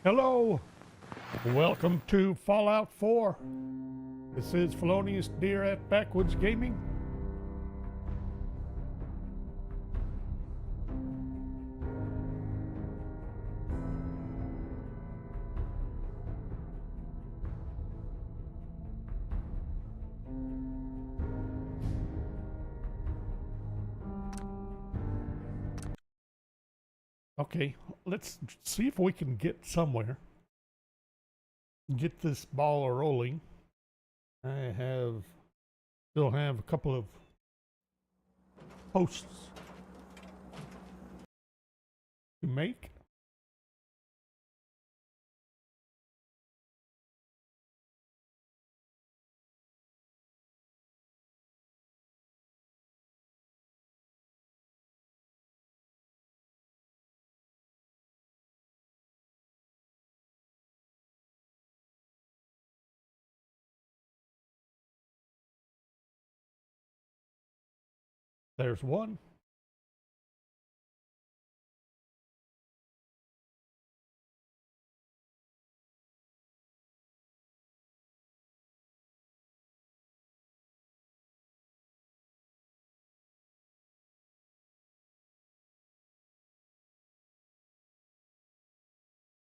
Hello, welcome to Fallout 4. This is Felonious Deer at Backwoods Gaming. Okay, let's see if we can get somewhere. Get this ball rolling. I still have a couple of posts to make. There's one.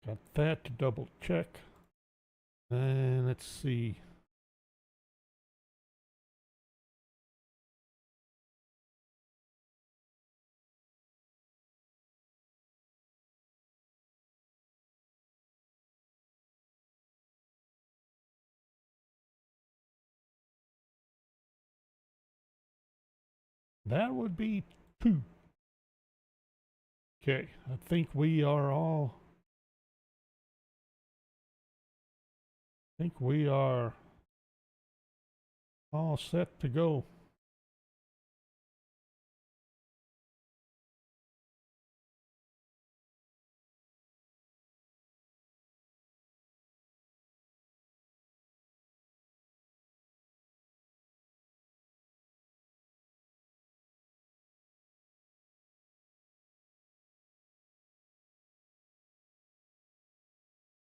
Got that to double check. And let's see. That would be 2. Okay, I think we are all... all set to go.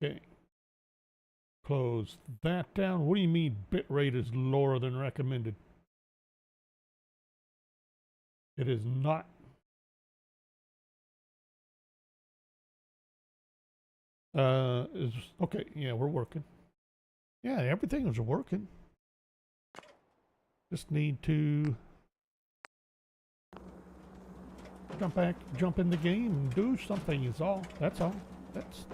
Okay. Close that down. What do you mean bitrate is lower than recommended? It is not. Okay, yeah, we're working. Yeah, everything is working. Just need to jump in the game and do something is all. That's all. Let's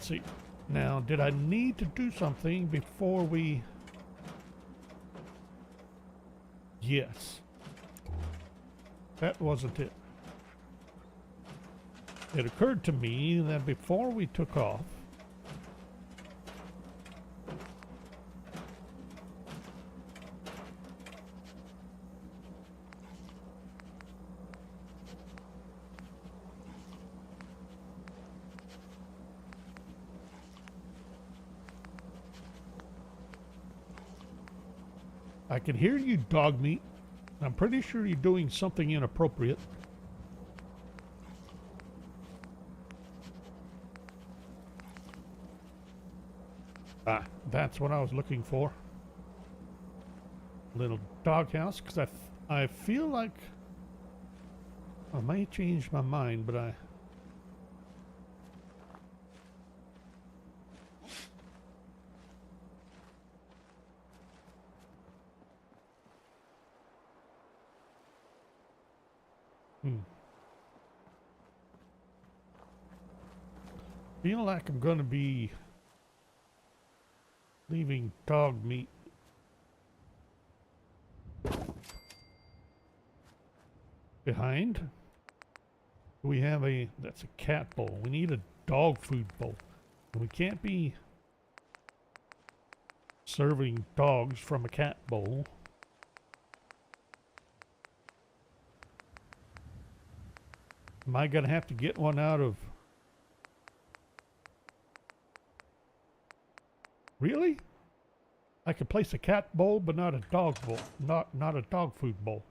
see. Now, did I need to do something before we... Yes. That wasn't it. It occurred to me that before we took off, I can hear you, dog meat. I'm pretty sure you're doing something inappropriate. Ah, that's what I was looking for. Little doghouse, because I feel like I may change my mind, but I... Feel like I'm gonna be leaving dog meat behind. We have that's a cat bowl. We need a dog food bowl. And we can't be serving dogs from a cat bowl. Am I gonna have to get one out of... Really? I could place a cat bowl, but not a dog bowl. Not a dog food bowl.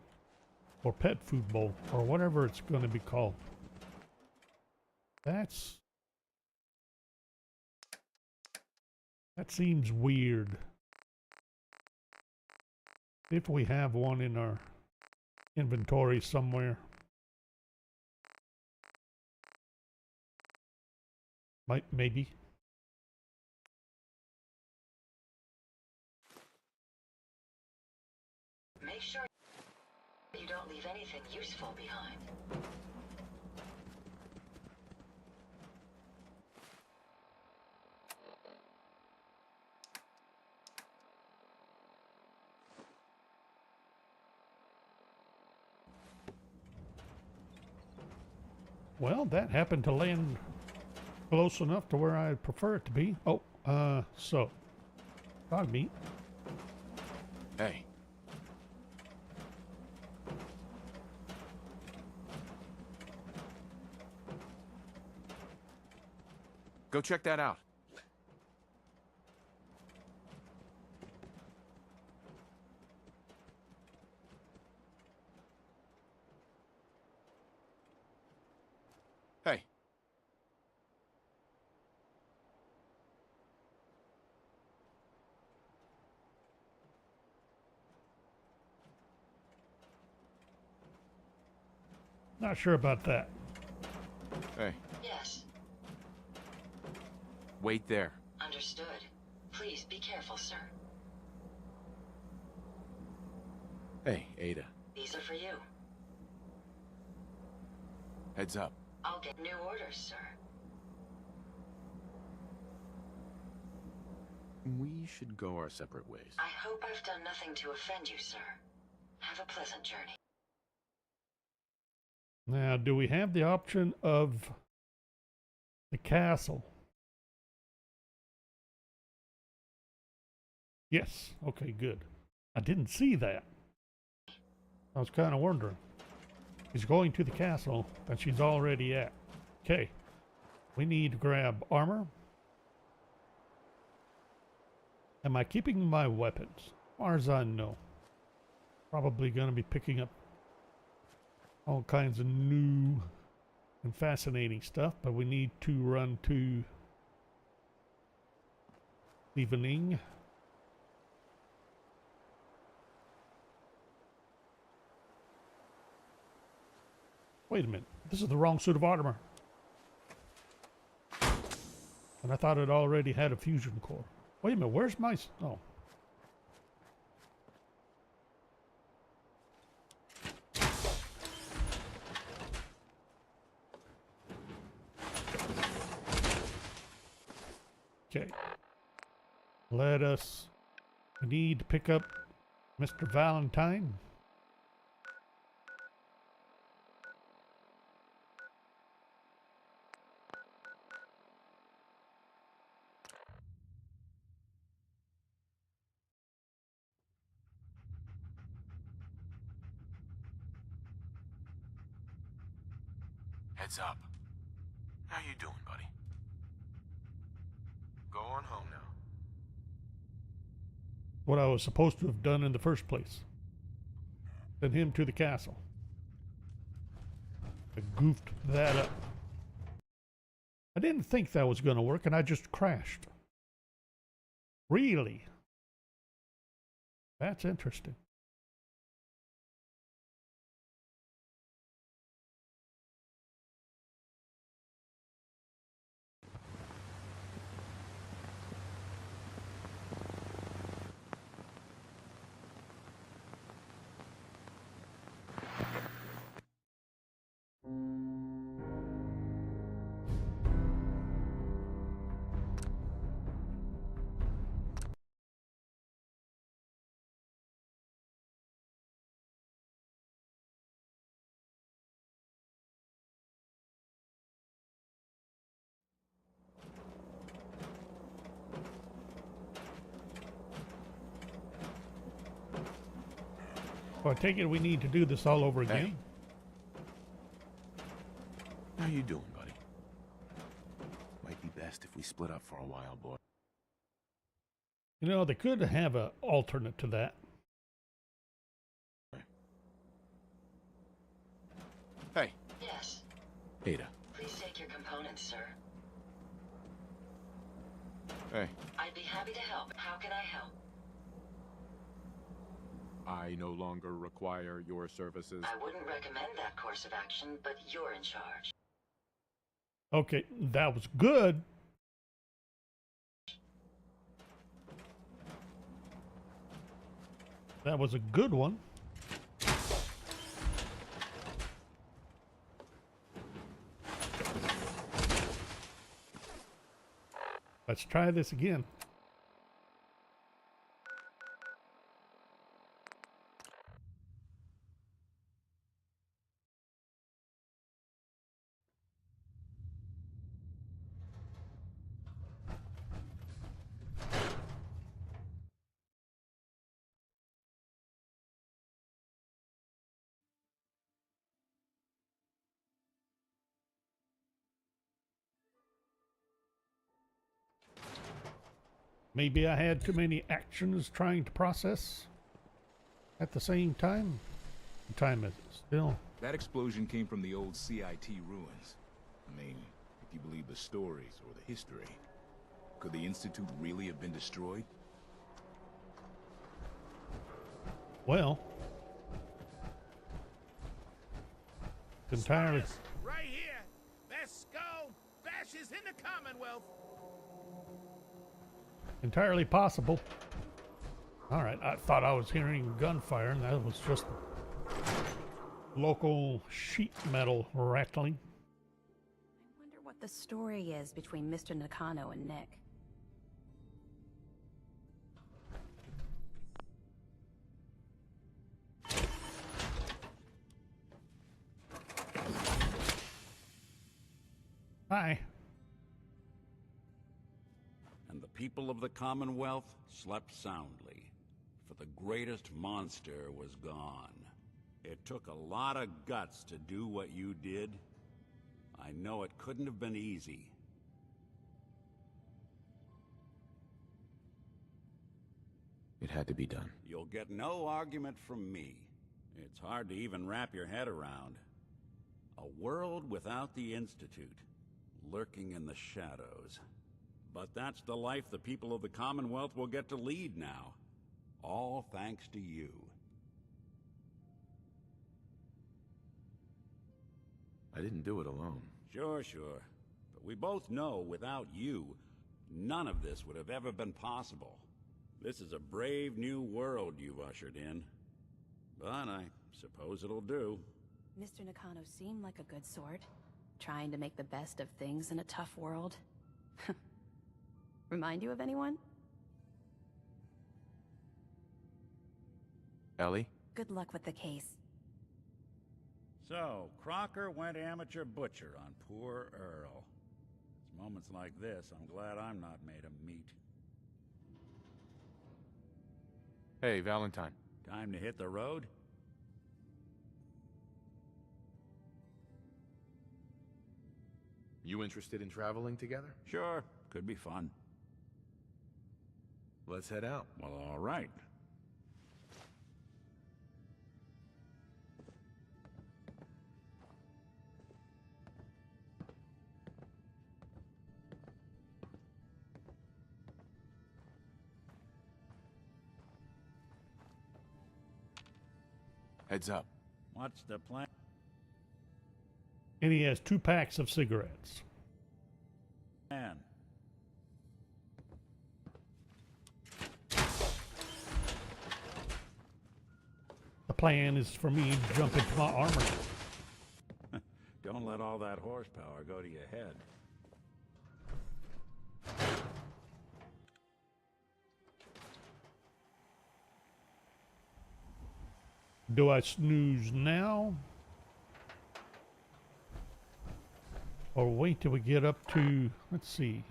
Or pet food bowl. Or whatever it's going to be called. That seems weird. If we have one in our inventory somewhere. Maybe. Make sure you don't leave anything useful behind. Well, that happened to land close enough to where I prefer it to be. Oh, so. Dog meat. Hey. Go check that out. Hey. Not sure about that. Hey. Yes, Wait there. understood. Please be careful, sir. Hey, Ada. These are for you. Heads up. I'll get new orders, sir. We should go our separate ways. I hope I've done nothing to offend you, sir. Have a pleasant journey. Now, do we have the option of the castle? Yes. Okay, good. I didn't see that. I was kind of wondering. She's going to the castle that she's already at. Okay. We need to grab armor. Am I keeping my weapons? As far as I know. Probably going to be picking up all kinds of new and fascinating stuff, but we need to run to evening. Wait a minute. This is the wrong suit of armor. And I thought it already had a fusion core. Wait a minute. Where's my... Oh. Okay. Let us... We need to pick up Mr. Valentine. Heads up. How you doing, buddy? Go on home now. What I was supposed to have done in the first place. Send him to the castle. I goofed that up. I didn't think that was going to work, and I just crashed. Really? That's interesting. So I take it we need to do this all over again. Hey. How you doing, buddy? Might be best if we split up for a while, boy. You know, they could have an alternate to that. Hey. Yes. Ada. Please take your components sir. Hey, I'd be happy to help. How can I help? I no longer require your services. I wouldn't recommend that course of action, but you're in charge. Okay, that was good. That was a good one. Let's try this again. Maybe I had too many actions trying to process at the same time. What time is it? Still. That explosion came from the old CIT ruins. I mean, if you believe the stories or the history, could the Institute really have been destroyed? Well, it's entirely. Right here. Best skull bashes in the Commonwealth. Entirely possible. All right, I thought I was hearing gunfire, and that was just local sheet metal rattling. I wonder what the story is between Mr. Nakano and Nick. Hi. And the people of the Commonwealth slept soundly, for the greatest monster was gone. It took a lot of guts to do what you did. I know it couldn't have been easy. It had to be done. You'll get no argument from me. It's hard to even wrap your head around. A world without the Institute, lurking in the shadows. But that's the life the people of the Commonwealth will get to lead now. All thanks to you. I didn't do it alone. Sure. But we both know without you, none of this would have ever been possible. This is a brave new world you've ushered in. But I suppose it'll do. Mr. Nakano seemed like a good sort, trying to make the best of things in a tough world. Remind you of anyone? Ellie? Good luck with the case. So, Crocker went amateur butcher on poor Earl. It's moments like this I'm glad I'm not made of meat. Hey, Valentine. Time to hit the road? You interested in traveling together? Sure, could be fun. Let's head out. Well, all right. Heads up. What's the plan? And he has 2 packs of cigarettes. The plan is for me to jump into my armor. Don't let all that horsepower go to your head. Do I snooze now? Or wait till we get up to, let's see.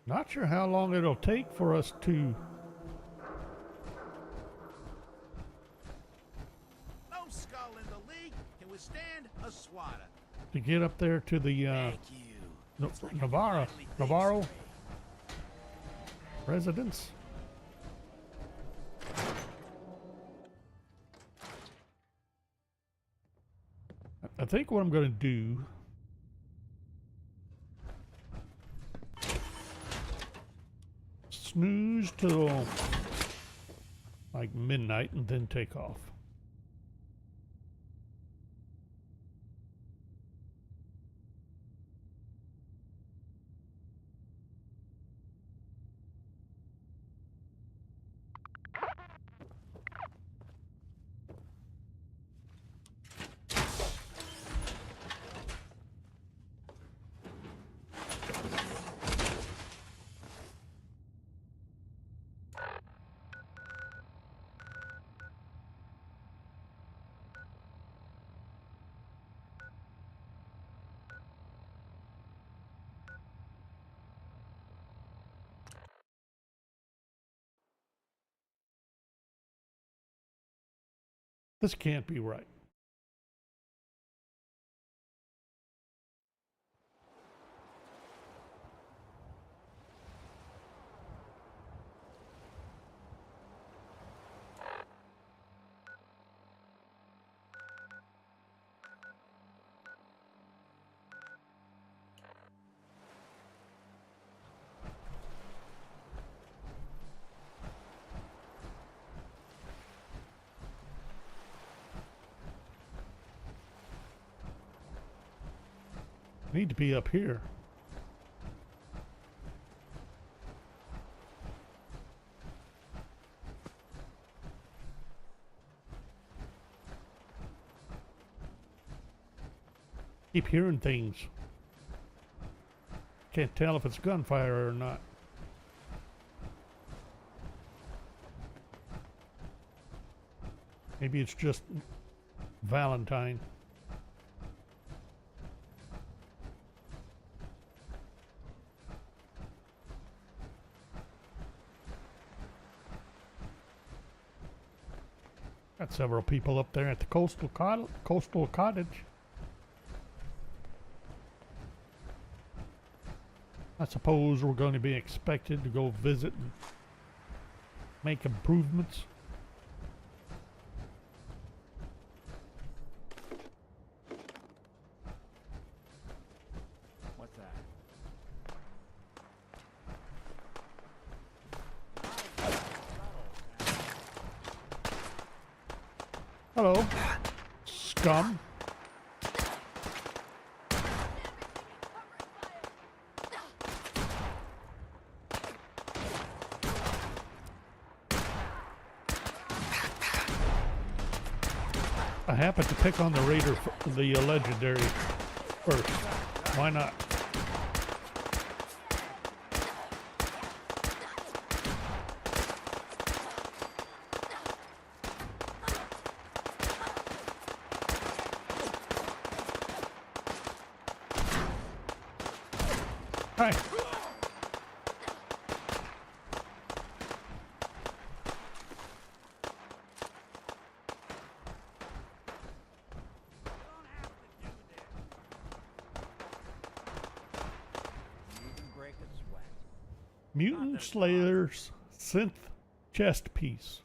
Not sure how long it'll take for us to No skull in the league can withstand a swatter. get up there to the Thank you. Looks like I can finally think Navarro straight. residence. I think what I'm going to do snooze till like midnight and then take off. This can't be right. Need to be up here. Keep hearing things. Can't tell if it's gunfire or not. Maybe it's just Valentine. Got several people up there at the coastal cottage. I suppose we're going to be expected to go visit and make improvements. What's that? Hello, scum. I happened to pick on the raider, the legendary first. Why not? Hi. Mutant Slayer's synth chest piece.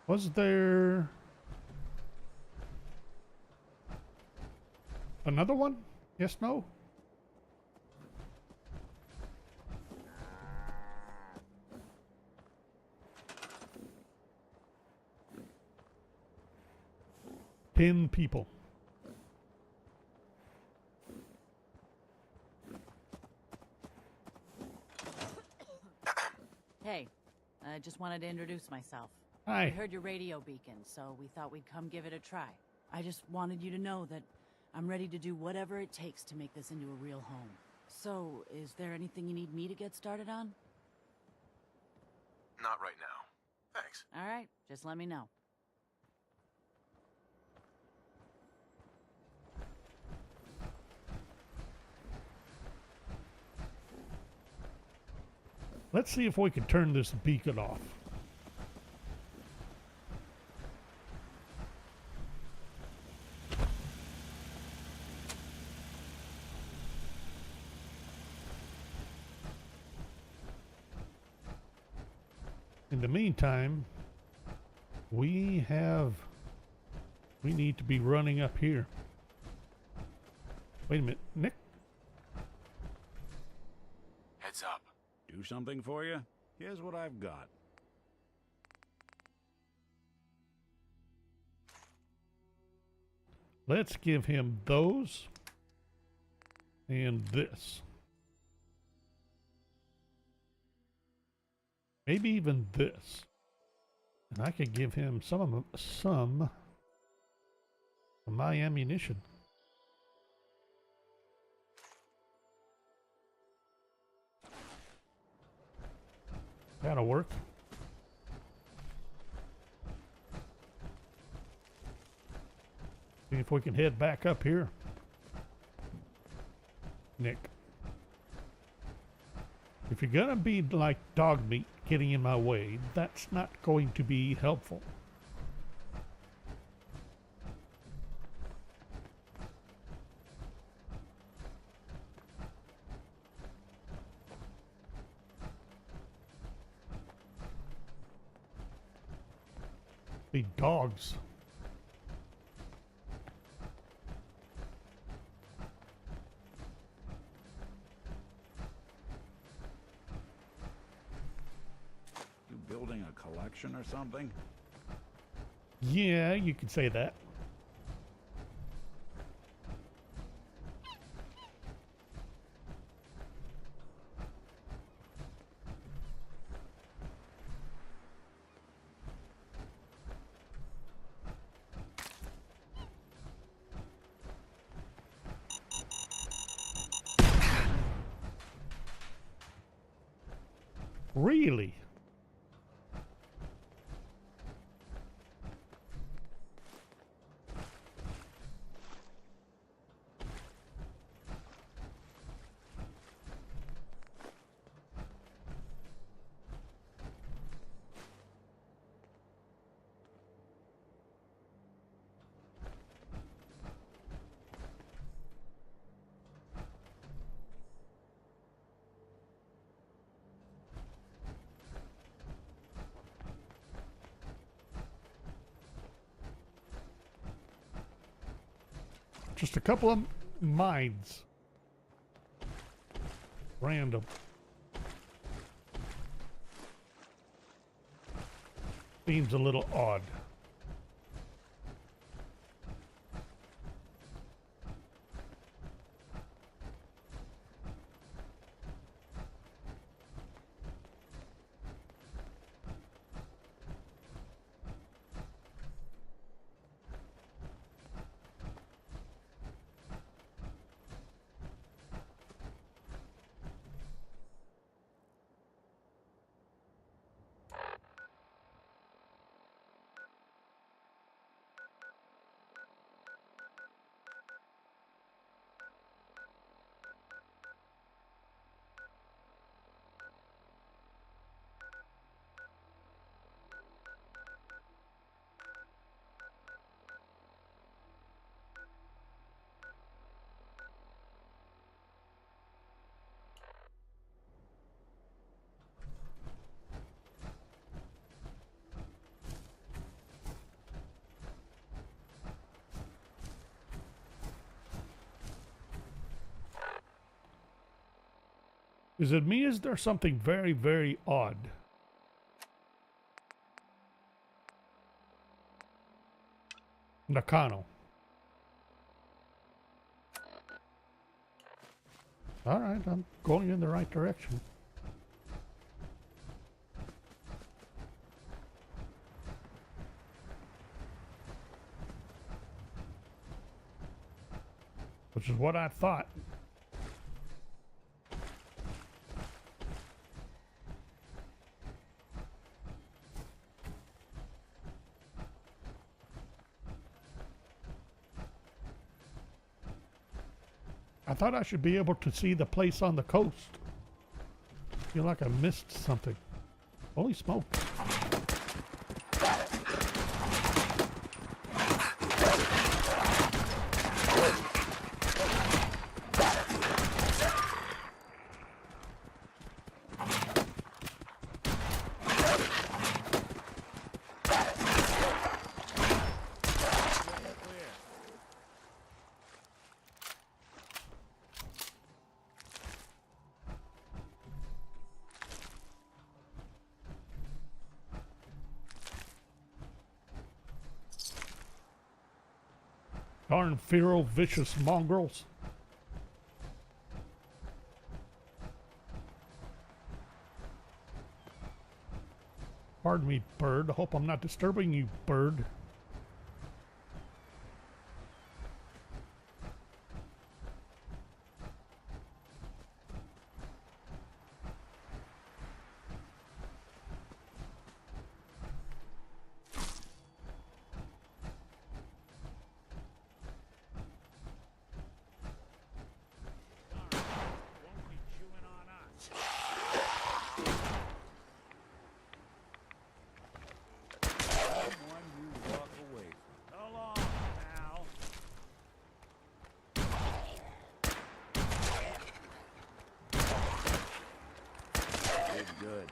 Was there another one? Yes, no? Pin people. Hey, I just wanted to introduce myself. We Hi. heard your radio beacon, so we thought we'd come give it a try. I just wanted you to know that I'm ready to do whatever it takes to make this into a real home. So, is there anything you need me to get started on? Not right now. Thanks. All right, just let me know. Let's see if we can turn this beacon off. In the meantime, we need to be running up here. Wait a minute, Nick. Heads up. Do something for you? Here's what I've got. Let's give him those and this. Maybe even this. And I could give him some of my ammunition. That'll work. See if we can head back up here. Nick. If you're gonna be like dog meat getting in my way, that's not going to be helpful. The dogs. You building a collection or something? Yeah, you could say that. Really? Just a couple of mines. Random. Seems a little odd. Is it me? Is there something very, very odd? Nakano. All right, I'm going in the right direction. which is what I thought. I thought I should be able to see the place on the coast. Feel like I missed something. Holy smoke. Darn feral, vicious mongrels. Pardon me, bird. Hope I'm not disturbing you, bird. Good.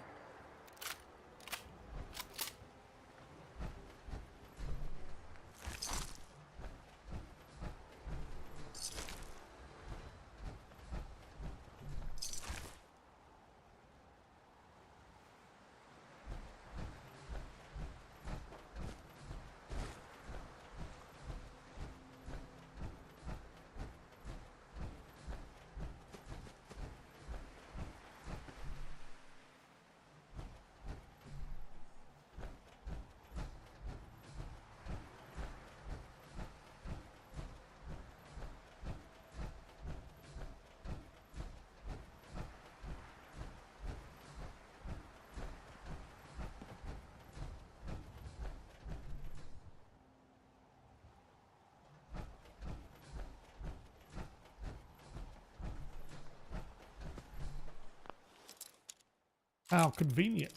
How convenient.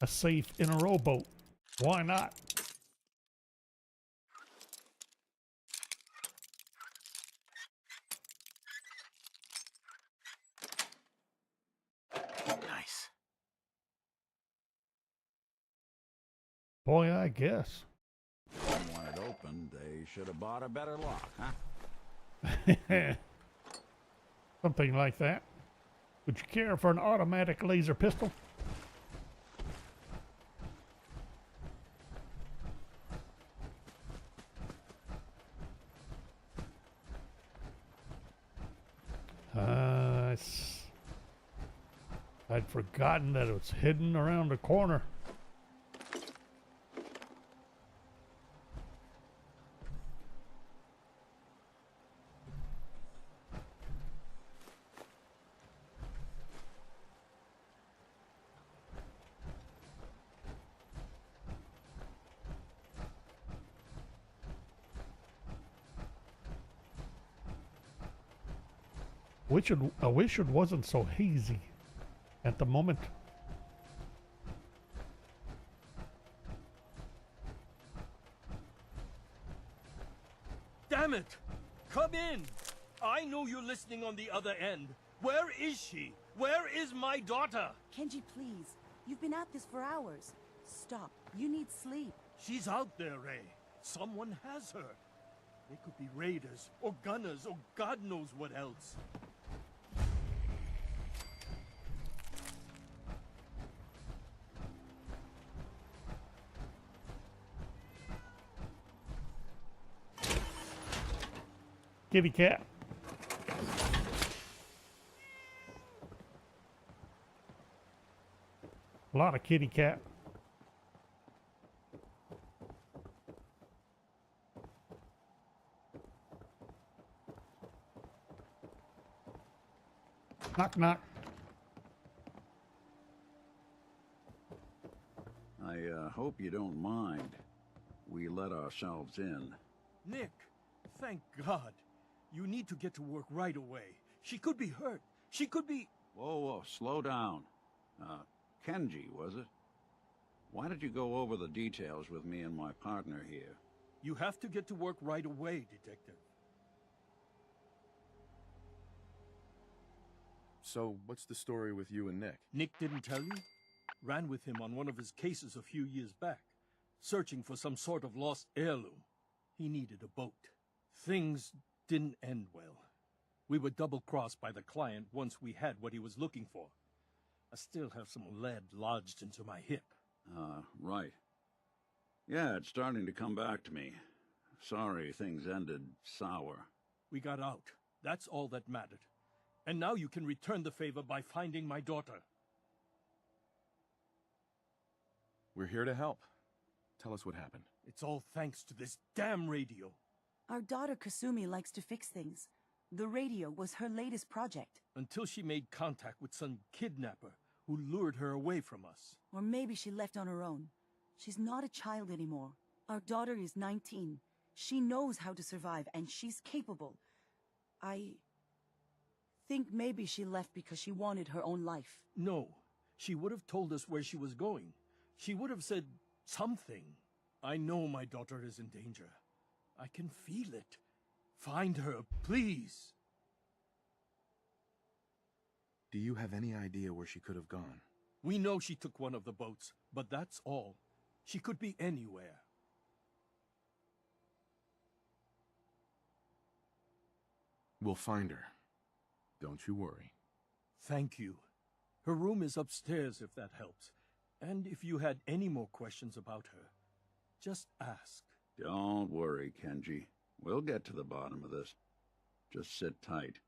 A safe in a rowboat. Why not? Nice. Boy, I guess. Didn't want it open. They should have bought a better lock, huh? Something like that. Would you care for an automatic laser pistol? I'd forgotten that it was hidden around the corner. I wish it wasn't so hazy at the moment. Damn it! Come in! I know you're listening on the other end. Where is she? Where is my daughter? Kenji, please. You've been at this for hours. Stop. You need sleep. She's out there, Ray. Someone has her. They could be raiders, or gunners, or God knows what else. Kitty cat. A lot of kitty cat. Knock, knock. I hope you don't mind. We let ourselves in. Nick, thank God. You need to get to work right away. She could be hurt. She could be... Whoa, whoa, slow down. Kenji, was it? Why did you go over the details with me and my partner here? You have to get to work right away, Detective. So, what's the story with you and Nick? Nick didn't tell you? Ran with him on one of his cases a few years back, searching for some sort of lost heirloom. He needed a boat. Things didn't end well. We were double-crossed by the client once we had what he was looking for. I still have some lead lodged into my hip. Right. Yeah, it's starting to come back to me. Sorry things ended sour. We got out. That's all that mattered. And now you can return the favor by finding my daughter. We're here to help. Tell us what happened. It's all thanks to this damn radio. Our daughter Kasumi likes to fix things. The radio was her latest project. Until she made contact with some kidnapper who lured her away from us. Or maybe she left on her own. She's not a child anymore. Our daughter is 19. She knows how to survive, and she's capable. I think maybe she left because she wanted her own life. No. She would have told us where she was going. She would have said something. I know my daughter is in danger. I can feel it. Find her, please. Do you have any idea where she could have gone? We know she took one of the boats, but that's all. She could be anywhere. We'll find her. Don't you worry. Thank you. Her room is upstairs if that helps. And if you had any more questions about her, just ask. Don't worry, Kenji. We'll get to the bottom of this. Just sit tight.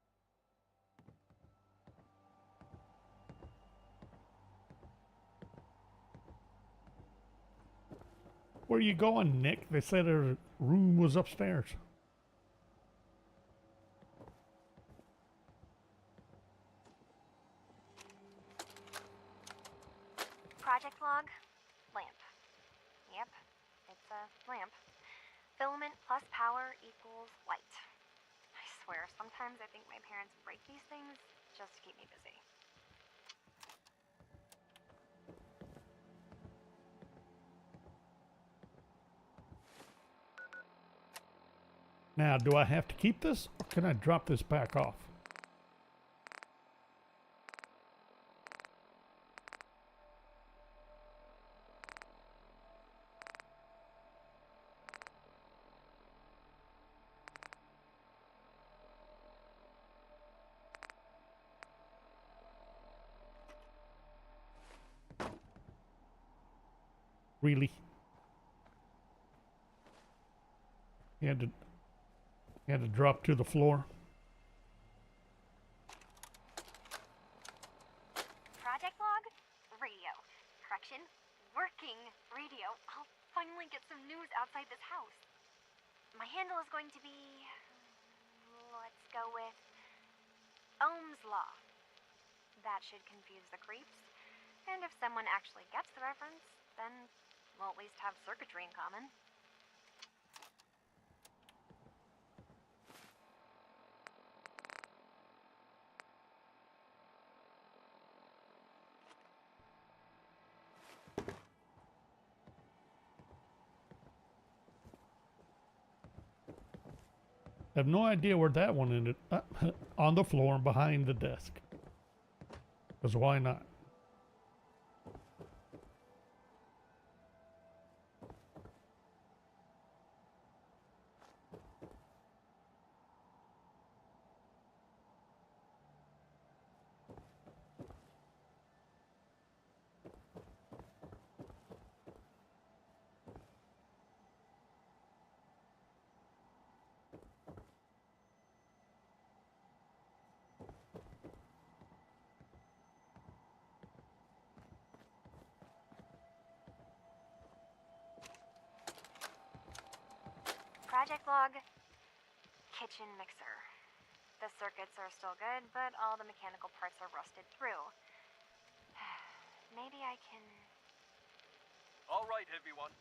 Where you going, Nick? They said her room was upstairs. Project log, lamp. Yep, it's a lamp. Filament plus power equals light. I swear, sometimes I think my parents break these things just to keep me busy. Now, do I have to keep this, or can I drop this back off? Really? You had to drop to the floor. Project log, radio. Correction, working radio. I'll finally get some news outside this house. My handle is going to be... let's go with... Ohm's Law. That should confuse the creeps. And if someone actually gets the reference, then we'll at least have circuitry in common. I have no idea where that one ended. On the floor behind the desk. Because why not? Project log, kitchen mixer. The circuits are still good, but all the mechanical parts are rusted through. Maybe I can... All right, everyone.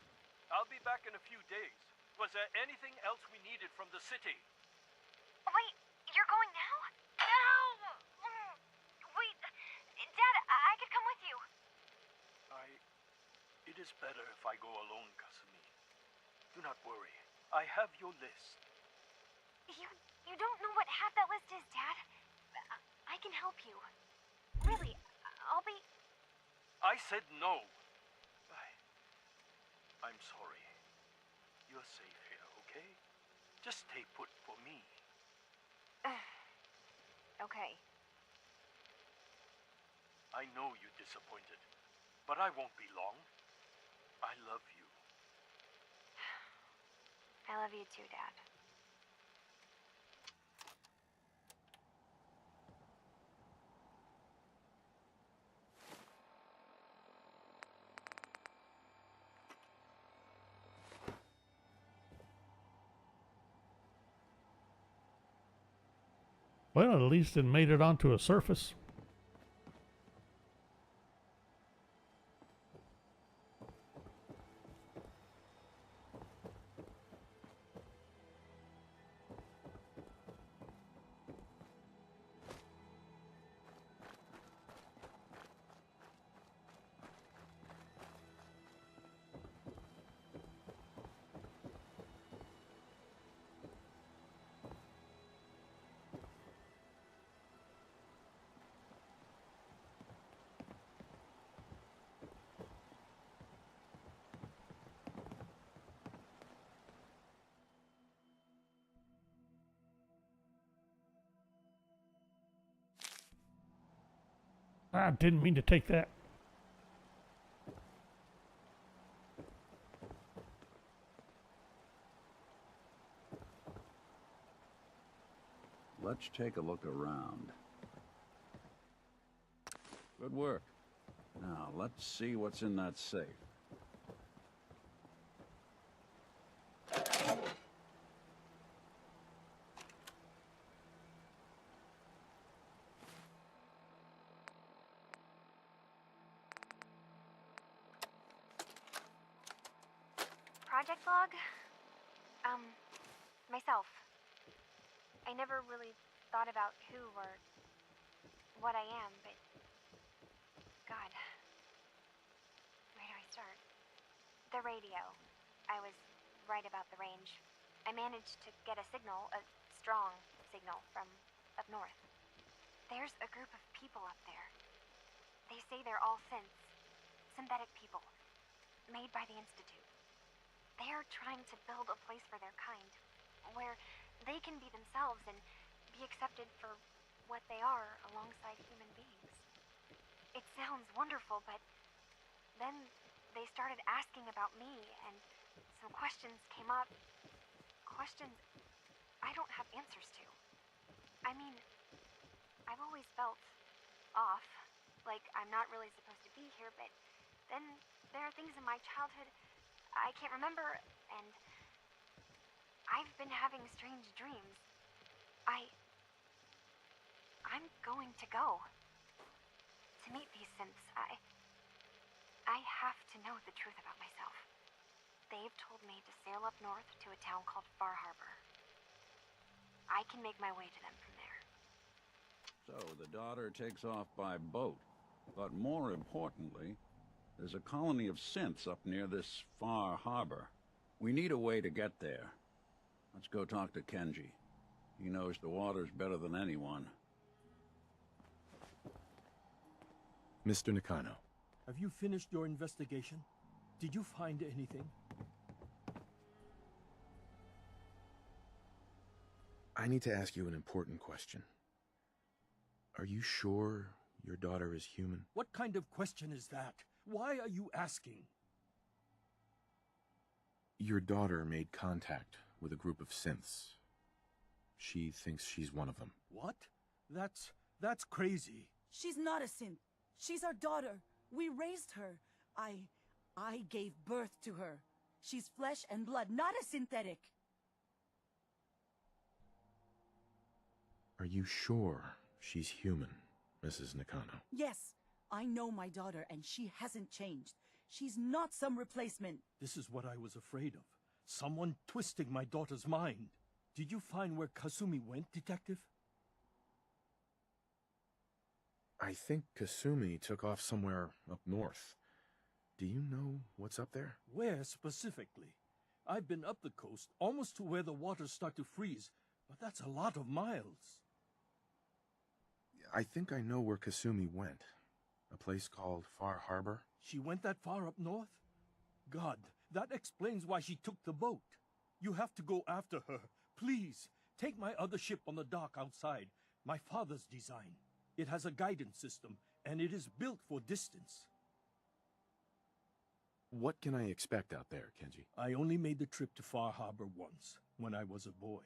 I'll be back in a few days. Was there anything else we needed from the city? Wait, you're going now? No! Wait, Dad, I could come with you. It is better if I go alone, Kasumi. Do not worry. I have your list. You don't know what half that list is, Dad. I can help you. Really, I'll be... I said no. I'm sorry. You're safe here, okay? Just stay put for me. Okay. I know you're disappointed, but I won't be long. I love you. I love you too, Dad. Well, at least it made it onto a surface. I didn't mean to take that. Let's take a look around. Good work. Now, let's see what's in that safe. Project log? Myself. I never really thought about who or what I am, but... God. Where do I start? The radio. I was right about the range. I managed to get a signal, a strong signal, from up north. There's a group of people up there. They say they're all synths. Synthetic people. Made by the Institute. They are trying to build a place for their kind, where they can be themselves and be accepted for what they are alongside human beings. It sounds wonderful, but then they started asking about me, and some questions came up. Questions I don't have answers to. I mean, I've always felt off, like I'm not really supposed to be here, but then there are things in my childhood I can't remember, and I've been having strange dreams. I'm going to go. To meet these synths, I have to know the truth about myself. They've told me to sail up north to a town called Far Harbor. I can make my way to them from there. So, the daughter takes off by boat. But more importantly, there's a colony of synths up near this Far Harbor. We need a way to get there. Let's go talk to Kenji. He knows the waters better than anyone. Mr. Nakano. Have you finished your investigation? Did you find anything? I need to ask you an important question. Are you sure your daughter is human? What kind of question is that? Why are you asking? Your daughter made contact with a group of synths. She thinks she's one of them. What? That's crazy. She's not a synth. She's our daughter. We raised her. I gave birth to her. She's flesh and blood, not a synthetic. Are Are you sure she's human, Mrs. Nakano? Yes, I know my daughter, and she hasn't changed. She's not some replacement. This is what I was afraid of. Someone twisting my daughter's mind. Did you find where Kasumi went, Detective? I think Kasumi took off somewhere up north. Do you know what's up there? Where specifically? I've been up the coast, almost to where the waters start to freeze, but that's a lot of miles. I think I know where Kasumi went. A place called Far Harbor. She went that far up north? God, that explains why she took the boat. You have to go after her. Please, take my other ship on the dock outside. My father's design. It has a guidance system, and it is built for distance. What can I expect out there, Kenji? I only made the trip to Far Harbor once, when I was a boy.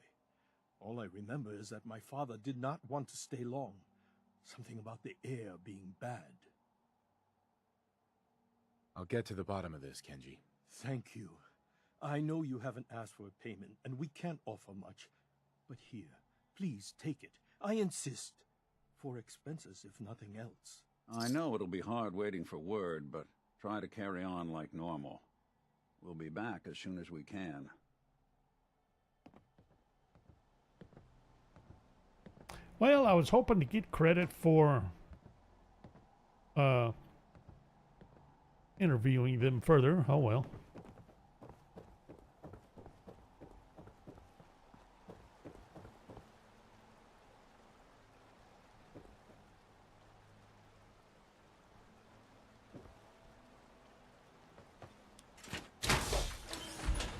All I remember is that my father did not want to stay long. Something about the air being bad. I'll get to the bottom of this, Kenji. Thank you. I know you haven't asked for a payment, and we can't offer much. But here, please take it. I insist. For expenses, if nothing else. I know it'll be hard waiting for word, but try to carry on like normal. We'll be back as soon as we can. Well, I was hoping to get credit for interviewing them further. Oh well.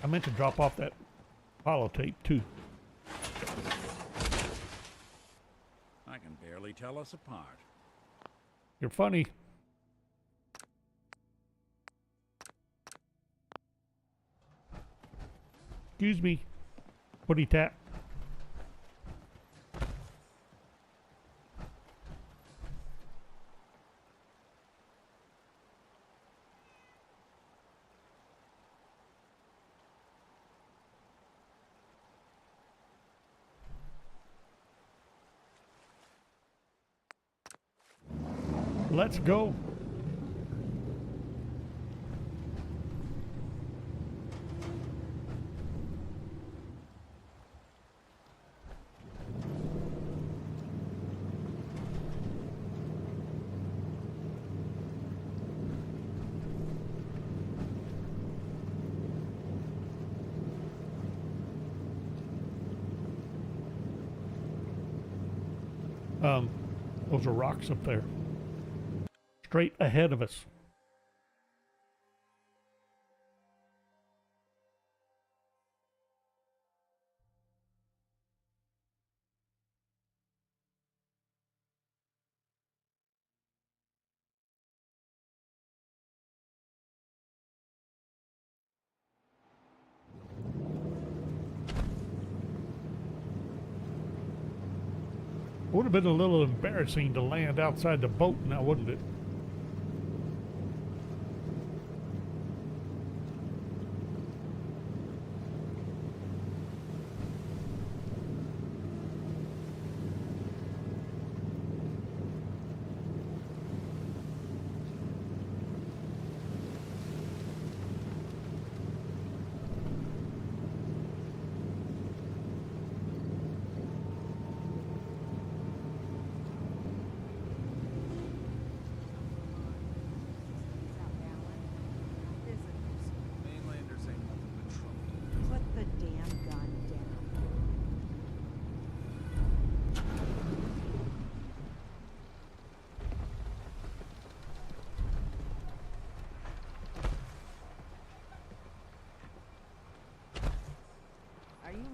I meant to drop off that holotape too. I can barely tell us apart. You're funny. Excuse me. Putty tap. Let's go. Those are rocks up there. Straight ahead of us. Would have been a little embarrassing to land outside the boat now, wouldn't it?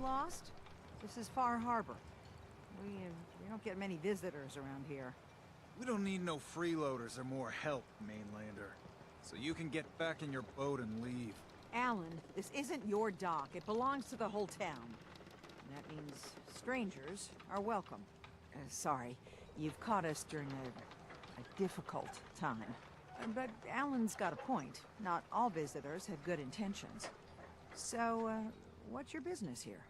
Lost? This is Far Harbor. We don't get many visitors around here. We don't need no freeloaders or more help, mainlander. So you can get back in your boat and leave. Alan, this isn't your dock. It belongs to the whole town. And that means strangers are welcome. Sorry, you've caught us during a difficult time. But Alan's got a point. Not all visitors have good intentions. So, what's your business here?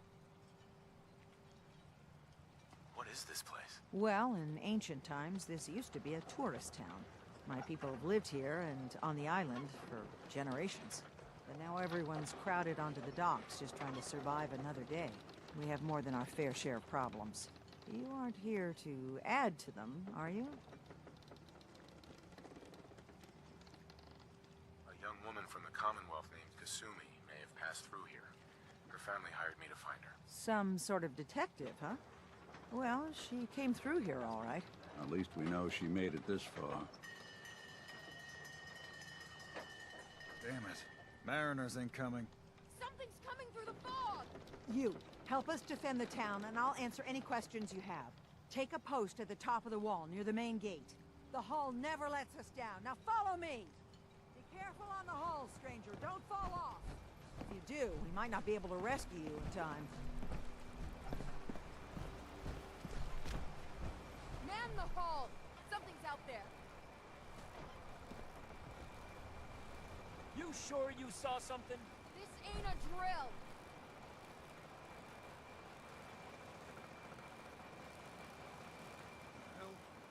What is this place? Well, in ancient times, this used to be a tourist town. My people have lived here and on the island for generations. But now everyone's crowded onto the docks, just trying to survive another day. We have more than our fair share of problems. You aren't here to add to them, are you? A young woman from the Commonwealth named Kasumi may have passed through here. Her family hired me to find her. Some sort of detective, huh? Well, she came through here all right. At least we know she made it this far. Damn it. Mariners incoming. Something's coming through the fog! You, help us defend the town, and I'll answer any questions you have. Take a post at the top of the wall, near the main gate. The hull never lets us down. Now follow me! Be careful on the hull, stranger. Don't fall off. If you do, we might not be able to rescue you in time. Man the hull! Something's out there. You sure you saw something? This ain't a drill.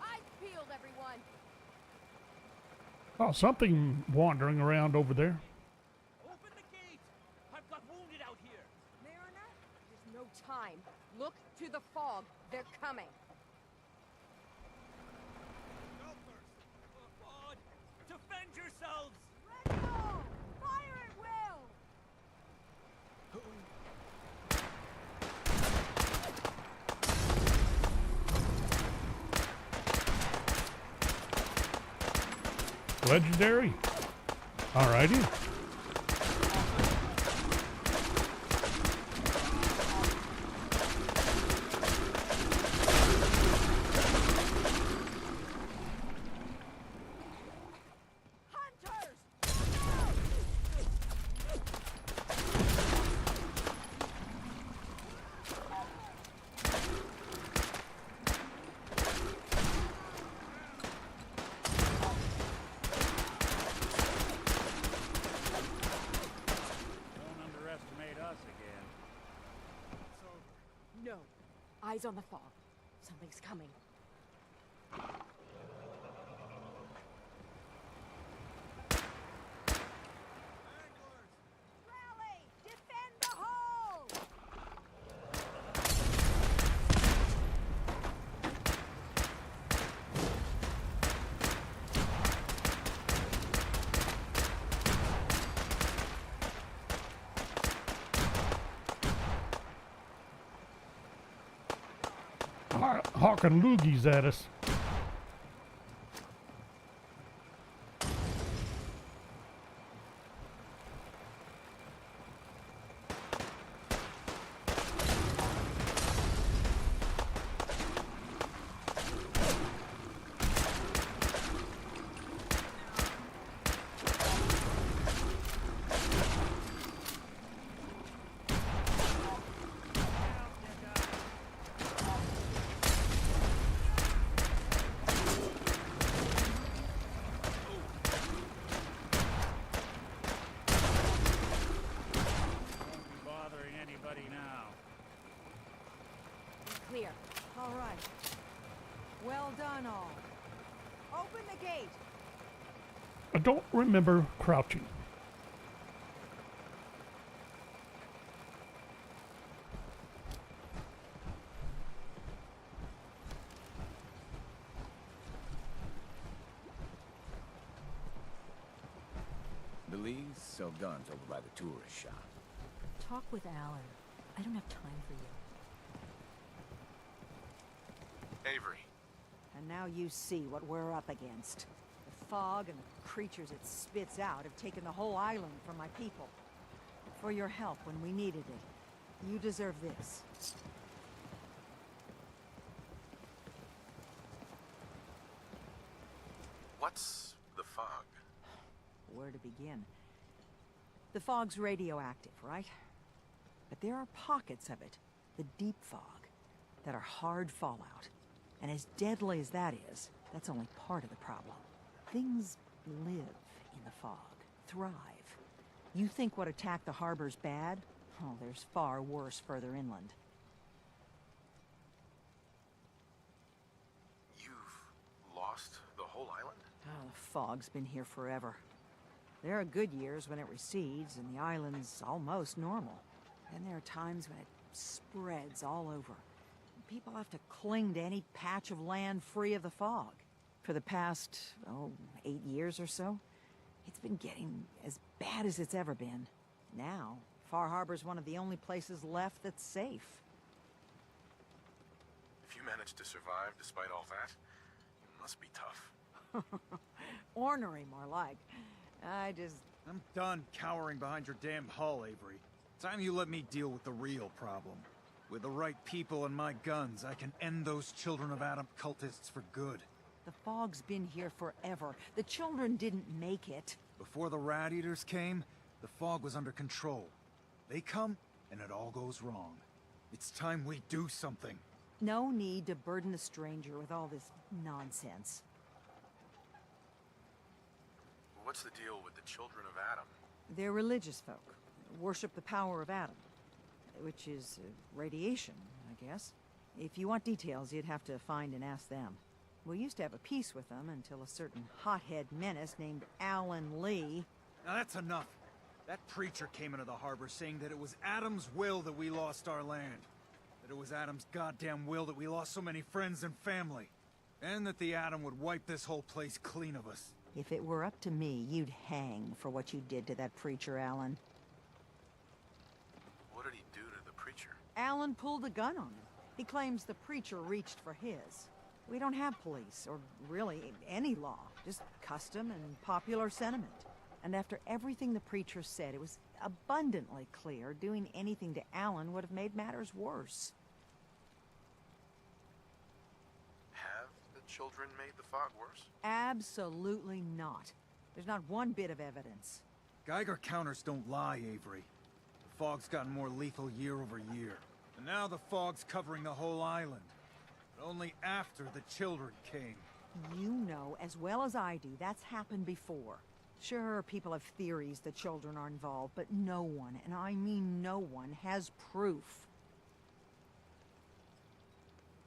Eyes peeled, everyone. Oh, something wandering around over there. Open the gate! I've got wounded out here. Mariner, there's no time. Look to the fog. They're coming. Go first. Oh, God. Defend yourselves! Ready all! Fire at will! Legendary. Alrighty. No. Eyes on the fog. Something's coming. Rally! Defend the hull! Hawking loogies at us. Clear. All right. Well done, all. Open the gate. I don't remember crouching. Belize sell guns over by the tourist shop. Talk with Alan. I don't have time for you. Avery. And now you see what we're up against. The fog and the creatures it spits out have taken the whole island from my people. For your help when we needed it. You deserve this. What's the fog? Where to begin? The fog's radioactive, right? But there are pockets of it, the deep fog, that are hard fallout. And as deadly as that is, that's only part of the problem. Things live in the fog, thrive. You think what attacked the harbor's bad? Oh, there's far worse further inland. fog's been here forever. There are good years when it recedes and the island's almost normal. Then there are times when it spreads all over. People have to cling to any patch of land free of the fog. For the past, 8 years or so, it's been getting as bad as it's ever been. Now, Far Harbor's one of the only places left that's safe. If you managed to survive despite all that, it must be tough. Ornery, more like. I'm done cowering behind your damn hull, Avery. Time you let me deal with the real problem. With the right people and my guns, I can end those Children of Adam cultists for good. The fog's been here forever. The children didn't make it. Before the Rat Eaters came, the fog was under control. They come, and it all goes wrong. It's time we do something. No need to burden the stranger with all this nonsense. What's the deal with the Children of Adam? They're religious folk. Worship the power of Adam. Which is radiation, I guess. If you want details, you'd have to find and ask them. We used to have a peace with them until a certain hothead menace named Alan Lee... Now that's enough. That preacher came into the harbor saying that it was Adam's will that we lost our land. That it was Adam's goddamn will that we lost so many friends and family. And that the Adam would wipe this whole place clean of us. If it were up to me, you'd hang for what you did to that preacher, Alan. What did he do to the preacher? Alan pulled a gun on him. He claims the preacher reached for his. We don't have police, or really any law. Just custom and popular sentiment. And after everything the preacher said, it was abundantly clear doing anything to Alan would have made matters worse. Have the children made the fog worse? Absolutely not. There's not one bit of evidence. Geiger counters don't lie, Avery. The fog's gotten more lethal year over year. And now the fog's covering the whole island. But only after the children came. You know as well as I do that's happened before. Sure, people have theories that children are involved, but no one, and I mean no one, has proof.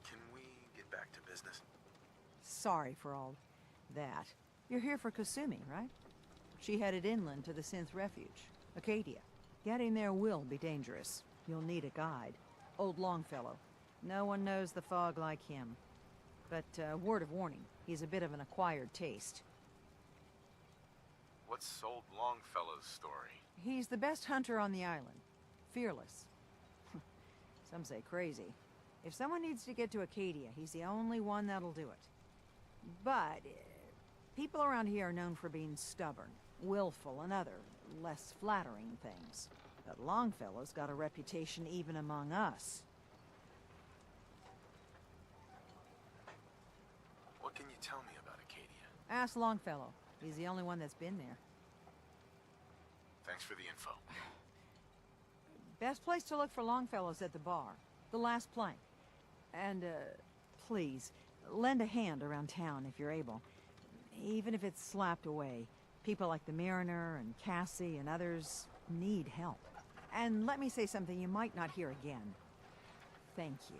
Can we get back to business? Sorry for all that. You're here for Kasumi, right? She headed inland to the Synth Refuge, Acadia. Getting there will be dangerous. You'll need a guide. Old Longfellow. No one knows the fog like him. But, word of warning, he's a bit of an acquired taste. What's old Longfellow's story? He's the best hunter on the island. Fearless. Some say crazy. If someone needs to get to Acadia, he's the only one that'll do it. But, people around here are known for being stubborn, willful, and other, less flattering things. But Longfellow's got a reputation even among us. What can you tell me about Acadia? Ask Longfellow. He's the only one that's been there. Thanks for the info. Best place to look for Longfellow's at the bar. The last plank. And, please, lend a hand around town if you're able. Even if it's slapped away. People like the Mariner and Cassie and others need help. And let me say something you might not hear again. Thank you.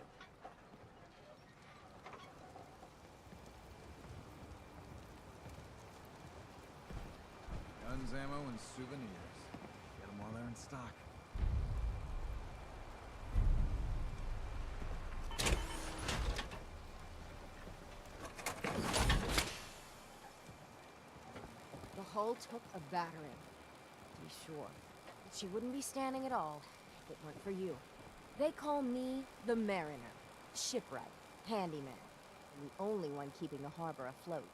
Guns, ammo, and souvenirs. Get them while they're in stock. The hull took a battering, to be sure. But she wouldn't be standing at all if it weren't for you. They call me the Mariner, shipwright, handyman, and the only one keeping the harbor afloat.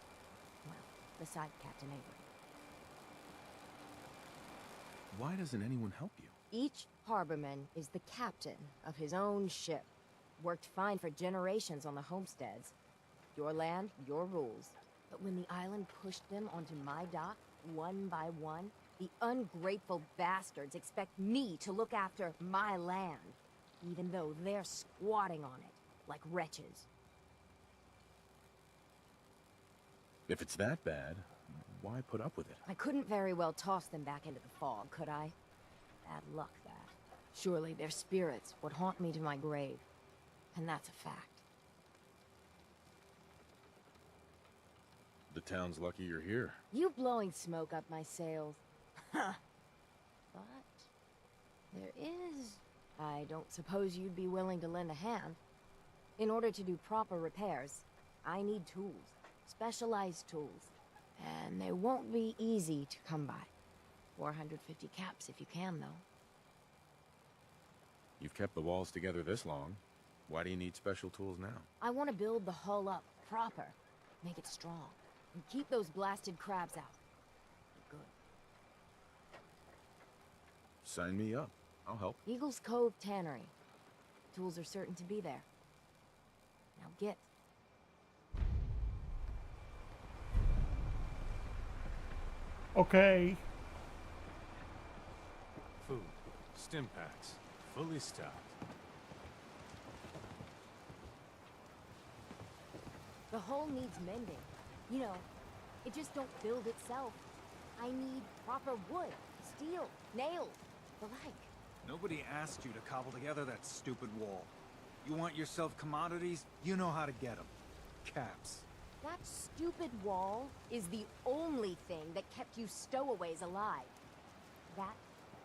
Well, beside Captain Avery. Why doesn't anyone help you? Each harborman is the captain of his own ship. Worked fine for generations on the homesteads. Your land, your rules. But when the island pushed them onto my dock, one by one, the ungrateful bastards expect me to look after my land, even though they're squatting on it, like wretches. If it's that bad, why put up with it? I couldn't very well toss them back into the fog, could I? Bad luck, that. Surely their spirits would haunt me to my grave. And that's a fact. The town's lucky you're here. You blowing smoke up my sails. Huh. But there is... I don't suppose you'd be willing to lend a hand. In order to do proper repairs, I need tools. Specialized tools. And they won't be easy to come by. 450 caps if you can, though. You've kept the walls together this long. Why do you need special tools now? I want to build the hull up proper. Make it strong. And keep those blasted crabs out. Good. Sign me up. I'll help. Eagles Cove Tannery. Tools are certain to be there. Now get. Okay. Food, stim packs, fully stocked. The hull needs mending. You know, it just don't build itself. I need proper wood, steel, nails, the like. Nobody asked you to cobble together that stupid wall. You want yourself commodities? You know how to get them. Caps. That stupid wall is the only thing that kept you stowaways alive. That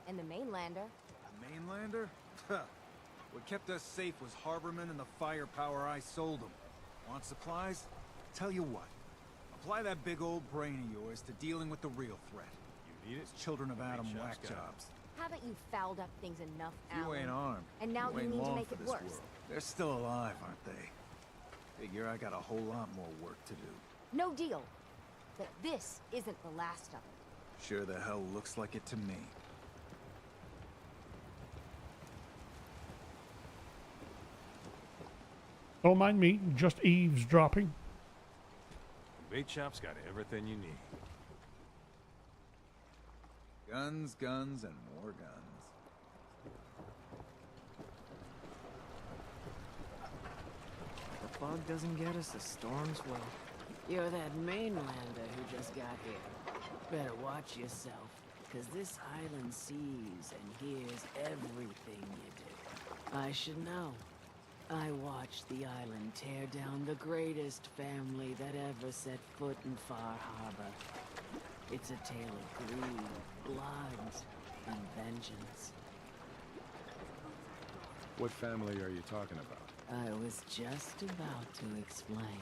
and the mainlander. The mainlander? What kept us safe was Harbormen and the firepower I sold them. Want supplies? Tell you what. Apply that big old brain of yours to dealing with the real threat. You need it? It's Children of Adam whack Scott. jobs. Haven't you fouled up things enough, Alan? You ain't armed. And now you ain't need to long make for it this worse. world. They're still alive, aren't they? Figure I got a whole lot more work to do. No deal. But this isn't the last of it. Sure the hell looks like it to me. Don't mind me, just eavesdropping. Bait shop's got everything you need. Guns, guns, and more guns. The fog doesn't get us, the storms will. You're that mainlander who just got here. Better watch yourself, because this island sees and hears everything you do. I should know. I watched the island tear down the greatest family that ever set foot in Far Harbor. It's a tale of greed, blood, and vengeance. What family are you talking about? I was just about to explain.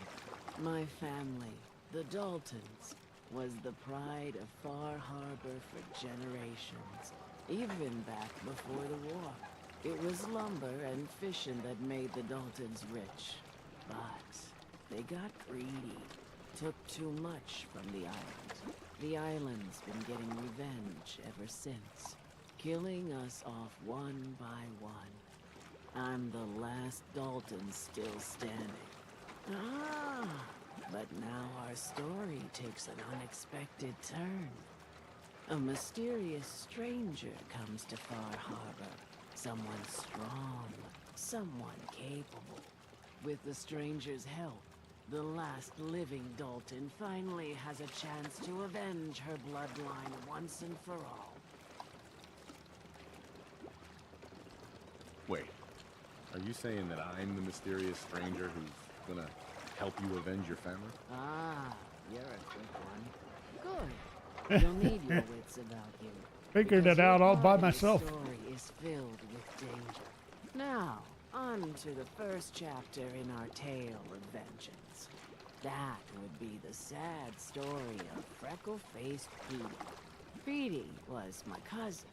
My family, the Daltons, was the pride of Far Harbor for generations, even back before the war. It was lumber and fishing that made the Daltons rich. But they got greedy, took too much from the island. The island's been getting revenge ever since, killing us off one by one. I'm the last Dalton still standing. Ah, but now our story takes an unexpected turn. A mysterious stranger comes to Far Harbor. Someone strong, someone capable. With the stranger's help, the last living Dalton finally has a chance to avenge her bloodline once and for all. Wait, are you saying that I'm the mysterious stranger who's gonna help you avenge your family? Ah, you're a quick one. Good. You'll need your wits about you. Figured it out all by myself. The story is filled with danger. Now, on to the first chapter in our tale of vengeance. That would be the sad story of freckle-faced Petey. Petey was my cousin.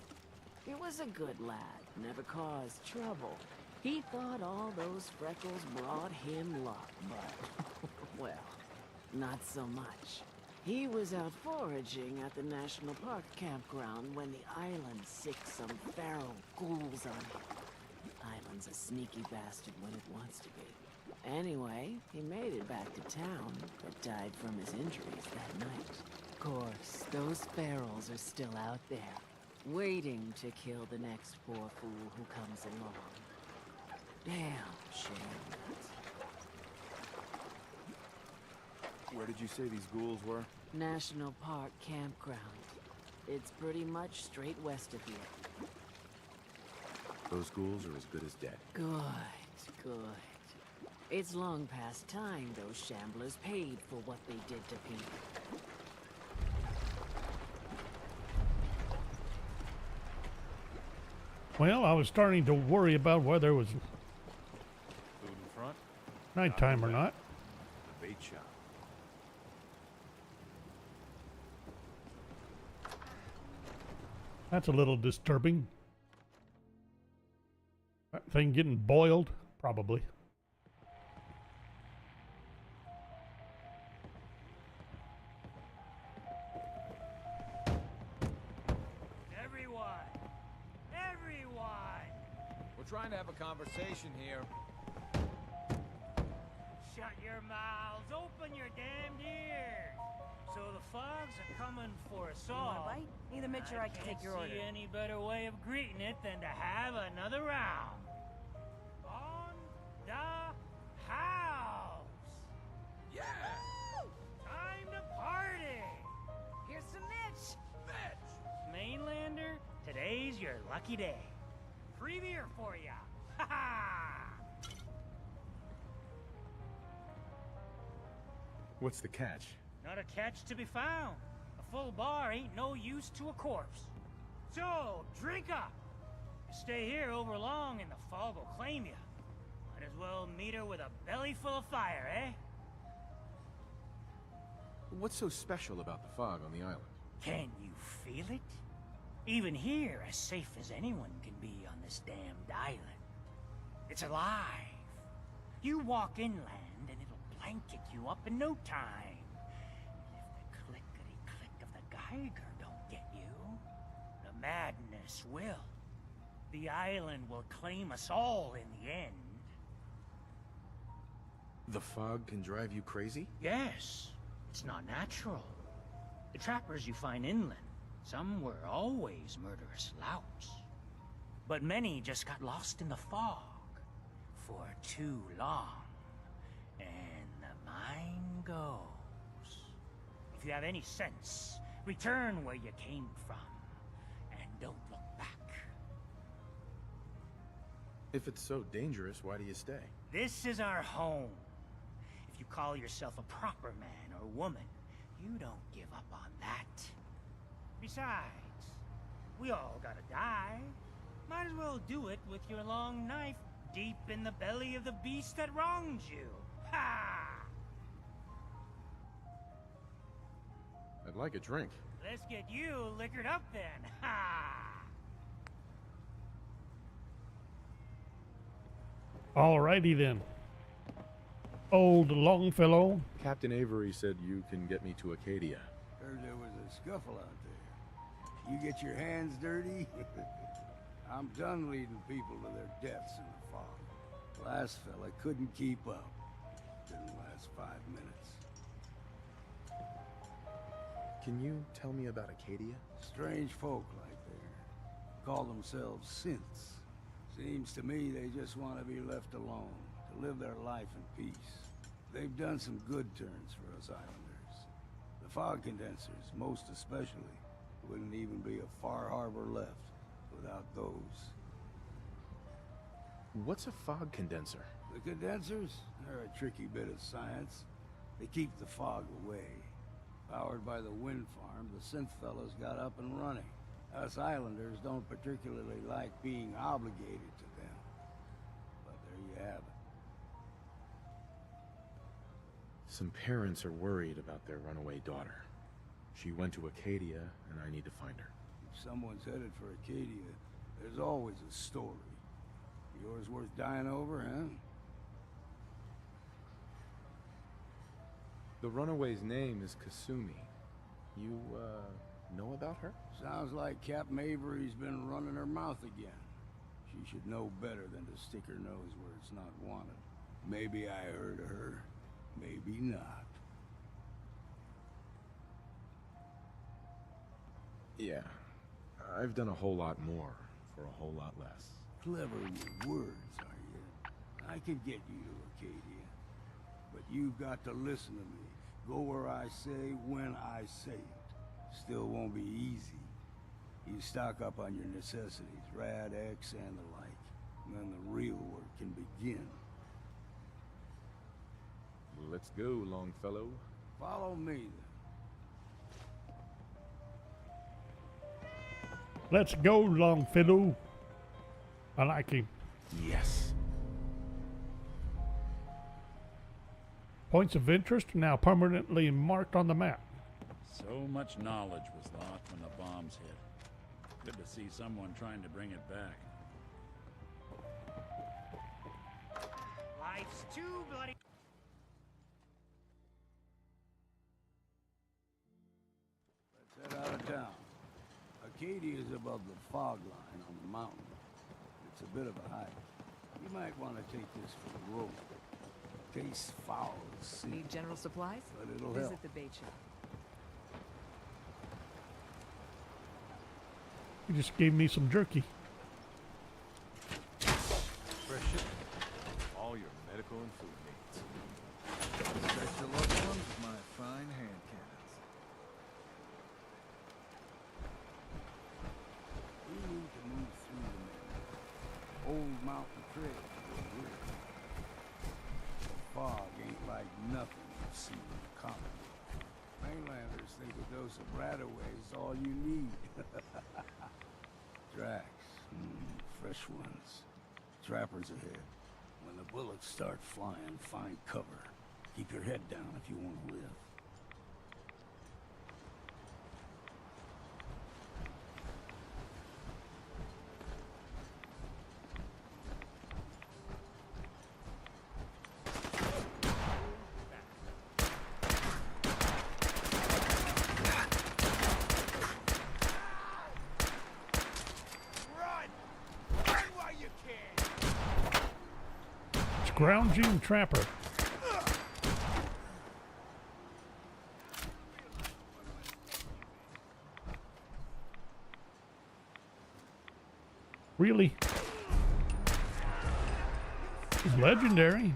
He was a good lad, never caused trouble. He thought all those freckles brought him luck, but, well, not so much. He was out foraging at the National Park campground when the island sicked some feral ghouls on him. Island's a sneaky bastard when it wants to be. Anyway, he made it back to town, but died from his injuries that night. Of course, those ferals are still out there, waiting to kill the next poor fool who comes along. Damn shame. Where did you say these ghouls were? National Park campground. It's pretty much straight west of here. Those ghouls are as good as dead. Good, good. It's long past time those shamblers paid for what they did to people. Well, I was starting to worry about whether it was Food in front. nighttime or not. The bait shop. That's a little disturbing. That thing getting boiled? Probably. Everyone! We're trying to have a conversation here. Shut your mouths, open your damned ears! So the fogs are coming for us all. You want a bite? Either Mitch or I can take your order. I can't see any better way of greeting it than to have another round. On the house! Yeah! Time to party! Here's some Mitch! Mainlander, today's your lucky day. Free beer for ya! Ha ha! What's the catch? Not a catch to be found. A full bar ain't no use to a corpse. So, drink up! You stay here over long and the fog will claim you. Might as well meet her with a belly full of fire, eh? What's so special about the fog on the island? Can you feel it? Even here, as safe as anyone can be on this damned island. It's alive. You walk inland and it'll blanket you up in no time. If the clickety-click of the Geiger don't get you, the madness will. The island will claim us all in the end. The fog can drive you crazy? Yes, it's not natural. The trappers you find inland, some were always murderous louts. But many just got lost in the fog for too long. And the mind goes. If you have any sense, return where you came from. And don't look back. If it's so dangerous, why do you stay? This is our home. If you call yourself a proper man or woman, you don't give up on that. Besides, we all gotta die. Might as well do it with your long knife deep in the belly of the beast that wronged you. Ha! I'd like a drink. Let's get you liquored up then. Ha! Alrighty then. Old Longfellow. Captain Avery said you can get me to Acadia. Heard there was a scuffle out there. You get your hands dirty? I'm done leading people to their deaths in the fog. Last fella couldn't keep up. Didn't last 5 minutes. Can you tell me about Acadia? Strange folk like there. Call themselves synths. Seems to me they just want to be left alone, to live their life in peace. They've done some good turns for us islanders. The fog condensers, most especially, wouldn't even be a Far Harbor left without those. What's a fog condenser? The condensers? They're a tricky bit of science. They keep the fog away. Powered by the wind farm, the synth fellows got up and running. Us islanders don't particularly like being obligated to them. But there you have it. Some parents are worried about their runaway daughter. She went to Acadia, and I need to find her. If someone's headed for Acadia, there's always a story. Yours worth dying over, huh? The runaway's name is Kasumi. You, know about her? Sounds like Captain Avery's been running her mouth again. She should know better than to stick her nose where it's not wanted. Maybe I heard of her, maybe not. Yeah. I've done a whole lot more for a whole lot less. Clever with words, are you? I could get you to Acadia. But you've got to listen to me. Go where I say, when I say it. Still won't be easy. You stock up on your necessities, Rad X and the like. And then the real work can begin. Let's go, Longfellow. Follow me, then. Let's go, Longfellow. I like him. Yes. Points of interest now permanently marked on the map. So much knowledge was lost when the bombs hit. Good to see someone trying to bring it back. Life's too bloody. Let's head out of town. Arcadia is above the fog line on the mountain. It's a bit of a hike. You might want to take this for the road. Tastes foul as sin. Need general supplies? But it'll Visit help. the bait shop. You just gave me some jerky. Fresh shipment. All your medical and food needs. Stretch your loved ones with my fine hand cannons. We need to move through the main old mountain trail. The fog ain't like nothing you've seen in the common. Mainlanders think a dose of Bradaway is all you need. Tracks, fresh ones. Trappers ahead. When the bullets start flying, find cover. Keep your head down if you want to live. Scrounging trapper. Really? He's legendary.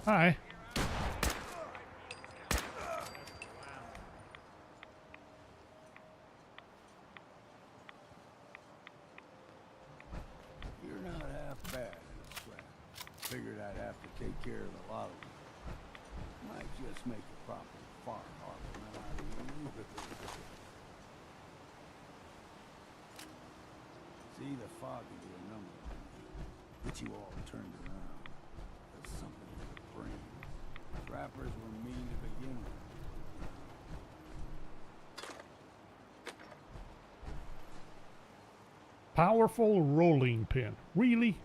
Hi. You're not half bad in a scrap. Figured I'd have to take care of a lot of them. Might just make a proper far harbor out of you. See, the fog can do a number on you. Get you all turned around. There's something in the brain. Trappers were mean to begin with. Powerful rolling pin. Really?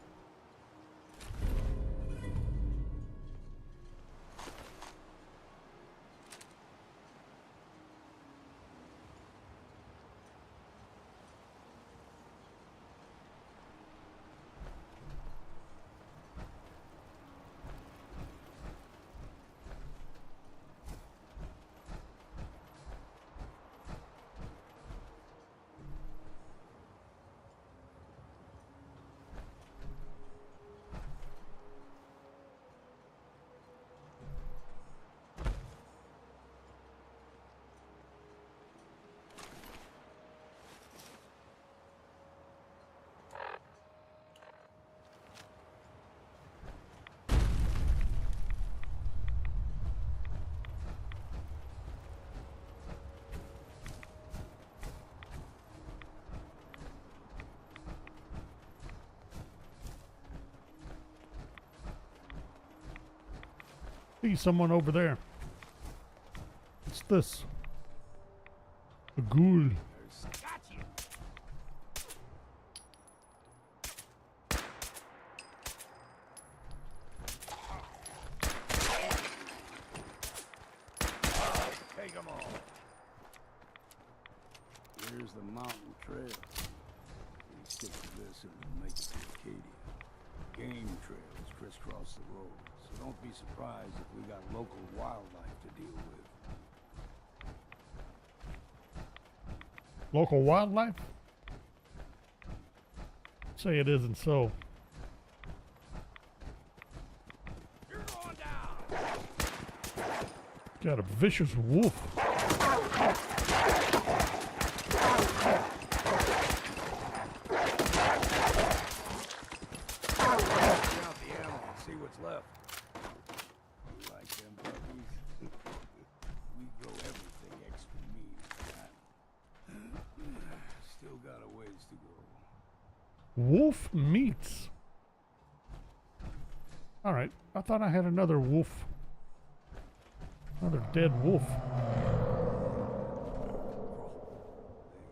See someone over there. What's this? A ghoul. Got you. Take 'em all. Here's the mountain trail. We stick to this and we'll make it to Arcadia. Game trails crisscross the road, so don't be surprised if we got local wildlife to deal with. Local wildlife? Say it isn't so. You're going down. Got a vicious wolf. what's left. You like them puppies? We grow everything extra mean. Still got a ways to go. Wolf meats. All right. I thought I had another wolf. Another dead wolf.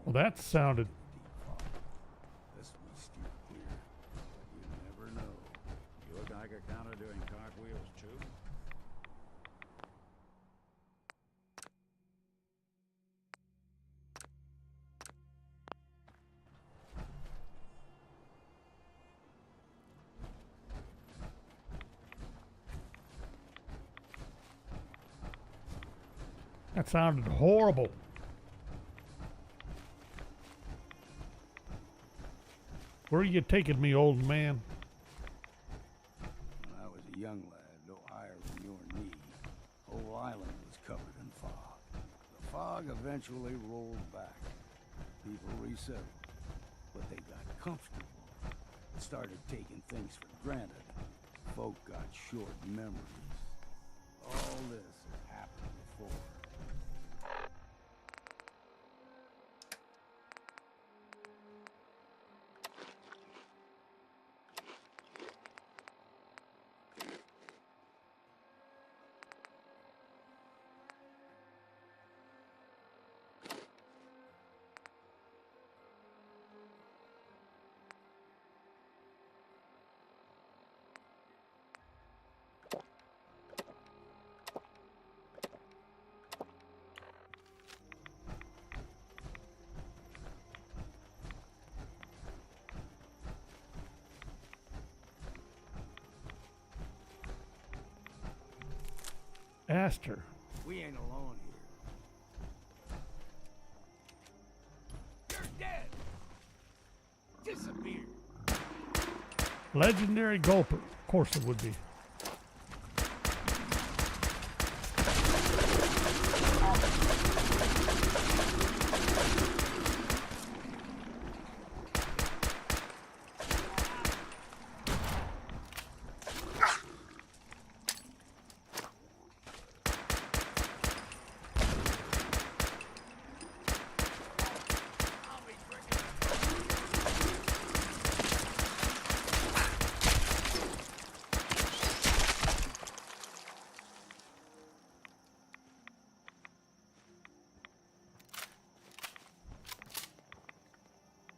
Well, that sounded... This we steer clear, but you never know. You a Geiger counter doing cartwheels too? That sounded horrible. Where are you taking me, old man? When I was a young lad, no higher than your knee, whole island was covered in fog. The fog eventually rolled back. People resettled, but they got comfortable. Started taking things for granted. Folk got short memories. All this has happened before. Aster. We ain't alone here. You're dead! Disappear! Legendary Gulper. Of course it would be.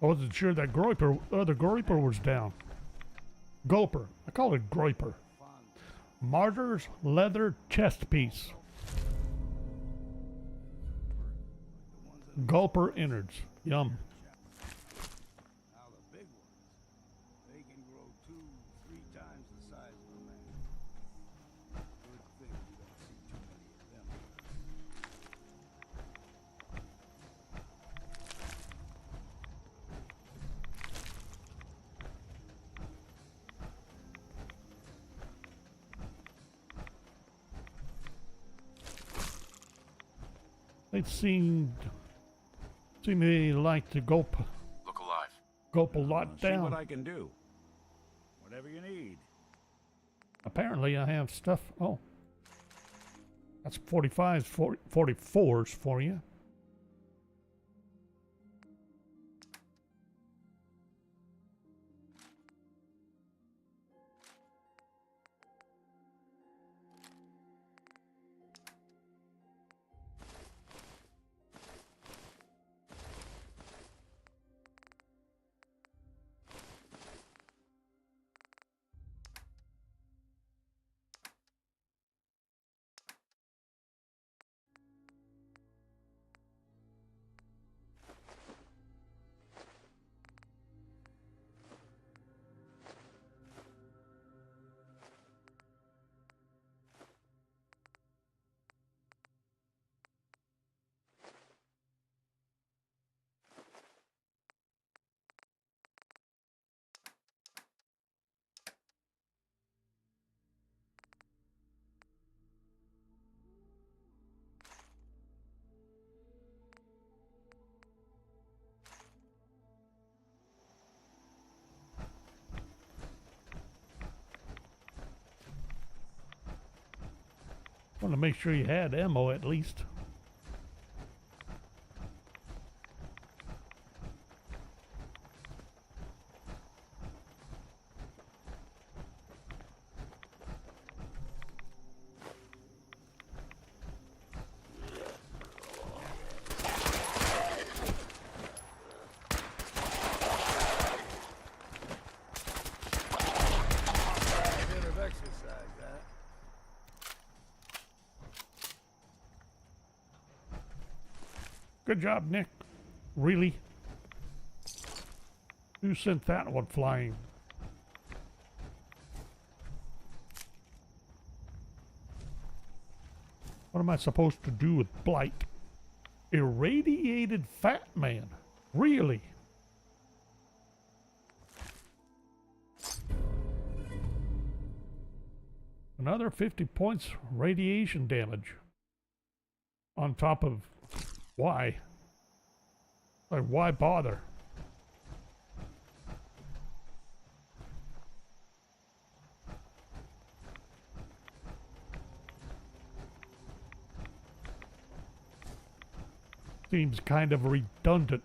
I wasn't sure that other Groiper was down. Gulper. I call it Groiper. Martyr's leather chest piece. Gulper innards. Yum. Now the big ones, they can grow 2-3 times the size of a man. Good thing you don't see too many of them. They seem they like to gulp a lot See down. what I can do. Whatever you need. Apparently I have stuff. Oh. That's 45s, 44s for you. Want to make sure you had ammo at least. Bit of exercise, that. Good job, Nick. Really? Who sent that one flying? What am I supposed to do with Blight? Irradiated fat man. Really? Another 50 points radiation damage. On top of why? Like, why bother? Seems kind of redundant.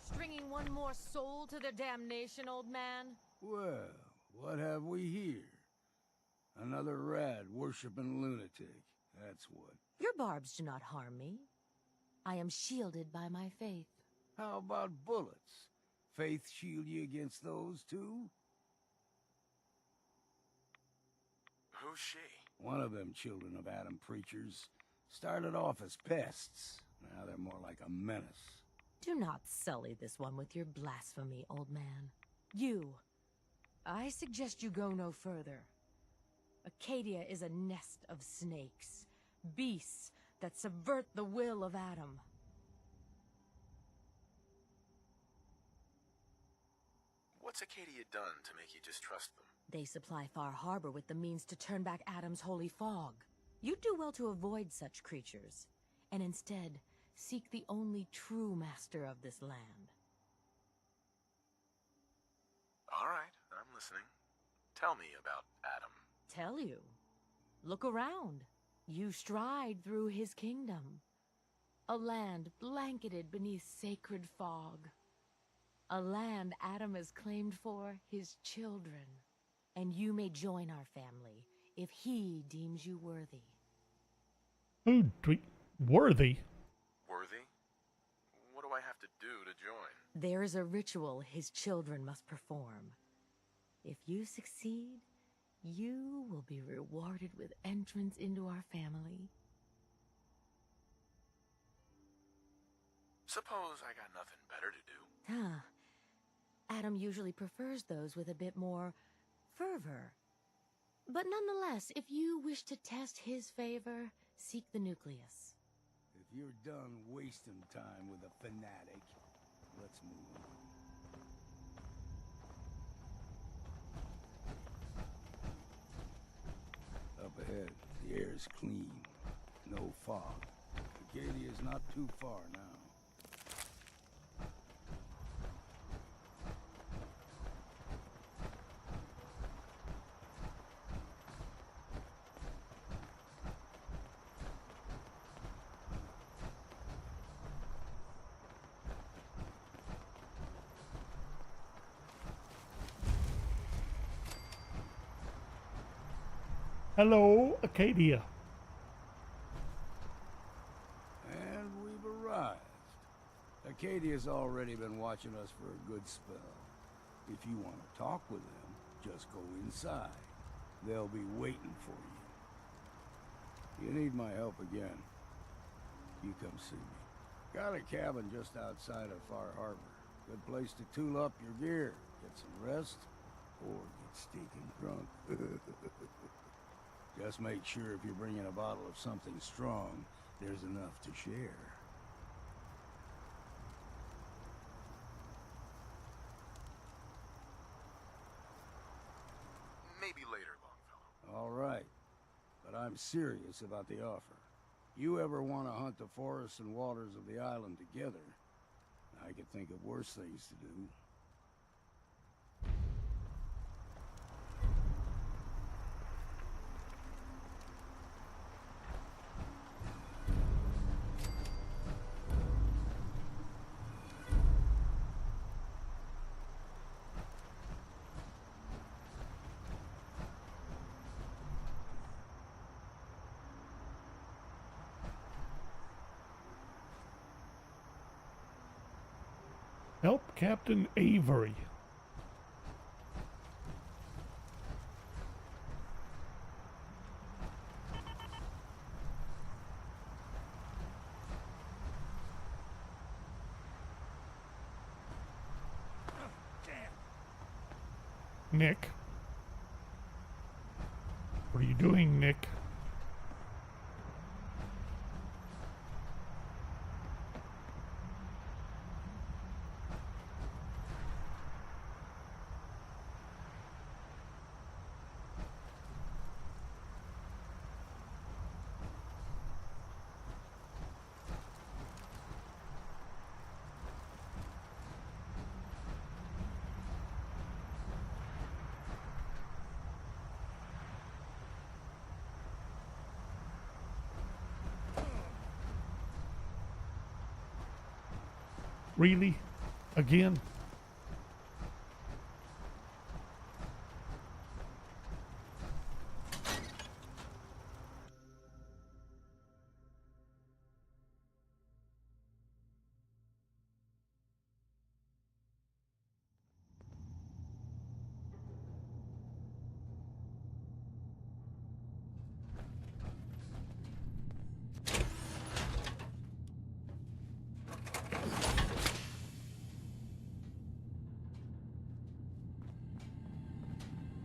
Stringing one more soul to their damnation, old man? Well, what have we here? Another rad worshipping lunatic. That's what. Your barbs do not harm me. I am shielded by my faith. How about bullets? Faith shield you against those too? Who's she? One of them children of Adam preachers started off as pests. Now they're more like a menace. Do not sully this one with your blasphemy, old man. You. I suggest you go no further. Acadia is a nest of snakes. Beasts that subvert the will of Adam. What's Acadia done to make you distrust them? They supply Far Harbor with the means to turn back Adam's holy fog. You'd do well to avoid such creatures, and instead seek the only true master of this land. All right, I'm listening. Tell me about Adam. Tell you. Look around. You stride through his kingdom. A land blanketed beneath sacred fog. A land Adam has claimed for his children. And you may join our family if he deems you worthy. Ooh, worthy? Worthy? What do I have to do to join? There is a ritual his children must perform. If you succeed, you will be rewarded with entrance into our family. Suppose I got nothing better to do. Adam usually prefers those with a bit more fervor. But nonetheless, if you wish to test his favor, seek the nucleus. If you're done wasting time with a fanatic, let's move on. Up ahead, the air is clean. No fog. Acadia's not too far now. Hello, Acadia. And we've arrived. Acadia's already been watching us for a good spell. If you want to talk with them, just go inside. They'll be waiting for you. You need my help again, you come see me. Got a cabin just outside of Far Harbor. Good place to tool up your gear, get some rest, or get stinking drunk. Just make sure if you're bringing a bottle of something strong, there's enough to share. All right. But I'm serious about the offer. You ever want to hunt the forests and waters of the island together, I could think of worse things to do. Help Captain Avery. Nick. What are you doing, Nick? Really? Again?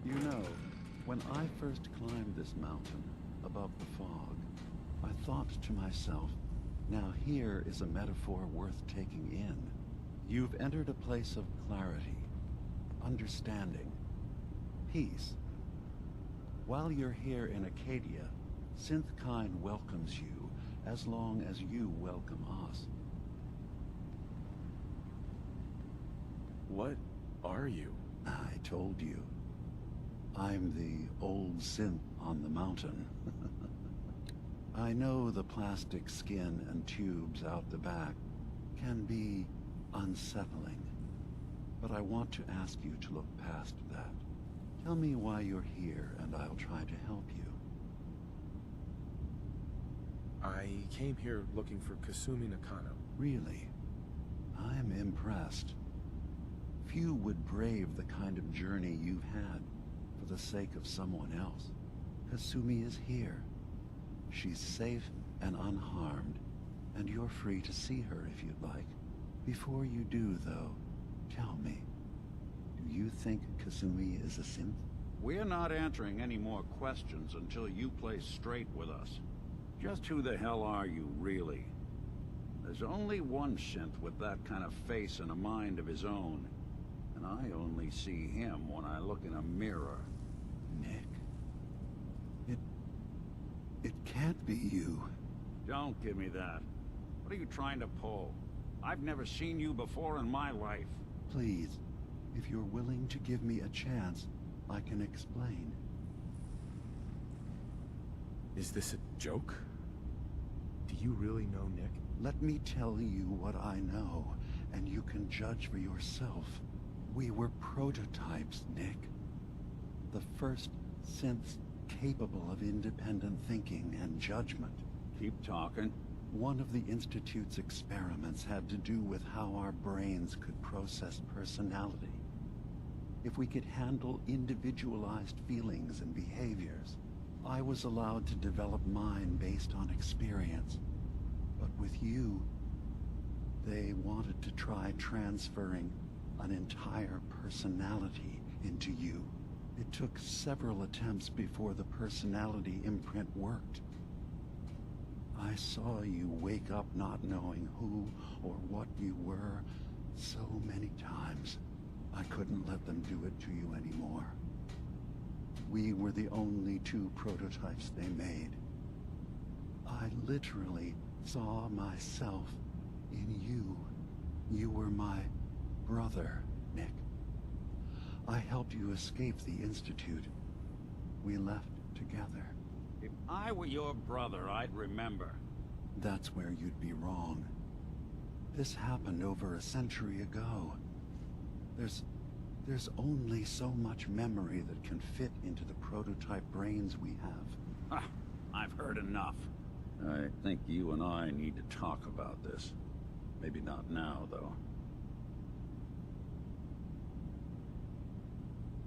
You know, when I first climbed this mountain above the fog, I thought to myself, now here is a metaphor worth taking in. You've entered a place of clarity, understanding, peace. While you're here in Acadia, Synthkind welcomes you as long as you welcome us. What are you? I told you. I'm the old synth on the mountain. I know the plastic skin and tubes out the back can be unsettling, but I want to ask you to look past that. Tell me why you're here, and I'll try to help you. I came here looking for Kasumi Nakano. Really? I'm impressed. Few would brave the kind of journey you've had for the sake of someone else. Kasumi is here. She's safe and unharmed, and you're free to see her if you'd like. Before you do, though, tell me, do you think Kasumi is a synth? We're not answering any more questions until you play straight with us. Just who the hell are you, really? There's only one synth with that kind of face and a mind of his own, and I only see him when I look in a mirror. Nick, it can't be you. Don't give me that. What are you trying to pull? I've never seen you before in my life. Please, if you're willing to give me a chance, I can explain. Is this a joke? Do you really know Nick? Let me tell you what I know, and you can judge for yourself. We were prototypes, Nick. The first synths capable of independent thinking and judgment. Keep talking. One of the Institute's experiments had to do with how our brains could process personality. If we could handle individualized feelings and behaviors. I was allowed to develop mine based on experience. But with you, they wanted to try transferring an entire personality into you. It took several attempts before the personality imprint worked. I saw you wake up not knowing who or what you were so many times. I couldn't let them do it to you anymore. We were the only two prototypes they made. I literally saw myself in you. You were my brother, Nick. I helped you escape the Institute. We left together. If I were your brother, I'd remember. That's where you'd be wrong. This happened over a century ago. There's only so much memory that can fit into the prototype brains we have. I've heard enough. I think you and I need to talk about this. Maybe not now, though.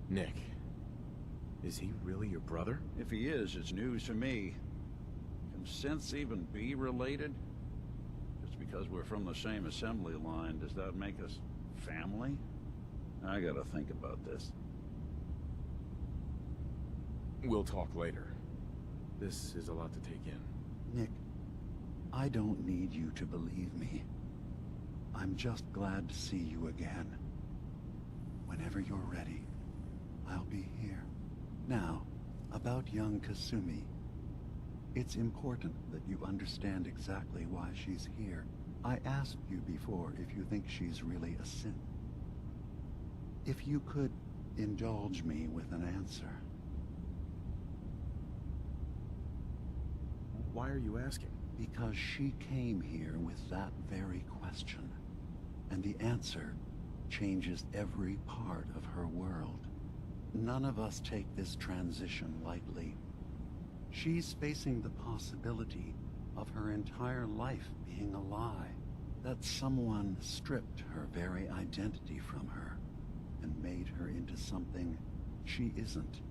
Nick, is he really your brother? If he is, it's news to me. Can synths even be related? Just because we're from the same assembly line, does that make us family? I gotta think about this. We'll talk later. This is a lot to take in. Nick, I don't need you to believe me. I'm just glad to see you again. Whenever you're ready, I'll be here. Now, about young Kasumi. It's important that you understand exactly why she's here. I asked you before if you think she's really a synth. If you could indulge me with an answer. Why are you asking? Because she came here with that very question. And the answer changes every part of her world. None of us take this transition lightly. She's facing the possibility of her entire life being a lie. That someone stripped her very identity from her and made her into something she isn't.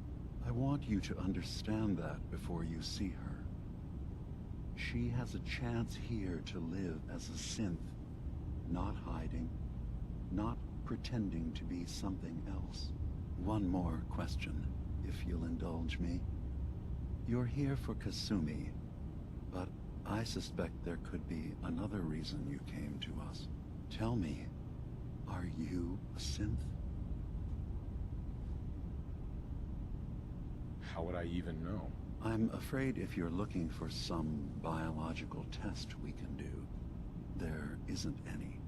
I want you to understand that before you see her. She has a chance here to live as a synth, not hiding, not pretending to be something else. One more question, if you'll indulge me. You're here for Kasumi, but I suspect there could be another reason you came to us. Tell me, are you a synth? How would I even know? I'm afraid if you're looking for some biological test we can do, there isn't any.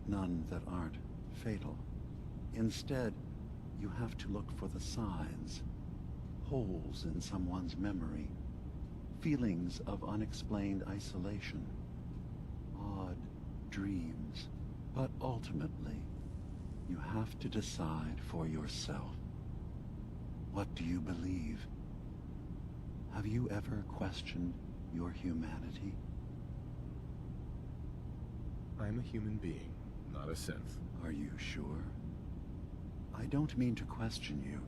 None that aren't fatal. Instead, you have to look for the signs. Holes in someone's memory. Feelings of unexplained isolation. Odd dreams. But ultimately, you have to decide for yourself. What do you believe? Have you ever questioned your humanity? I'm a human being, not a synth. Are you sure? I don't mean to question you,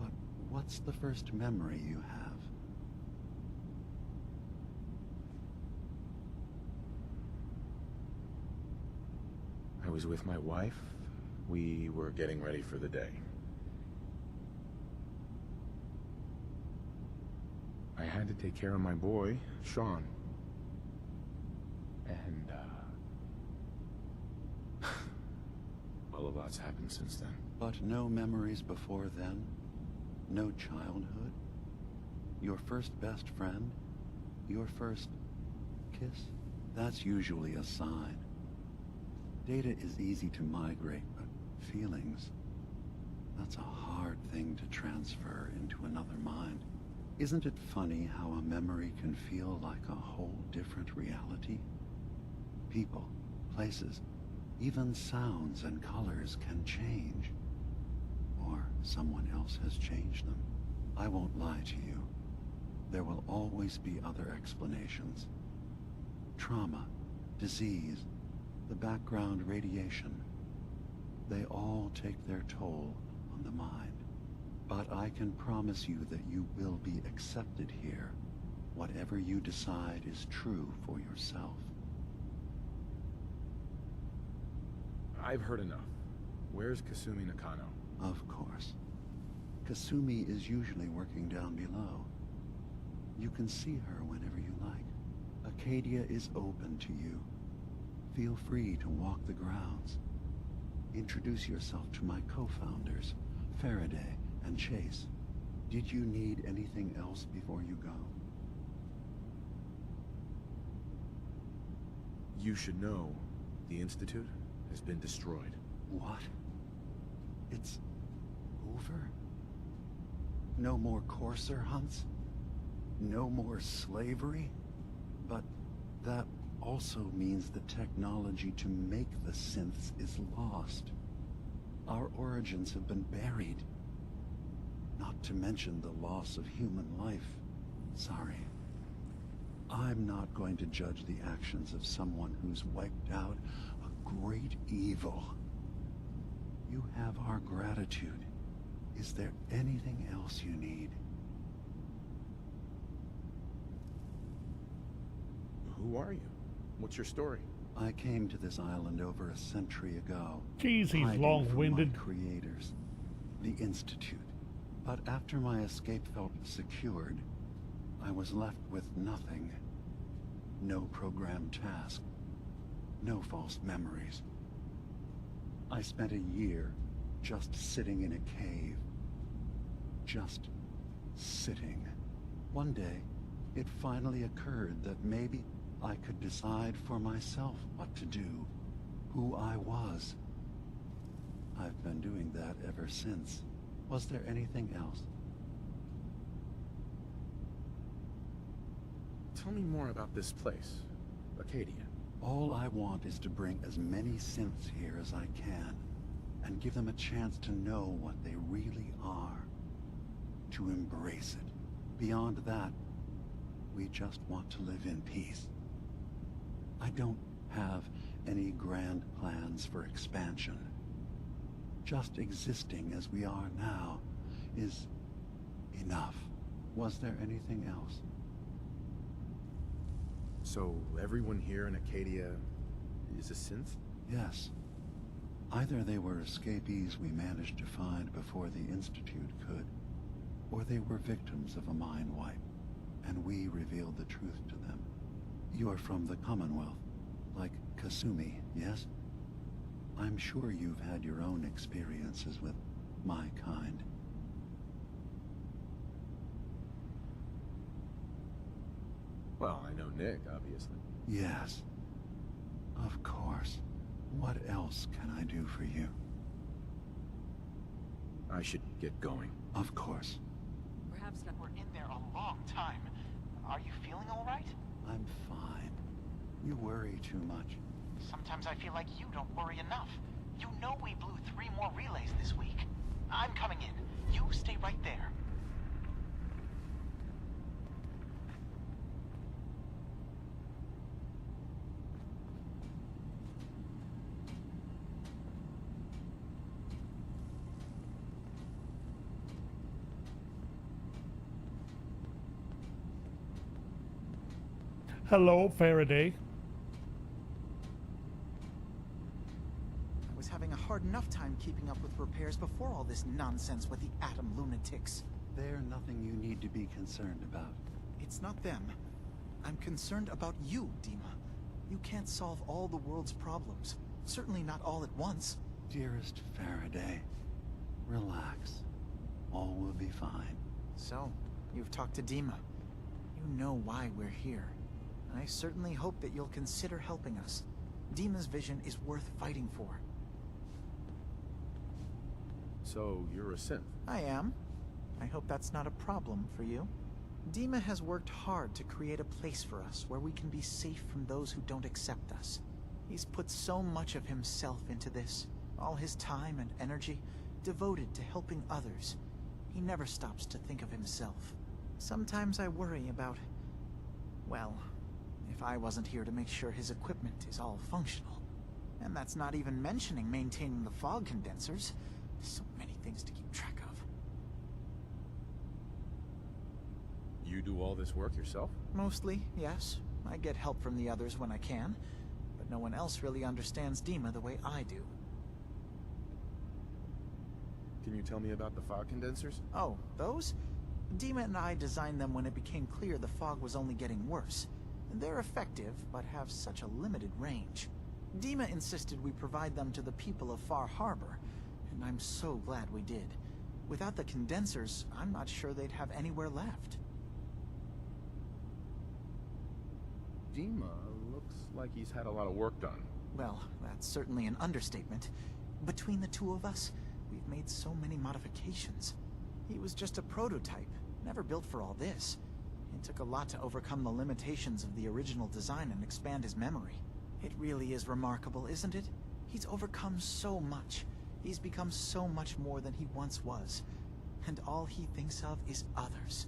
but what's the first memory you have? I was with my wife. We were getting ready for the day. I had to take care of my boy, Sean. And, well, a lot's happened since then. But no memories before then? No childhood? Your first best friend? Your first kiss? That's usually a sign. Data is easy to migrate, but feelings... that's a hard thing to transfer into another mind. Isn't it funny how a memory can feel like a whole different reality? People, places, even sounds and colors can change. Or someone else has changed them. I won't lie to you. There will always be other explanations. Trauma, disease, the background radiation. They all take their toll on the mind. But I can promise you that you will be accepted here. Whatever you decide is true for yourself. I've heard enough. Where's Kasumi Nakano? Of course. Kasumi is usually working down below. You can see her whenever you like. Acadia is open to you. Feel free to walk the grounds. Introduce yourself to my co-founders, Faraday and Chase. Did you need anything else before you go? You should know, the Institute has been destroyed. What? It's over? No more courser hunts? No more slavery? But that also means the technology to make the synths is lost. Our origins have been buried. Not to mention the loss of human life. Sorry. I'm not going to judge the actions of someone who's wiped out a great evil. You have our gratitude. Is there anything else you need? Who are you? What's your story? I came to this island over a century ago. Jeez, he's hiding long-winded. from my creators, the Institute. But after my escape felt secured, I was left with nothing. No programmed task. No false memories. I spent a year just sitting in a cave. Just sitting. One day, it finally occurred that maybe I could decide for myself what to do, who I was. I've been doing that ever since. Was there anything else? Tell me more about this place, Acadia. All I want is to bring as many synths here as I can, and give them a chance to know what they really are. To embrace it. Beyond that, we just want to live in peace. I don't have any grand plans for expansion. Just existing as we are now is enough. Was there anything else? So everyone here in Acadia is a synth? Yes. Either they were escapees we managed to find before the Institute could, or they were victims of a mind wipe, and we revealed the truth to them. You are from the Commonwealth, like Kasumi, yes? I'm sure you've had your own experiences with my kind. Well, I know Nick, obviously. Yes. Of course. What else can I do for you? I should get going. Of course. Perhaps not. We're in there a long time. Are you feeling all right? I'm fine. You worry too much. Sometimes I feel like you don't worry enough. You know we blew 3 more relays this week. I'm coming in. You stay right there. Hello, Faraday. I was having a hard enough time keeping up with repairs before all this nonsense with the Atom lunatics. They're nothing you need to be concerned about. It's not them. I'm concerned about you, Dima. You can't solve all the world's problems. Certainly not all at once. Dearest Faraday, relax. All will be fine. So, you've talked to Dima. You know why we're here. I certainly hope that you'll consider helping us. Dima's vision is worth fighting for. So, you're a synth? I am. I hope that's not a problem for you. Dima has worked hard to create a place for us where we can be safe from those who don't accept us. He's put so much of himself into this, all his time and energy devoted to helping others. He never stops to think of himself. Sometimes I worry about, well, if I wasn't here to make sure his equipment is all functional. And that's not even mentioning maintaining the fog condensers. So many things to keep track of. You do all this work yourself? Mostly, yes. I get help from the others when I can, but no one else really understands Dima the way I do. Can you tell me about the fog condensers? Oh, those? Dima and I designed them when it became clear the fog was only getting worse. They're effective, but have such a limited range. Dima insisted we provide them to the people of Far Harbor, and I'm so glad we did. Without the condensers, I'm not sure they'd have anywhere left. Dima looks like he's had a lot of work done. Well, that's certainly an understatement. Between the two of us, we've made so many modifications. He was just a prototype, never built for all this. It took a lot to overcome the limitations of the original design and expand his memory. It really is remarkable, isn't it? He's overcome so much. He's become so much more than he once was. And all he thinks of is others.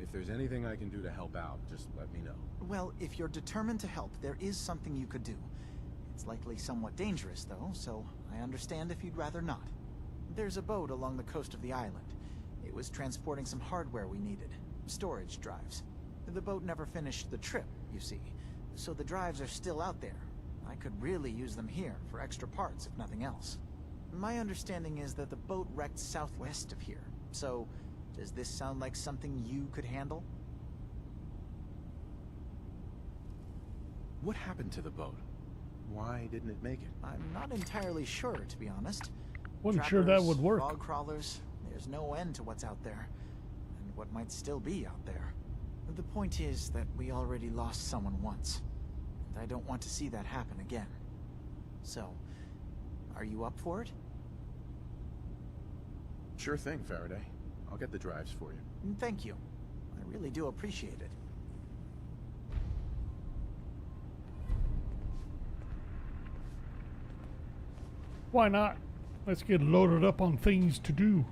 If there's anything I can do to help out, just let me know. Well, if you're determined to help, there is something you could do. It's likely somewhat dangerous, though, so I understand if you'd rather not. There's a boat along the coast of the island. It was transporting some hardware we needed. Storage drives. The boat never finished the trip, you see, so the drives are still out there. I could really use them here for extra parts, if nothing else. My understanding is that the boat wrecked southwest of here, so does this sound like something you could handle? What happened to the boat? Why didn't it make it? I'm not entirely sure, to be honest. Wasn't sure that would work. Frog crawlers, there's no end to what's out there, and what might still be out there. The point is that we already lost someone once, and I don't want to see that happen again. So, are you up for it? Sure thing, Faraday. I'll get the drives for you. Thank you. I really do appreciate it. Why not? Let's get loaded up on things to do.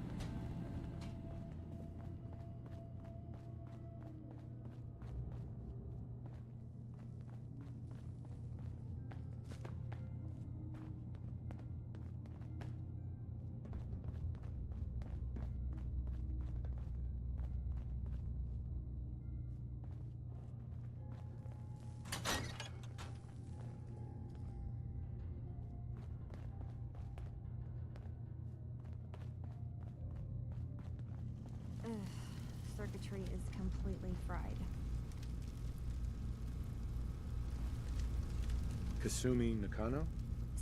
Circuitry is completely fried. Kasumi Nakano?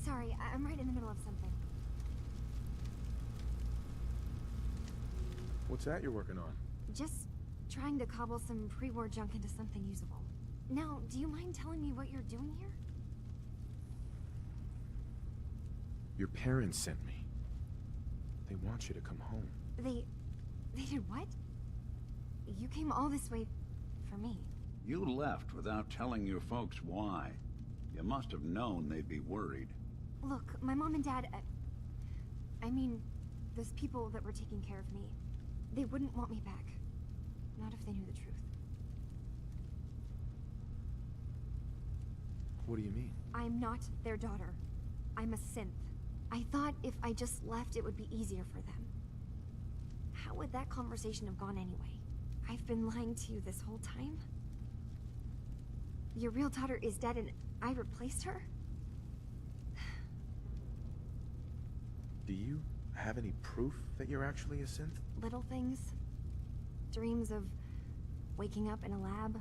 Sorry, I'm right in the middle of something. What's that you're working on? Just trying to cobble some pre-war junk into something usable. Now, do you mind telling me what you're doing here? Your parents sent me. They want you to come home. They did what? You came all this way for me. You left without telling your folks why. You must have known they'd be worried. Look, my mom and dad... I mean, those people that were taking care of me, they wouldn't want me back. Not if they knew the truth. What do you mean? I'm not their daughter. I'm a synth. I thought if I just left, it would be easier for them. How would that conversation have gone anyway? I've been lying to you this whole time? Your real daughter is dead and I replaced her? Do you have any proof that you're actually a synth? Little things. Dreams of waking up in a lab.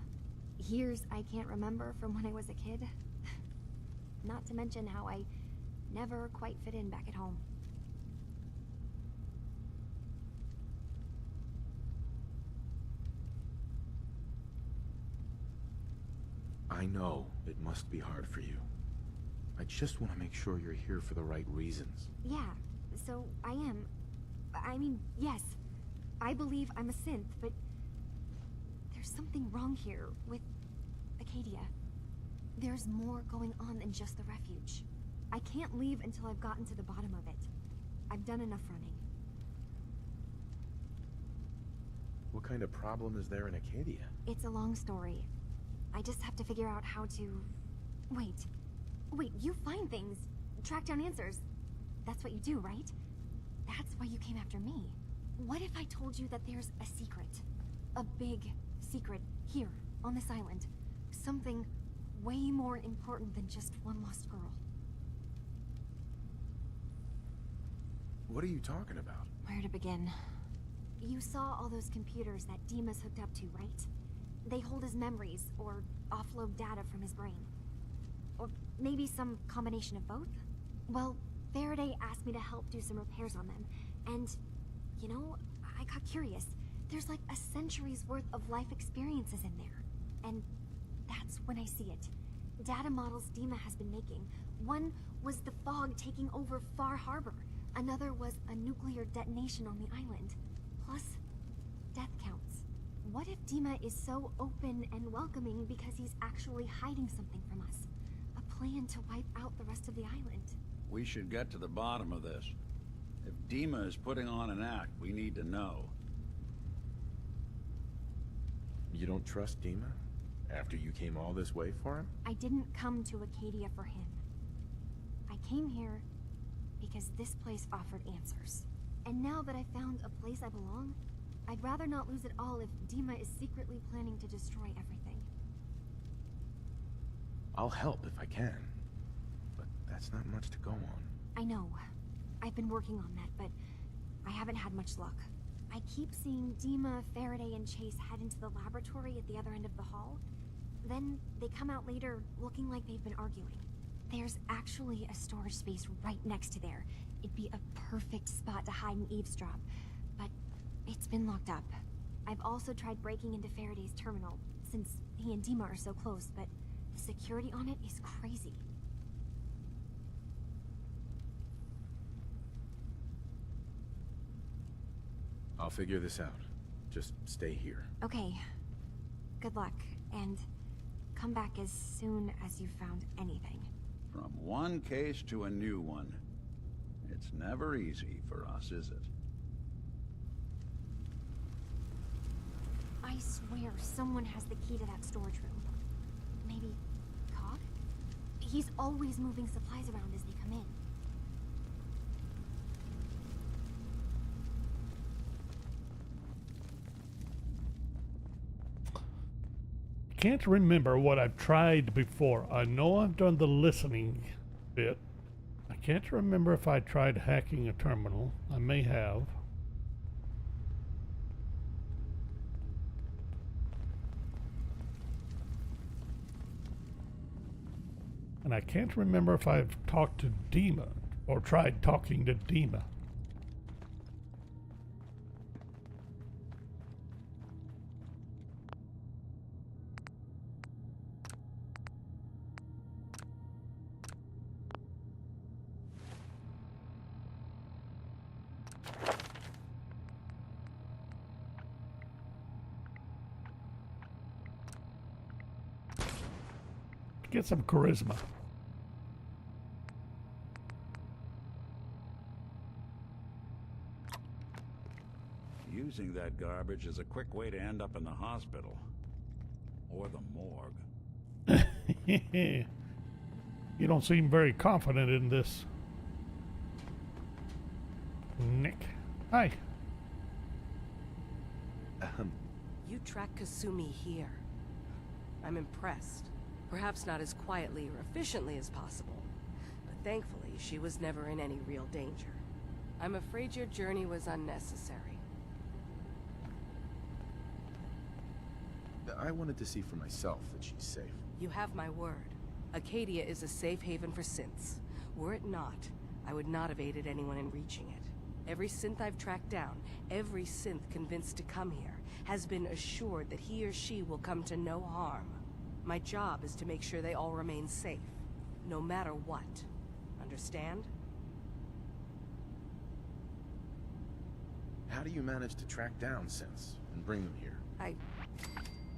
Years I can't remember from when I was a kid. Not to mention how I never quite fit in back at home. I know it must be hard for you. I just want to make sure you're here for the right reasons. Yeah, so I am. I mean, yes. I believe I'm a synth, but there's something wrong here with Acadia. There's more going on than just the refuge. I can't leave until I've gotten to the bottom of it. I've done enough running. What kind of problem is there in Acadia? It's a long story. I just have to figure out how to... Wait, you find things, track down answers. That's what you do, right? That's why you came after me. What if I told you that there's a secret? A big secret here, on this island. Something way more important than just one lost girl. What are you talking about? Where to begin? You saw all those computers that Dima's hooked up to, right? They hold his memories, or offload data from his brain. Or maybe some combination of both? Well, Faraday asked me to help do some repairs on them, and, you know, I got curious. There's like a century's worth of life experiences in there, and that's when I see it. Data models Dima has been making. One was the fog taking over Far Harbor. Another was a nuclear detonation on the island. Plus, death counts. What if Dima is so open and welcoming because he's actually hiding something from us? A plan to wipe out the rest of the island. We should get to the bottom of this. If Dima is putting on an act, we need to know. You don't trust Dima? After you came all this way for him? I didn't come to Acadia for him. I came here because this place offered answers. And now that I found a place I belong, I'd rather not lose it all if Dima is secretly planning to destroy everything. I'll help if I can. But that's not much to go on. I know. I've been working on that, but I haven't had much luck. I keep seeing Dima, Faraday, and Chase head into the laboratory at the other end of the hall. Then they come out later looking like they've been arguing. There's actually a storage space right next to there. It'd be a perfect spot to hide and eavesdrop, but it's been locked up. I've also tried breaking into Faraday's terminal, since he and Dima are so close, but the security on it is crazy. I'll figure this out. Just stay here. Okay. Good luck, and come back as soon as you've found anything. From one case to a new one. It's never easy for us, is it? I swear someone has the key to that storage room. Maybe Cog? He's always moving supplies around as they come in. Can't remember what I've tried before. I know I've done the listening bit. I can't remember if I tried hacking a terminal. I may have. And I can't remember if I've talked to Dima or tried talking to Dima. Get some charisma. Using that garbage is a quick way to end up in the hospital. Or the morgue. You don't seem very confident in this, Nick. Hi. You tracked Kasumi here. I'm impressed. Perhaps not as quietly or efficiently as possible, but thankfully she was never in any real danger. I'm afraid your journey was unnecessary. I wanted to see for myself that she's safe. You have my word. Acadia is a safe haven for synths. Were it not, I would not have aided anyone in reaching it. Every synth I've tracked down, every synth convinced to come here, has been assured that he or she will come to no harm. My job is to make sure they all remain safe, no matter what. Understand? How do you manage to track down synths and bring them here? I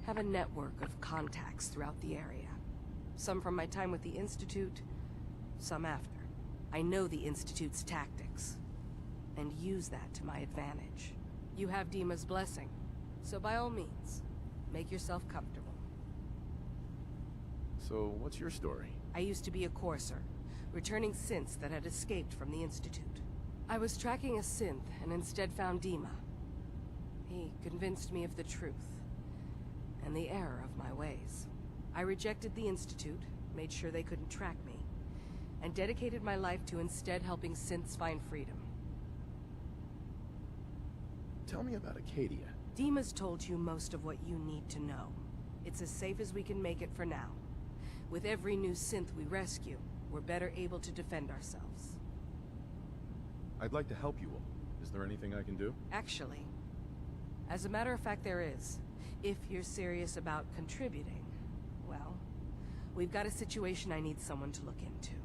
have a network of contacts throughout the area. Some from my time with the Institute, some after. I know the Institute's tactics, and use that to my advantage. You have Dima's blessing, so by all means, make yourself comfortable. So, what's your story? I used to be a courser, returning synths that had escaped from the Institute. I was tracking a synth and instead found Dima. He convinced me of the truth, and the error of my ways. I rejected the Institute, made sure they couldn't track me, and dedicated my life to instead helping synths find freedom. Tell me about Acadia. Dima's told you most of what you need to know. It's as safe as we can make it for now. With every new synth we rescue, we're better able to defend ourselves. I'd like to help you all. Is there anything I can do? Actually, as a matter of fact, there is. If you're serious about contributing, well, we've got a situation I need someone to look into.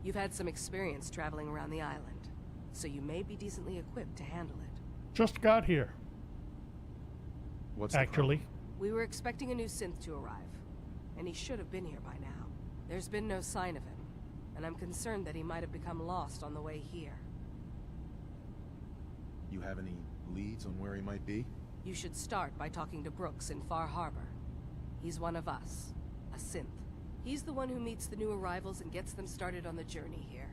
You've had some experience traveling around the island, so you may be decently equipped to handle it. Just got here. What's actually? We were expecting a new synth to arrive, and he should have been here by now. There's been no sign of him, and I'm concerned that he might have become lost on the way here. You have any leads on where he might be? You should start by talking to Brooks in Far Harbor. He's one of us, a synth. He's the one who meets the new arrivals and gets them started on the journey here.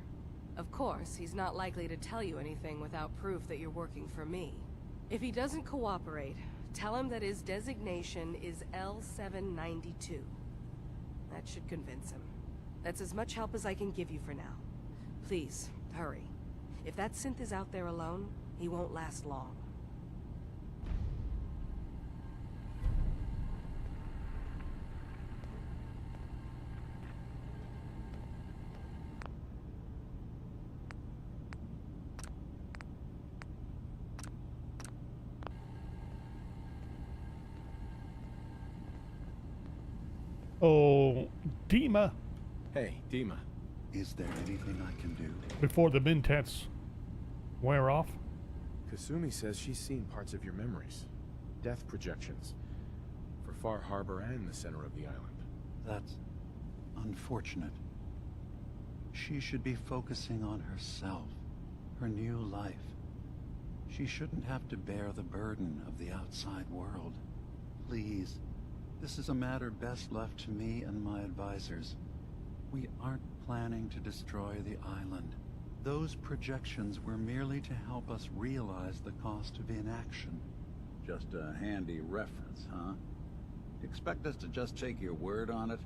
Of course, he's not likely to tell you anything without proof that you're working for me. If he doesn't cooperate, tell him that his designation is L792. That should convince him. That's as much help as I can give you for now. Please, hurry. If that synth is out there alone, he won't last long. Oh, Dima. Hey, Dima. Is there anything I can do? Before the Mentats wear off? Kasumi says she's seen parts of your memories. Death projections. For Far Harbor and the center of the island. That's unfortunate. She should be focusing on herself, her new life. She shouldn't have to bear the burden of the outside world. Please, this is a matter best left to me and my advisors. We aren't planning to destroy the island. Those projections were merely to help us realize the cost of inaction. Just a handy reference, huh? Expect us to just take your word on it?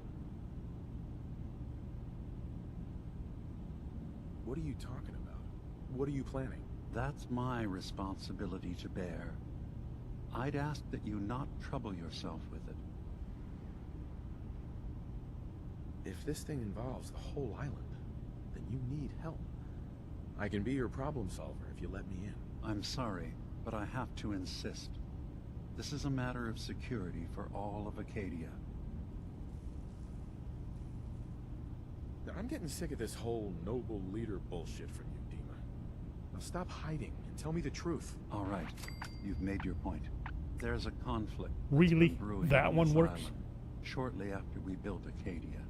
What are you talking about? What are you planning? That's my responsibility to bear. I'd ask that you not trouble yourself with it. If this thing involves the whole island, then you need help. I can be your problem solver if you let me in. I'm sorry, but I have to insist. This is a matter of security for all of Acadia. Now, I'm getting sick of this whole noble leader bullshit from you, Dima. Now stop hiding and tell me the truth. All right, you've made your point. There's a conflict. Really? brewing That on one this works? island, shortly after we built Acadia.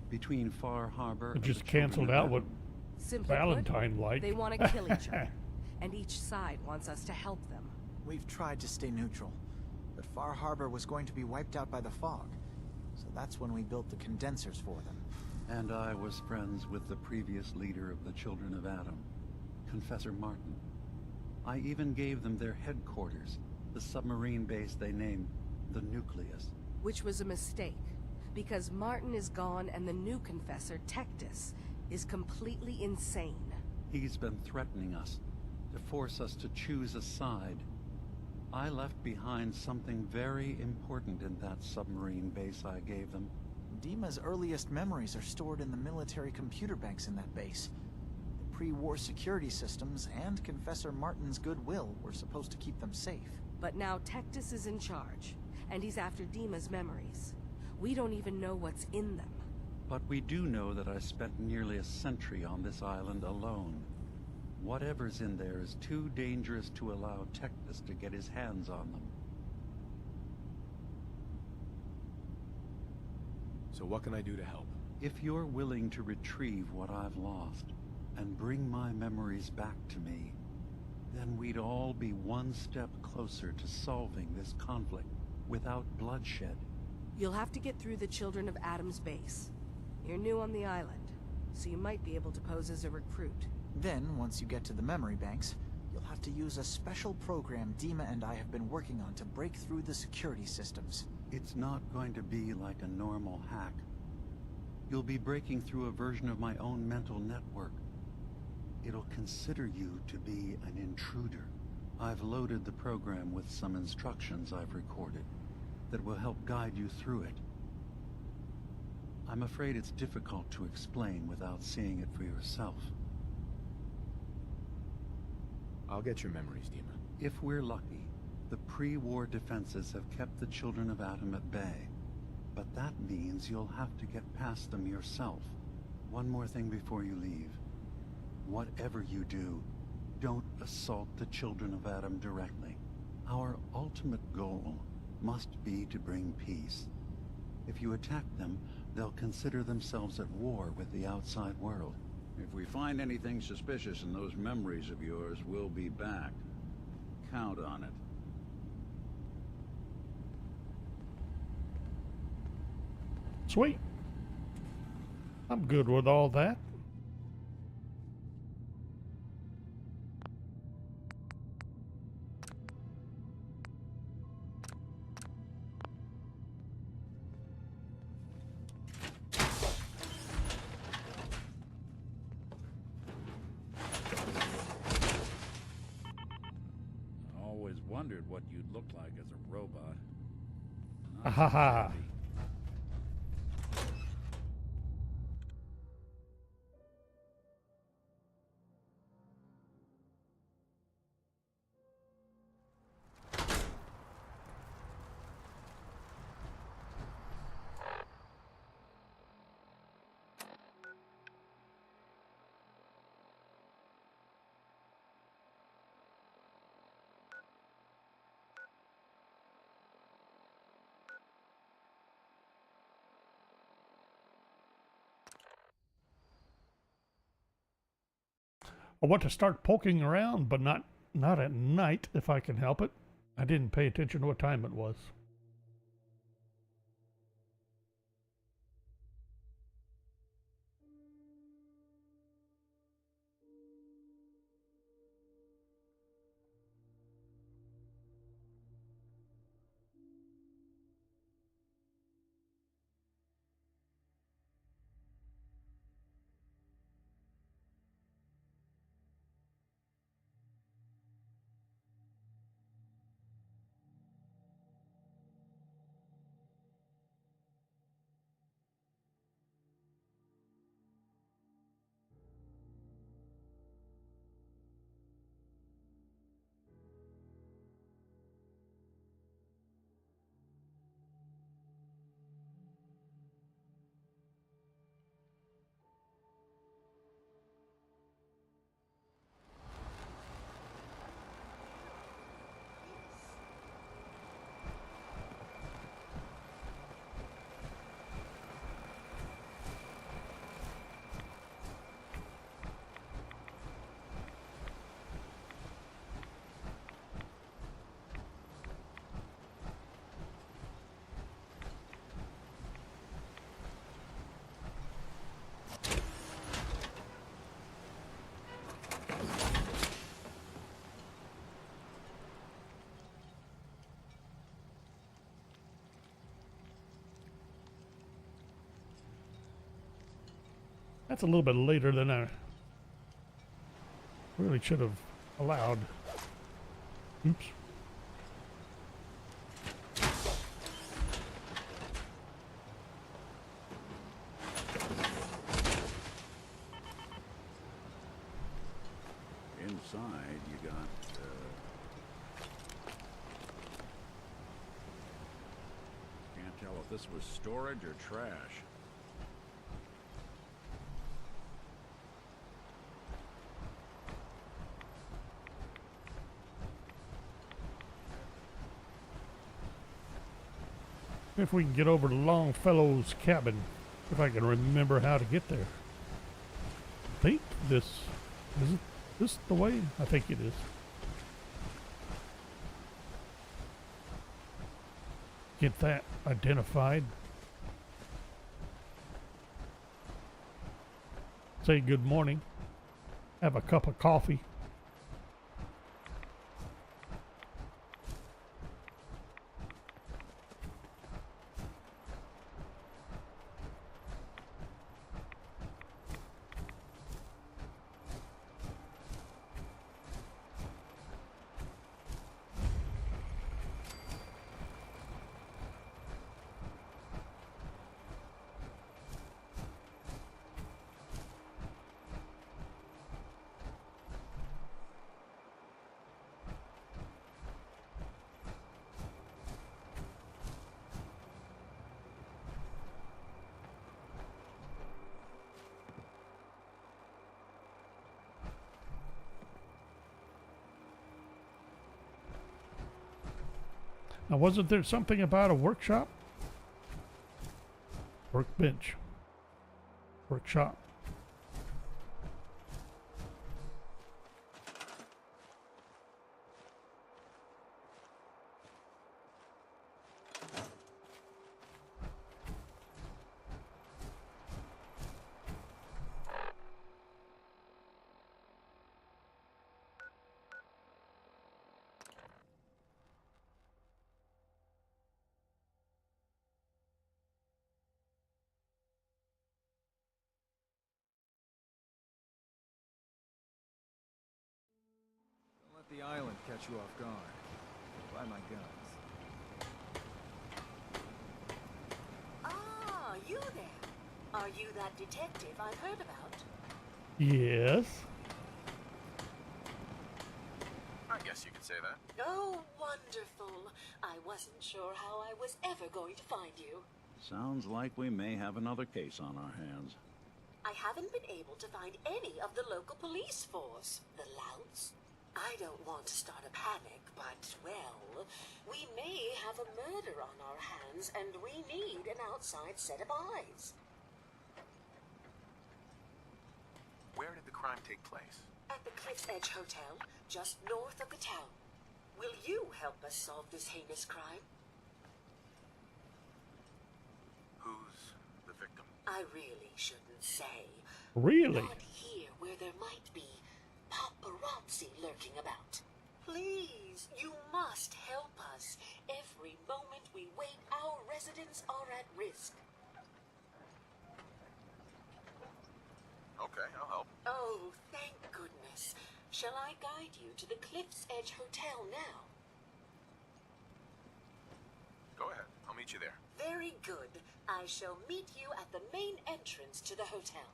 Between Far Harbor It and just the Children canceled of out Adam. what Simply Valentine put, liked. they want to kill each other, and each side wants us to help them. We've tried to stay neutral, but Far Harbor was going to be wiped out by the fog, so that's when we built the condensers for them. And I was friends with the previous leader of the Children of Adam, Confessor Martin. I even gave them their headquarters, the submarine base they named the Nucleus. Which was a mistake, because Martin is gone and the new Confessor, Tectus, is completely insane. He's been threatening us, to force us to choose a side. I left behind something very important in that submarine base I gave them. Dima's earliest memories are stored in the military computer banks in that base. The pre-war security systems and Confessor Martin's goodwill were supposed to keep them safe. But now Tectus is in charge, and he's after Dima's memories. We don't even know what's in them. But we do know that I spent nearly a century on this island alone. Whatever's in there is too dangerous to allow Tectus to get his hands on them. So what can I do to help? If you're willing to retrieve what I've lost, and bring my memories back to me, then we'd all be one step closer to solving this conflict without bloodshed. You'll have to get through the Children of Adam's base. You're new on the island, so you might be able to pose as a recruit. Then, once you get to the memory banks, you'll have to use a special program Dima and I have been working on to break through the security systems. It's not going to be like a normal hack. You'll be breaking through a version of my own mental network. It'll consider you to be an intruder. I've loaded the program with some instructions I've recorded that will help guide you through it. I'm afraid it's difficult to explain without seeing it for yourself. I'll get your memories, Dima. If we're lucky, the pre-war defenses have kept the children of Atom at bay. But that means you'll have to get past them yourself. One more thing before you leave. Whatever you do, don't assault the children of Atom directly. Our ultimate goal must be to bring peace. If you attack them, they'll consider themselves at war with the outside world. If we find anything suspicious in those memories of yours, we'll be back. Count on it. Sweet. I'm good with all that. Always wondered what you'd look like as a robot. Ha ha. I want to start poking around, but not at night if I can help it. I didn't pay attention to what time it was. That's a little bit later than I really should have allowed. Oops. Inside, you got, can't tell if this was storage or trash. If we can get over to Longfellow's cabin, if I can remember how to get there. I think this is this the way? I think it is. Get that identified. Say good morning. Have a cup of coffee. Now, wasn't there something about a workshop? Workbench. Workshop. Don't let the island catch you off guard. Buy my guns. Ah, you there. Are you that detective I've heard about? Yes. I guess you could say that. Oh, wonderful. I wasn't sure how I was ever going to find you. Sounds like we may have another case on our hands. I haven't been able to find any of the local police force. The louts. I don't want to start a panic, but, well, we may have a murder on our hands, and we need an outside set of eyes. Where did the crime take place? At the Cliff's Edge Hotel, just north of the town. Will you help us solve this heinous crime? Who's the victim? I really shouldn't say. Really? Not here where there might be paparazzi lurking about. Please, you must help us. Every moment we wait, our residents are at risk. Okay, I'll help. Oh, thank goodness. Shall I guide you to the Cliff's Edge Hotel now? Go ahead. I'll meet you there. Very good. I shall meet you at the main entrance to the hotel.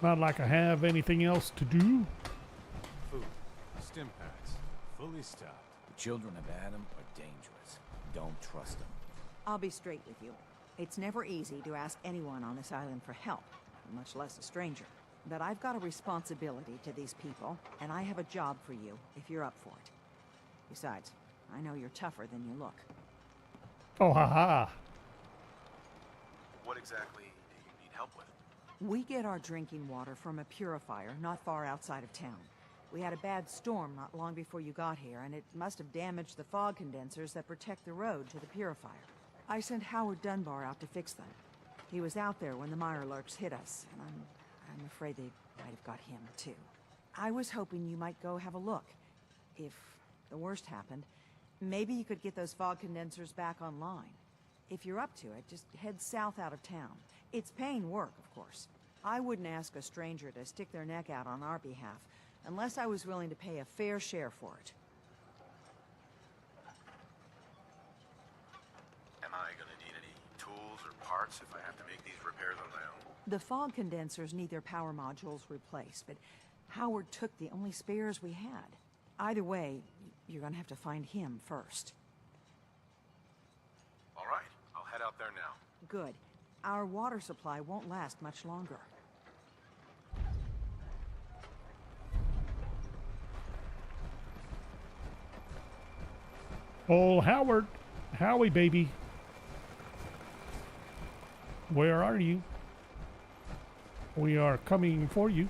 Not like I have anything else to do. Food, stim packs, fully stocked. The children of Adam are dangerous. Don't trust them. I'll be straight with you. It's never easy to ask anyone on this island for help, much less a stranger. But I've got a responsibility to these people, and I have a job for you if you're up for it. Besides, I know you're tougher than you look. Oh, haha. What exactly do you need help with? We get our drinking water from a purifier not far outside of town. We had a bad storm not long before you got here, and it must have damaged the fog condensers that protect the road to the purifier. I sent Howard Dunbar out to fix them. He was out there when the Mirelurks hit us, and I'm afraid they might have got him, too. I was hoping you might go have a look. If the worst happened, maybe you could get those fog condensers back online. If you're up to it, just head south out of town. It's paying work, of course. I wouldn't ask a stranger to stick their neck out on our behalf, unless I was willing to pay a fair share for it. Am I gonna need any tools or parts if I have to make these repairs on my own? The fog condensers need their power modules replaced, but Howard took the only spares we had. Either way, you're gonna have to find him first. All right, I'll head out there now. Good. Our water supply won't last much longer. Oh, Howard. Howie, baby. Where are you? We are coming for you.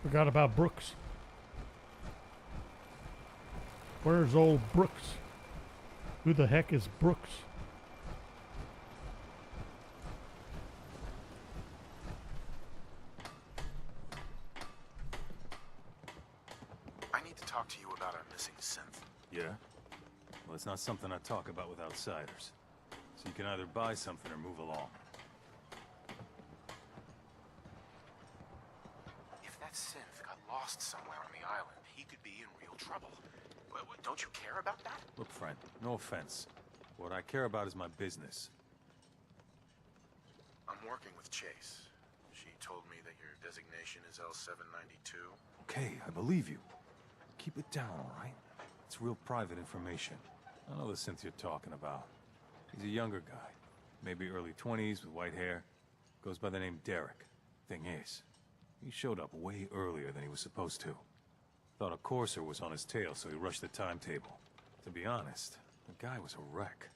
Forgot about Brooks. Where's old Brooks? Who the heck is Brooks? I need to talk to you about our missing synth. Yeah? Well, it's not something I talk about with outsiders. So you can either buy something or move along. If that synth got lost somewhere on the island, he could be in real trouble. Don't you care about that? Look, friend, no offense. What I care about is my business. I'm working with Chase. She told me that your designation is L792. Okay, I believe you. Keep it down, all right? It's real private information. I know the synth you're talking about. He's a younger guy. Maybe early 20s with white hair. Goes by the name Derek. Thing is, he showed up way earlier than he was supposed to. Thought a courser was on his tail, so he rushed the timetable. To be honest, the guy was a wreck.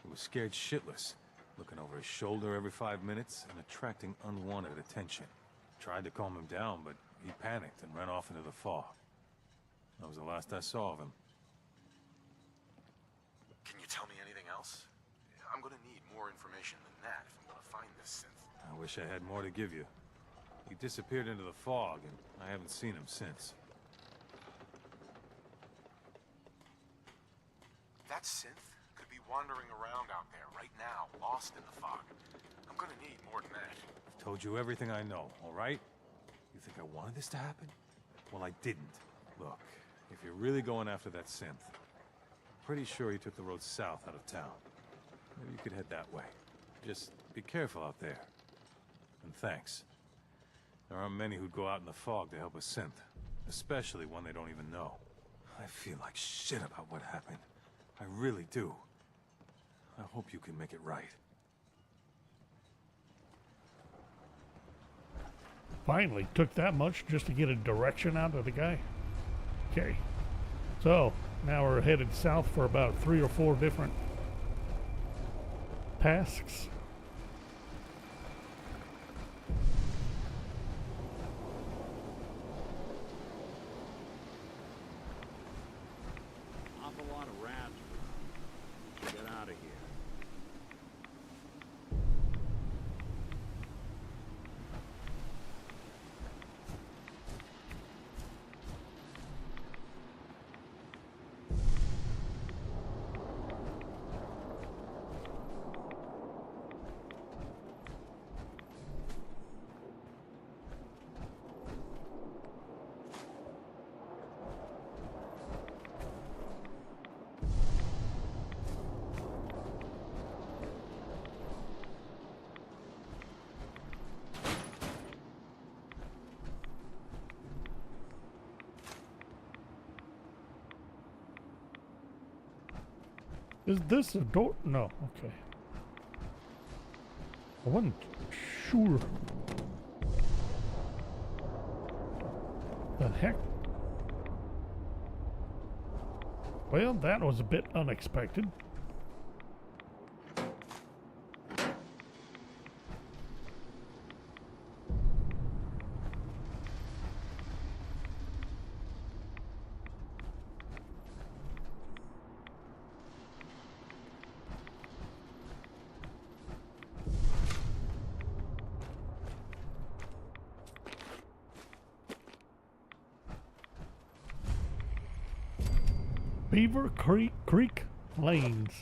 He was scared shitless, looking over his shoulder every 5 minutes and attracting unwanted attention. Tried to calm him down, but he panicked and ran off into the fog. That was the last I saw of him. Can you tell me anything else? I'm gonna need more information than that if I'm gonna find this synth. I wish I had more to give you. He disappeared into the fog, and I haven't seen him since. That synth could be wandering around out there right now, lost in the fog. I'm gonna need more than that. I've told you everything I know, all right? You think I wanted this to happen? Well, I didn't. Look, if you're really going after that synth, I'm pretty sure he took the road south out of town. Maybe you could head that way. Just be careful out there. And thanks. There aren't many who'd go out in the fog to help a synth, especially one they don't even know. I feel like shit about what happened. I really do. I hope you can make it right. Finally, took that much just to get a direction out of the guy. Okay. So, now we're headed south for about 3 or 4 different tasks. Awful lot of rats. Get out of here. Is this a door? No, okay. I wasn't sure. The heck? Well, that was a bit unexpected. Beaver Creek Lanes.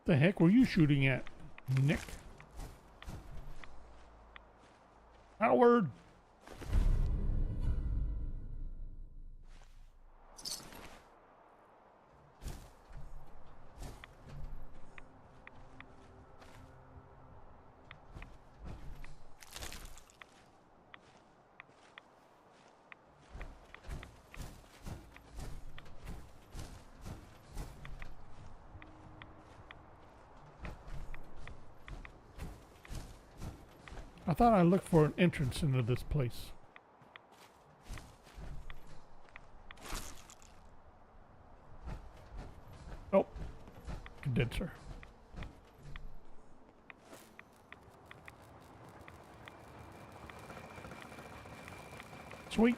The heck were you shooting at, Nick? Howard! I thought I looked for an entrance into this place. Oh, condenser. Sweet.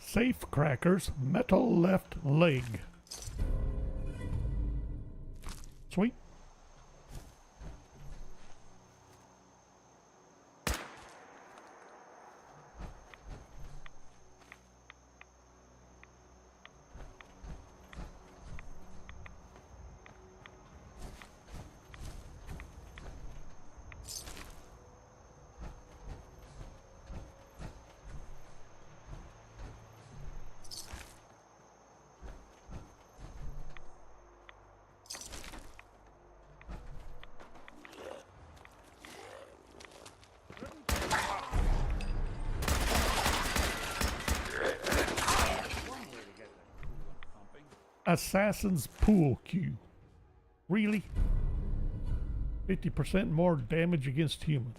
Safe crackers, metal left leg. Sweet. Assassin's Pool Cue. Really? 50% more damage against humans.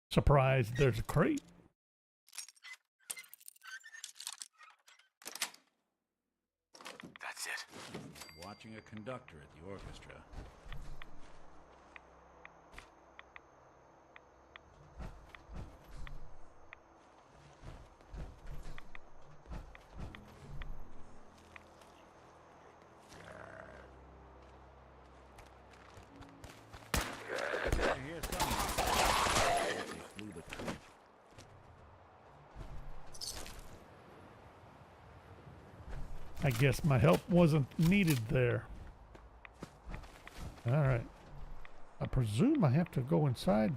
Surprised there's a crate. That's it. Watching a conductor at the orchestra. I guess my help wasn't needed there. All right. I presume I have to go inside.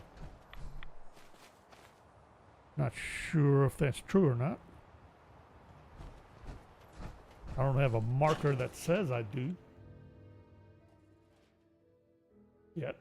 Not sure if that's true or not. I don't have a marker that says I do. Yet.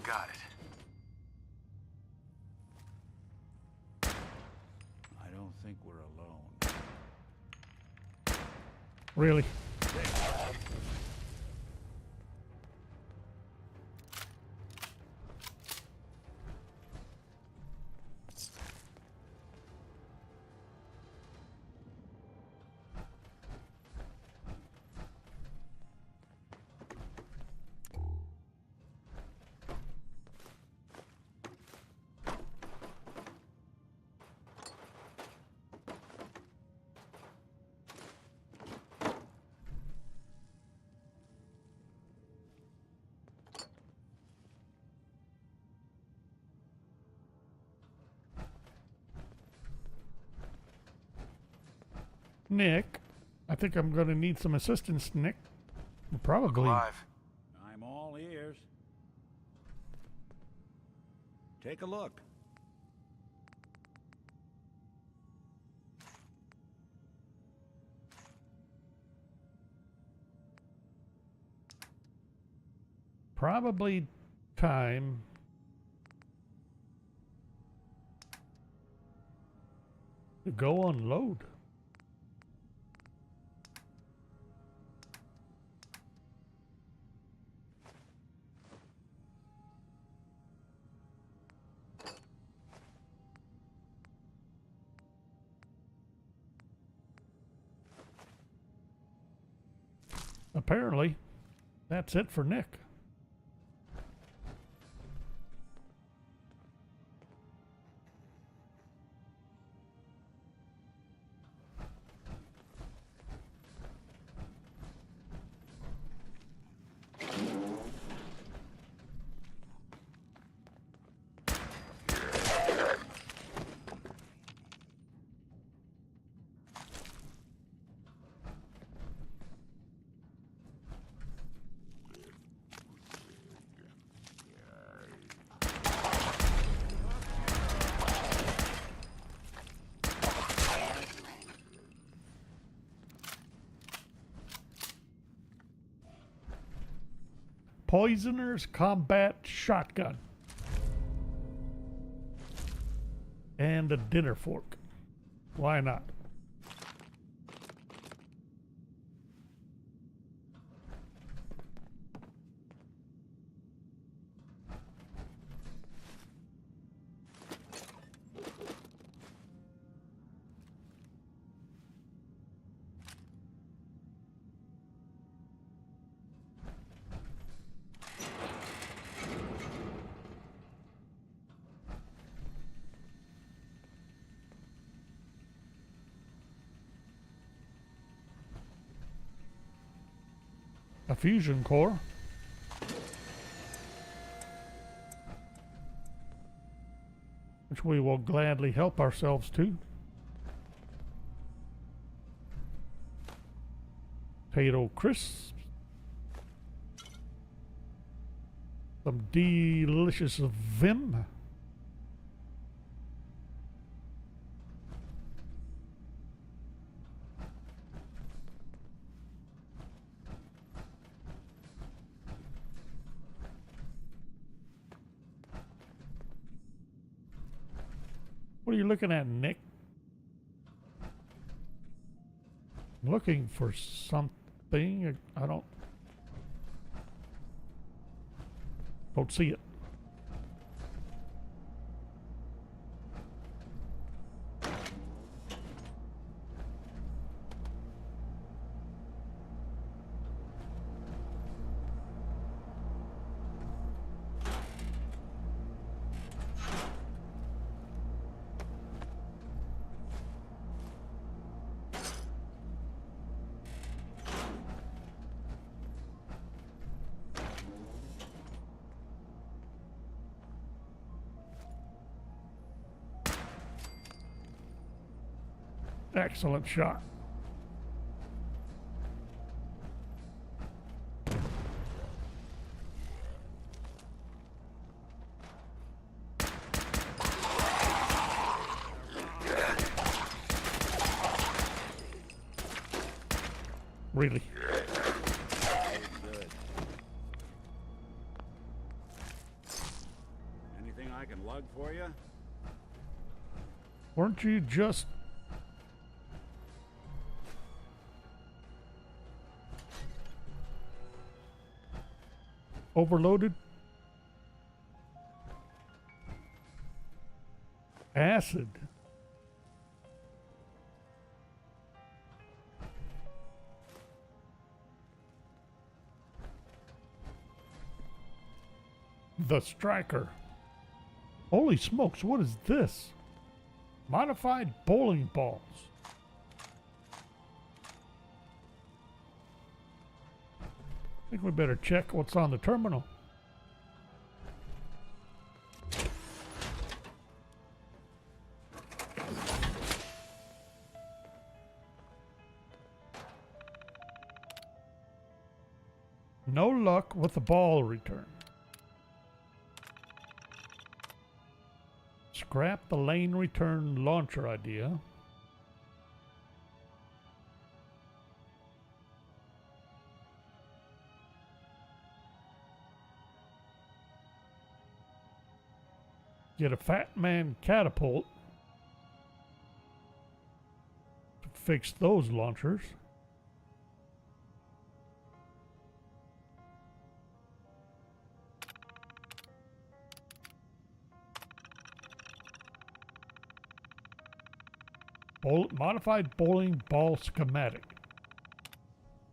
Got it. I don't think we're alone. Really? Nick, I think I'm going to need some assistance, Nick. Probably. I'm all ears. Take a look. Probably time to go unload. Apparently, that's it for Nick. Poisoner's Combat Shotgun. And a dinner fork. Why not? A fusion core. Which we will gladly help ourselves to. Potato crisps. Some delicious Vim. What are you looking at, Nick? I'm looking for something. I don't see it. Excellent shot. Really? Good. Anything I can lug for you? Weren't you just overloaded? Acid. The Striker. Holy smokes, what is this? Modified bowling balls. I think we better check what's on the terminal. No luck with the ball return. Scrap the lane return launcher idea. Get a Fat Man catapult to fix those launchers. Modified bowling ball schematic.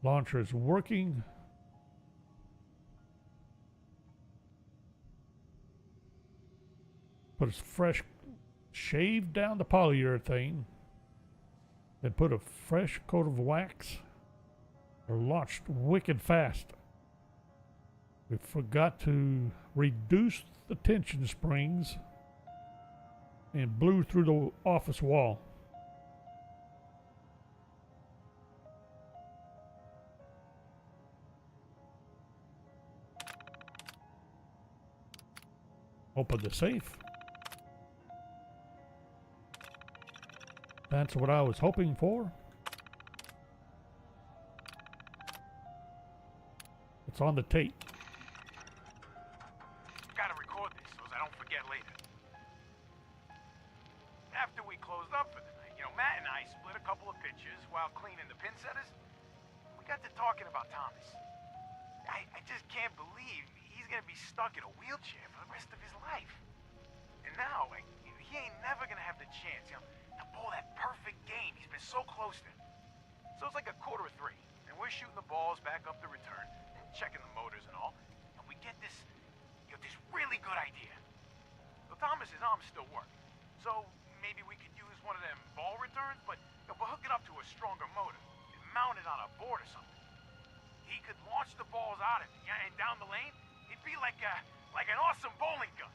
Launcher is working. Put a fresh, shave down the polyurethane. Then put a fresh coat of wax. They're launched wicked fast. We forgot to reduce the tension springs and blew through the office wall. Open the safe. That's what I was hoping for. It's on the tape. Gotta record this so I don't forget later. After we closed up for the night, Matt and I split a couple of pictures while cleaning the pin setters. We got to talking about Thomas. I just can't believe he's gonna be stuck in a wheelchair for the rest of his life. And now, he ain't never gonna have the chance, to pull that perfect game he's been so close to. So it's like 2:45, and we're shooting the balls back up the return, and checking the motors and all, and we get this really good idea. So Thomas's arms still work, so maybe we could use one of them ball returns, but hook it up to a stronger motor, and mount it on a board or something. He could launch the balls out of it, and down the lane, it'd be like an awesome bowling gun.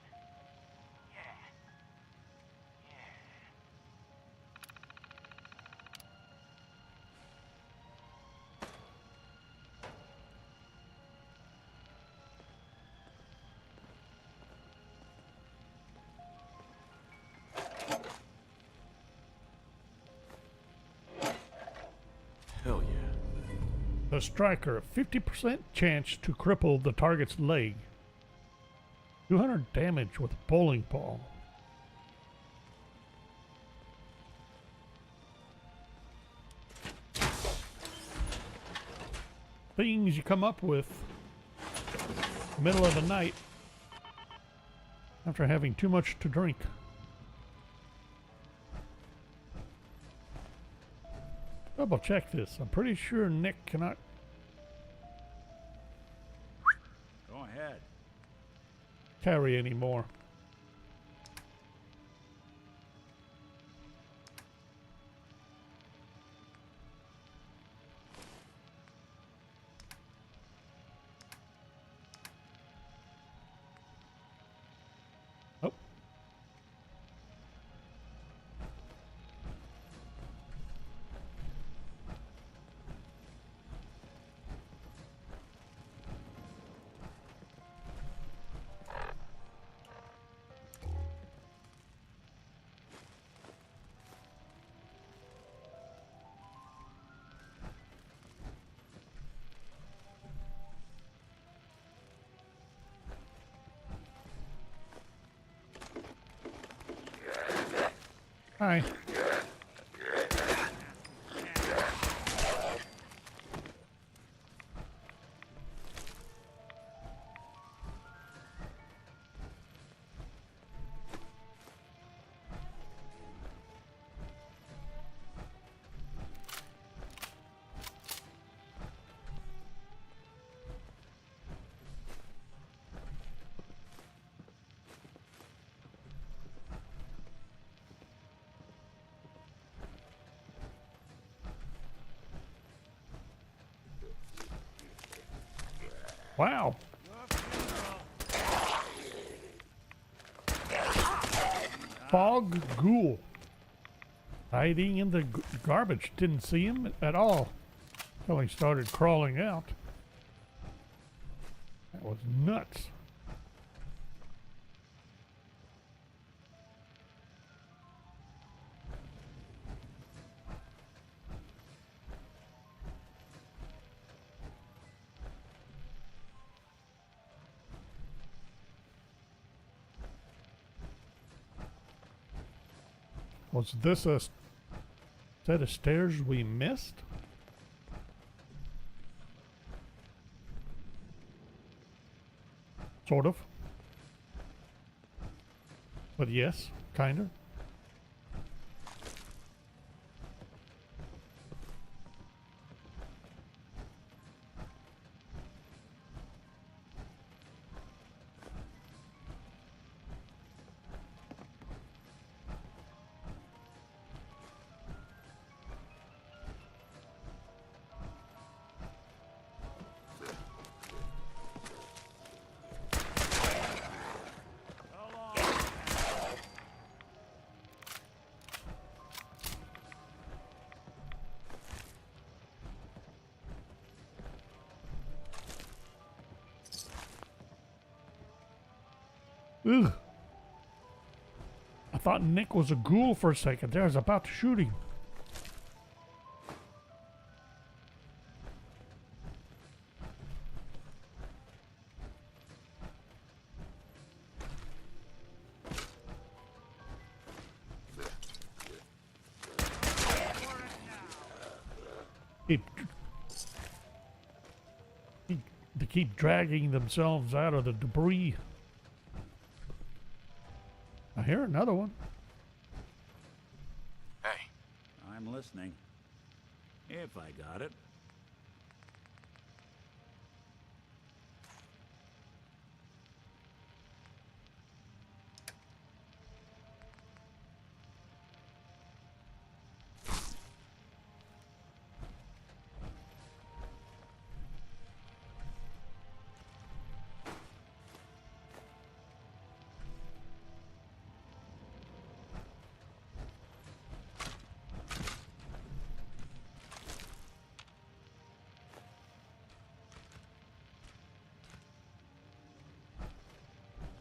Hell yeah. The striker, 50% chance to cripple the target's leg. 200 damage with a bowling ball. Things you come up with middle of the night after having too much to drink. Double check this. I'm pretty sure Nick cannot. Go ahead. Carry anymore. Oh. Hi. Wow. Fog Ghoul. Hiding in the garbage. Didn't see him at all until he started crawling out. That was nuts. Was this a set of stairs we missed? Sort of. But yes, kinda. Ugh. I thought Nick was a ghoul for a second there. I was about to shoot him. They keep dragging themselves out of the debris. I hear another one. Hey. I'm listening. If I got it.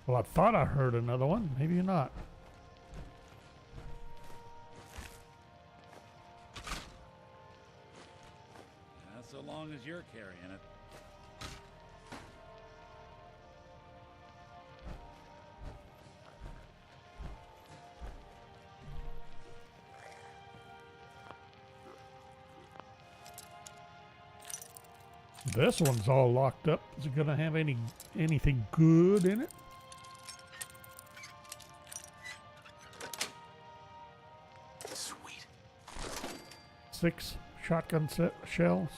Well, I thought I heard another one. Maybe not. Not so long as you're carrying it. This one's all locked up. Is it gonna have anything good in it? Sweet. 6 shotgun shells.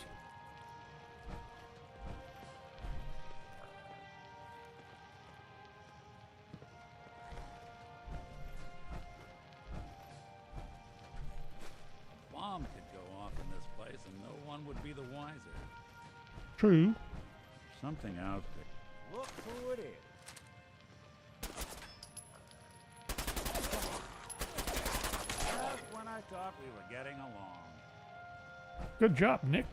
Bomb could go off in this place and no one would be the wiser. True. Something out there. Look who it is. Just when I thought we were getting along. Good job, Nick.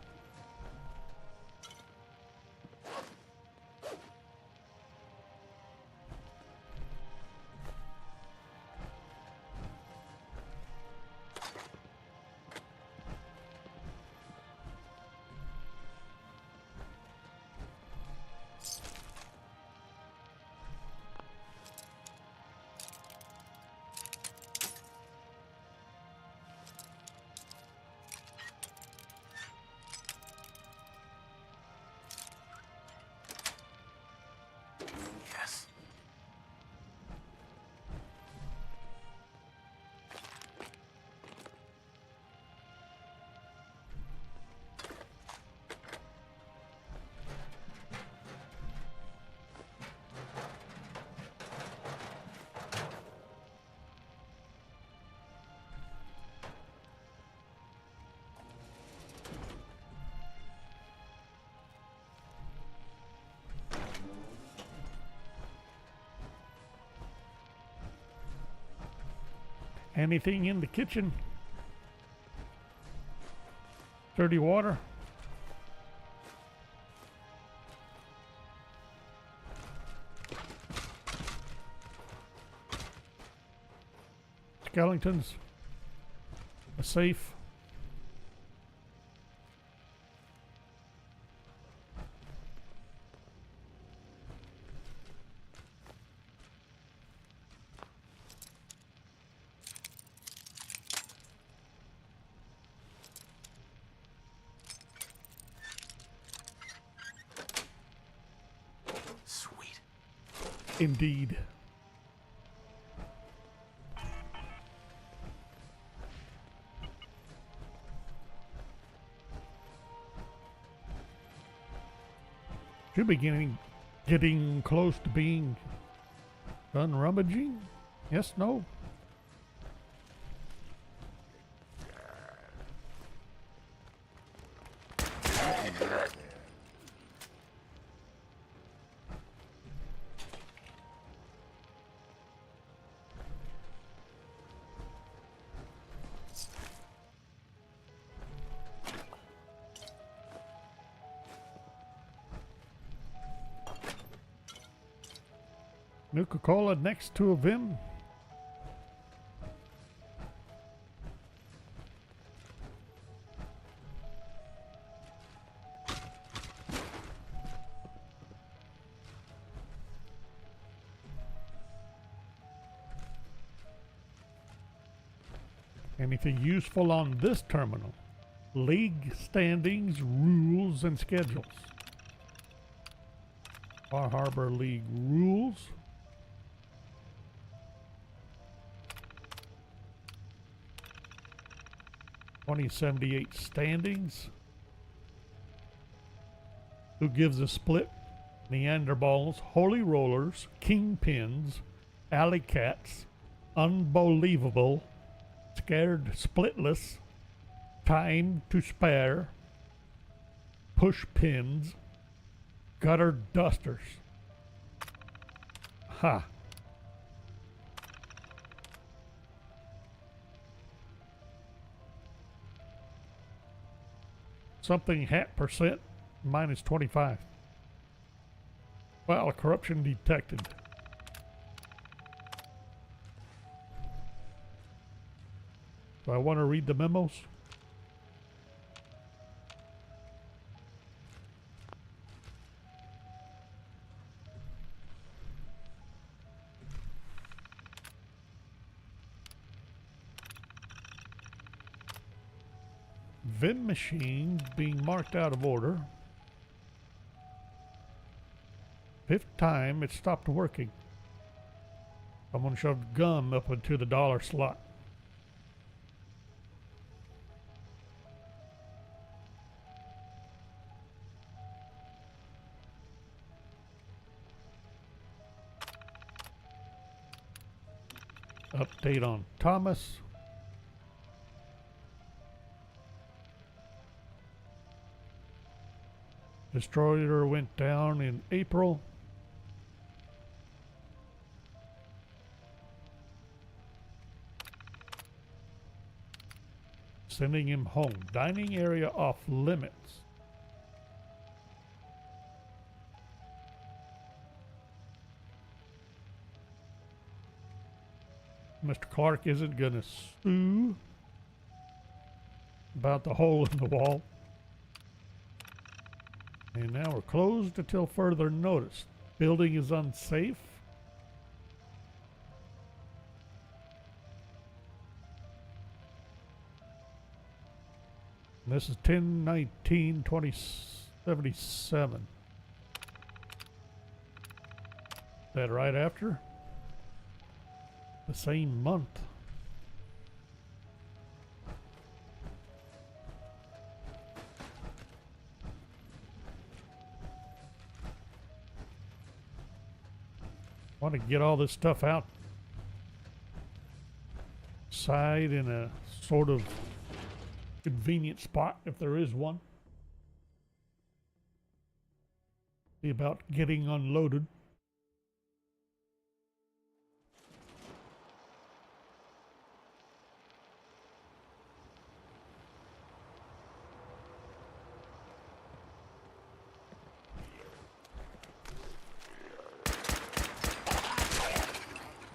Yes. Anything in the kitchen? Dirty water? skeletons. A safe. Sweet. Indeed. Should be getting close to being done rummaging. Yes, no. Nuka-Cola next to a Vim. Anything useful on this terminal? League standings, rules, and schedules. Far Harbor League rules. 2078 standings. Who gives a split? Neanderballs, Holy Rollers, Kingpins, Alley Cats, Unbelievable, Scared Splitless, Time to Spare, Push Pins, Gutter Dusters. Ha. Something hat percent minus 25. Well, corruption detected. Do I want to read the memos? Vim machine being marked out of order. 5th time it stopped working. Someone shoved gum up into the dollar slot. Update on Thomas. Destroyer went down in April. Sending him home. Dining area off limits. Mr. Clark isn't gonna sue about the hole in the wall. And now we're closed until further notice. Building is unsafe. And this is 10/19/2077. That right after? The same month. Want to get all this stuff out side in a sort of convenient spot if there is one. See about getting unloaded.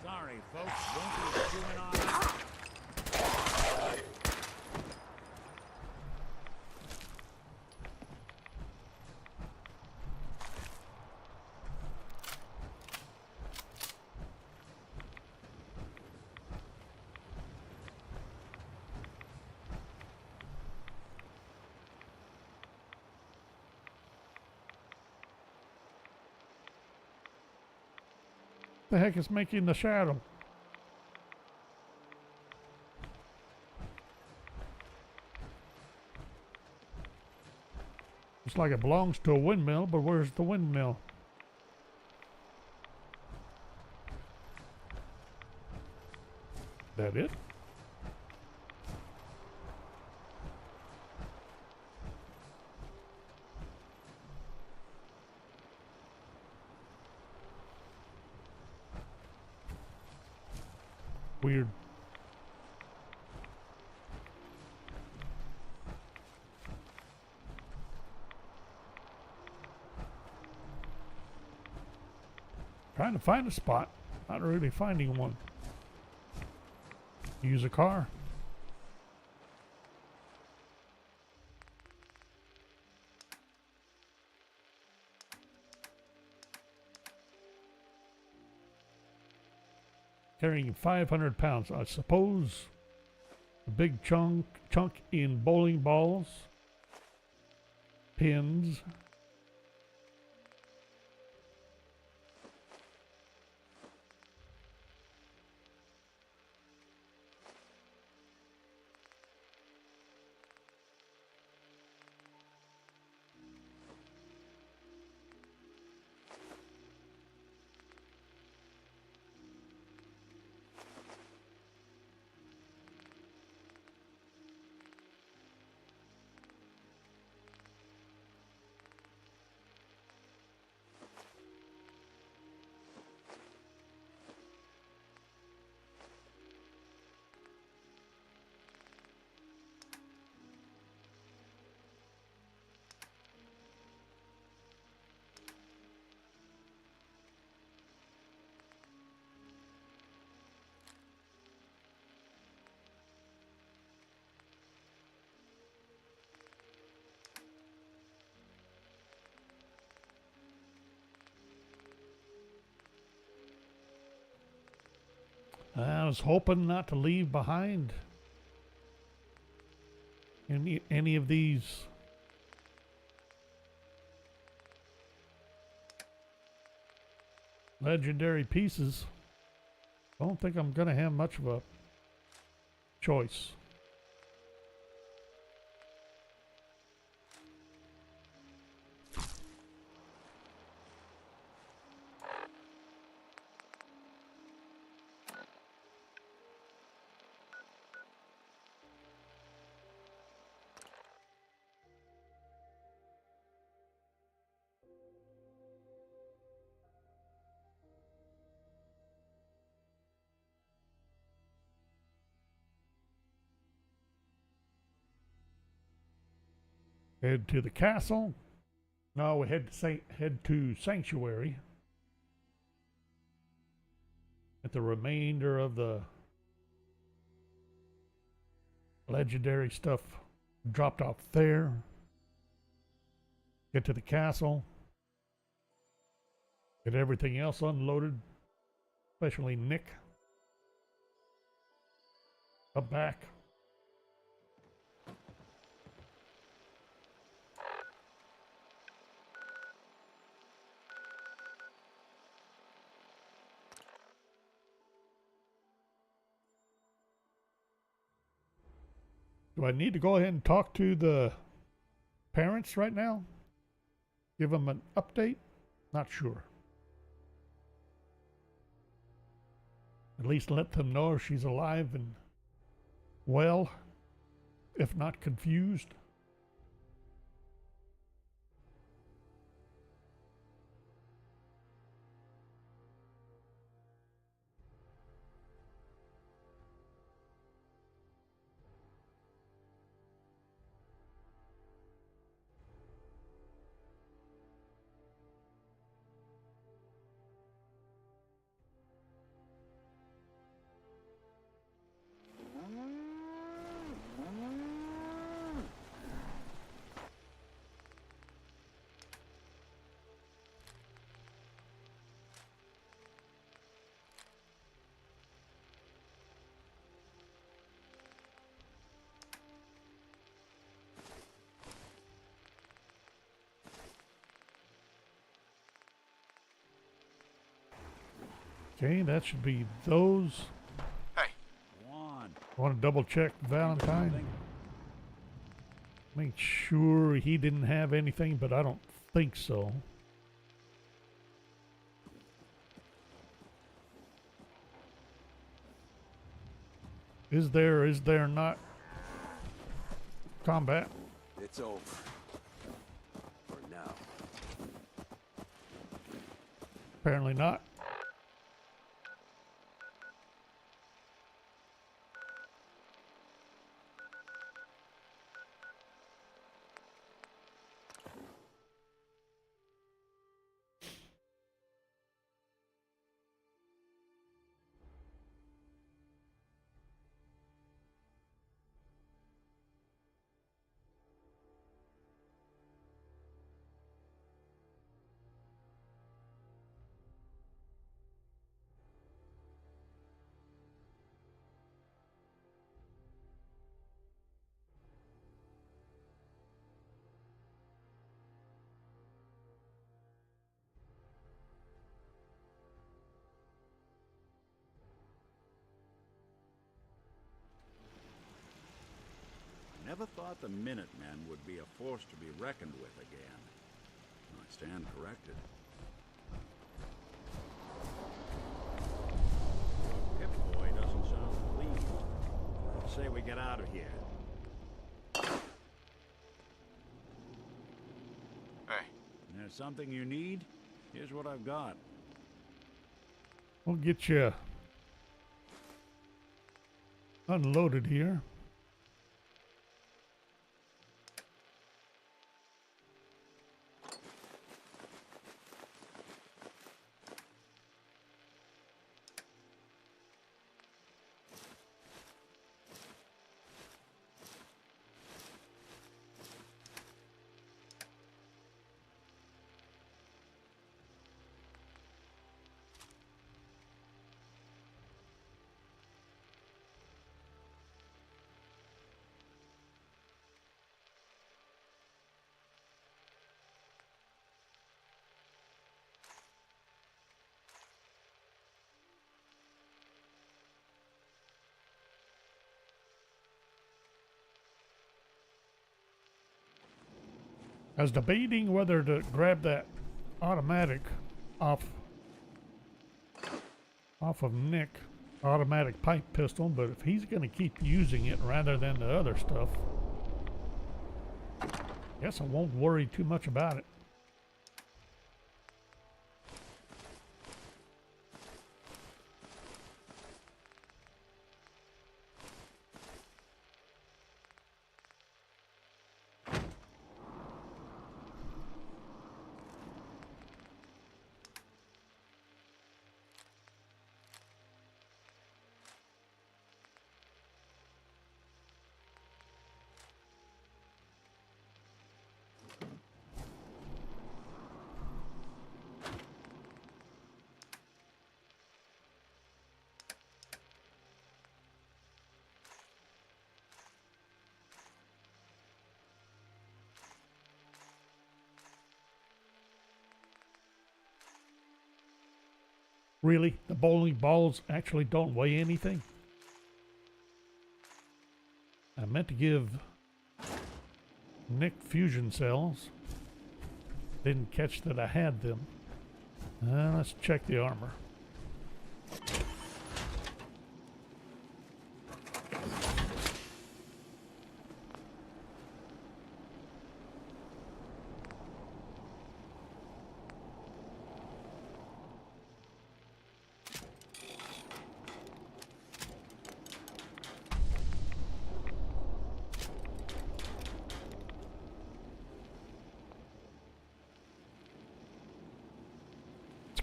Sorry, folks. Won't be chewing on us. The heck is making the shadow? It's like it belongs to a windmill, but where's the windmill? That it? Weird. Trying to find a spot, not really finding one. Use a car. Carrying 500 pounds. I suppose a big chunk in bowling balls, pins. I was hoping not to leave behind any of these legendary pieces. I don't think I'm gonna have much of a choice. Head to the castle. No, we head to Sanctuary. Get the remainder of the legendary stuff dropped off there. Get to the castle. Get everything else unloaded, especially Nick. Come back. Do I need to go ahead and talk to the parents right now? Give them an update? Not sure. At least let them know she's alive and well, if not confused. Okay, that should be those. Hey. Go on. I want to double check Valentine. Make sure he didn't have anything, but I don't think so. Is there not combat? It's over. For now. Apparently not. Never thought the Minutemen would be a force to be reckoned with again. I stand corrected. Pip-Boy doesn't sound pleased. Let's say we get out of here. Hey. There's something you need? Here's what I've got. We'll get you unloaded here. I was debating whether to grab that automatic off of Nick, automatic pipe pistol, but if he's going to keep using it rather than the other stuff, guess I won't worry too much about it. Really? The bowling balls actually don't weigh anything? I meant to give Nick fusion cells. Didn't catch that I had them. Let's check the armor.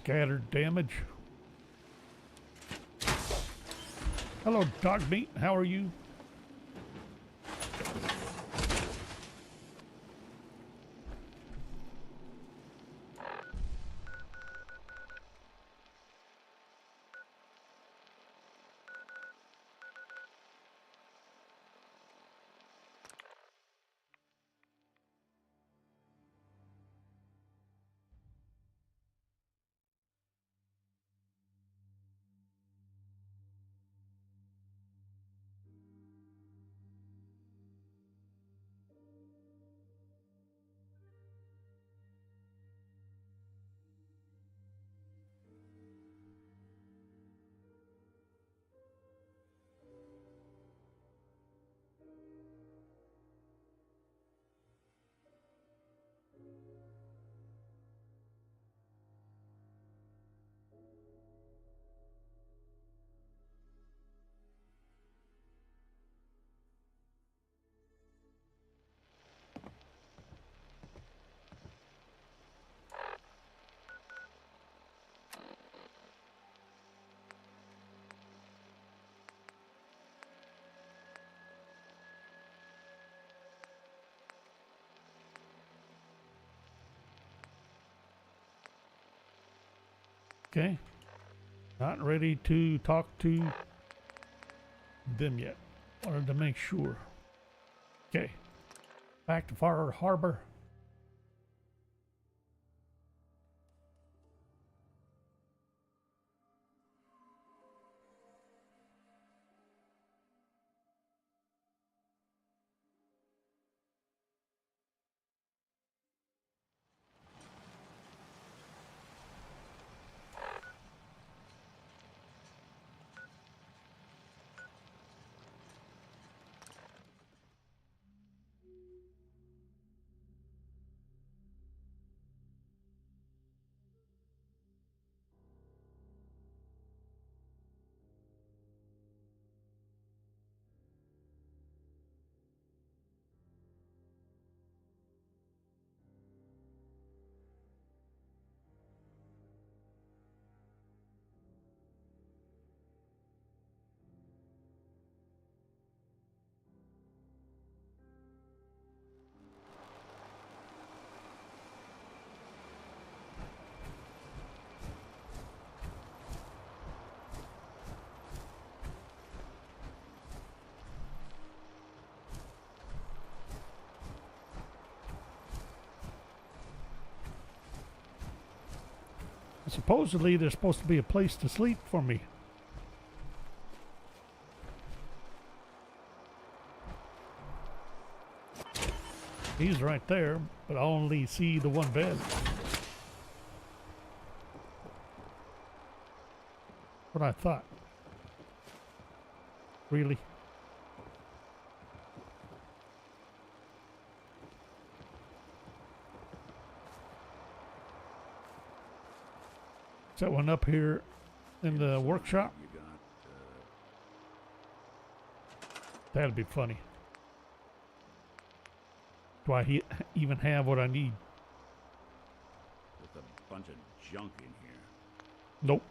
Scattered damage. Hello, Dog Meat. How are you? Okay. Not ready to talk to them yet. Wanted to make sure. Okay. Back to Far Harbor. Supposedly there's supposed to be a place to sleep for me. He's right there, but I only see the one bed. What I thought. Really? Is that one up here in the workshop? That'd be funny. Do I even have what I need? There's a bunch of junk in here. Nope.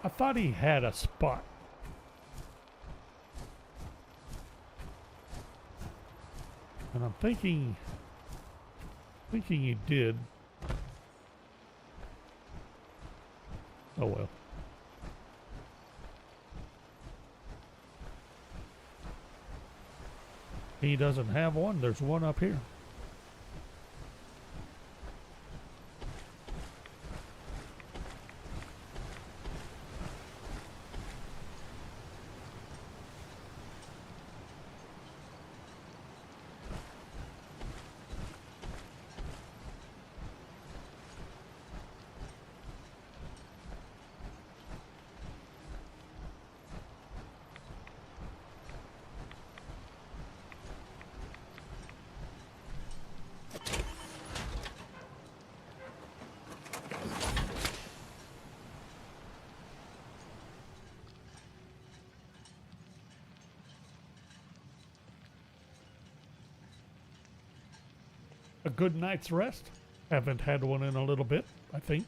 I thought he had a spot. And I'm thinking he did. Oh well. He doesn't have one. There's one up here. A good night's rest. Haven't had one in a little bit, I think.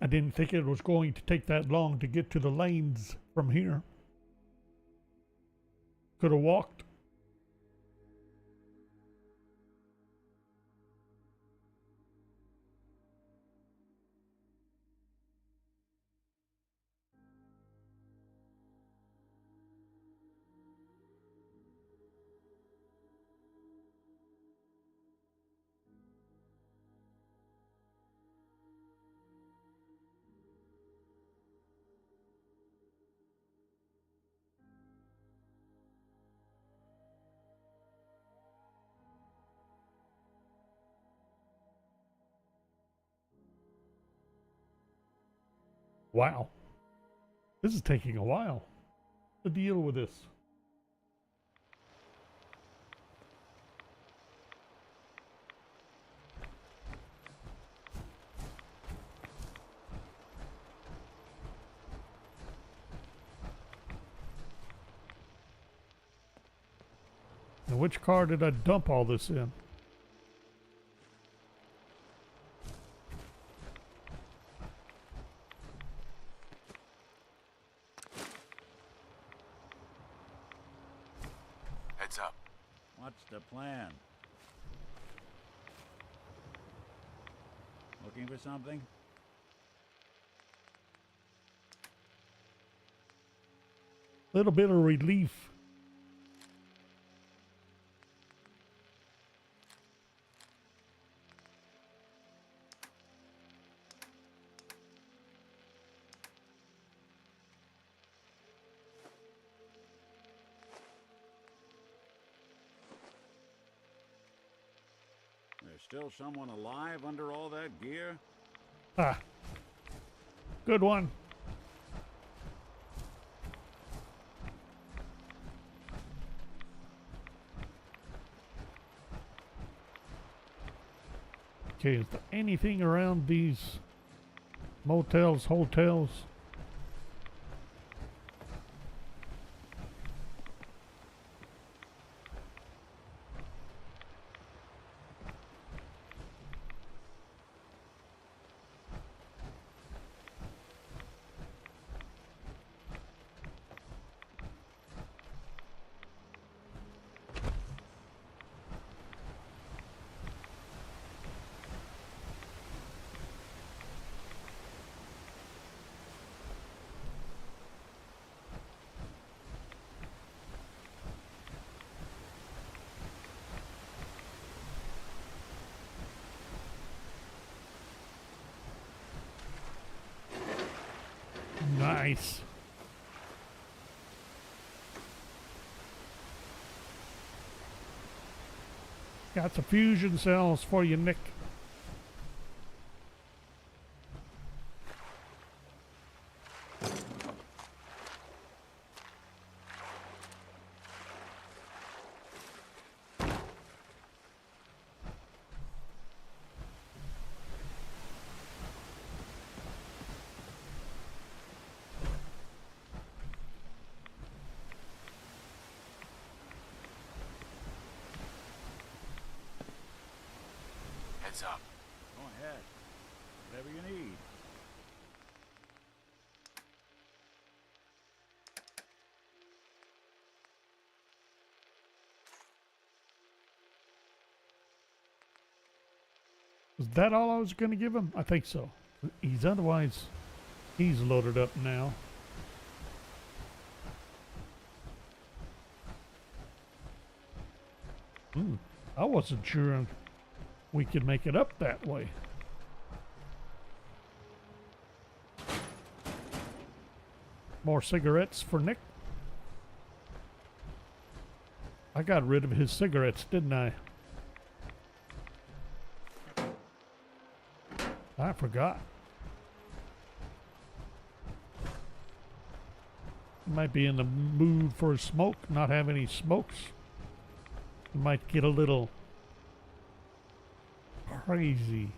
I didn't think it was going to take that long to get to the lanes from here. Could have walked. Wow. This is taking a while to deal with this. Now, which car did I dump all this in? Heads up. What's the plan? Looking for something? Little bit of relief. There's still someone alive under all that gear? Ah. Good one. Okay, is there anything around these motels, hotels? Nice. Got some fusion cells for you, Nick. Heads up. Go ahead. Whatever you need. Is that all I was going to give him? I think so. He's loaded up now. I wasn't sure we could make it up that way. More cigarettes for Nick. I got rid of his cigarettes, didn't I? I forgot. Might be in the mood for a smoke, not have any smokes. You might get a little crazy.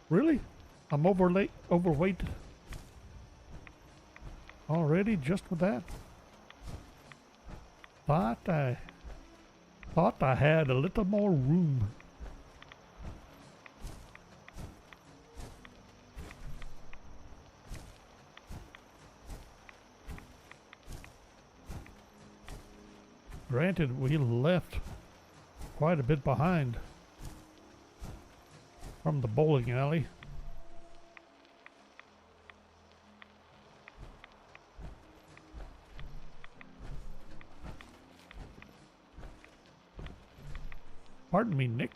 Really? I'm overweight already just with that? Thought I had a little more room. Granted, we left quite a bit behind from the bowling alley. Pardon me, Nick.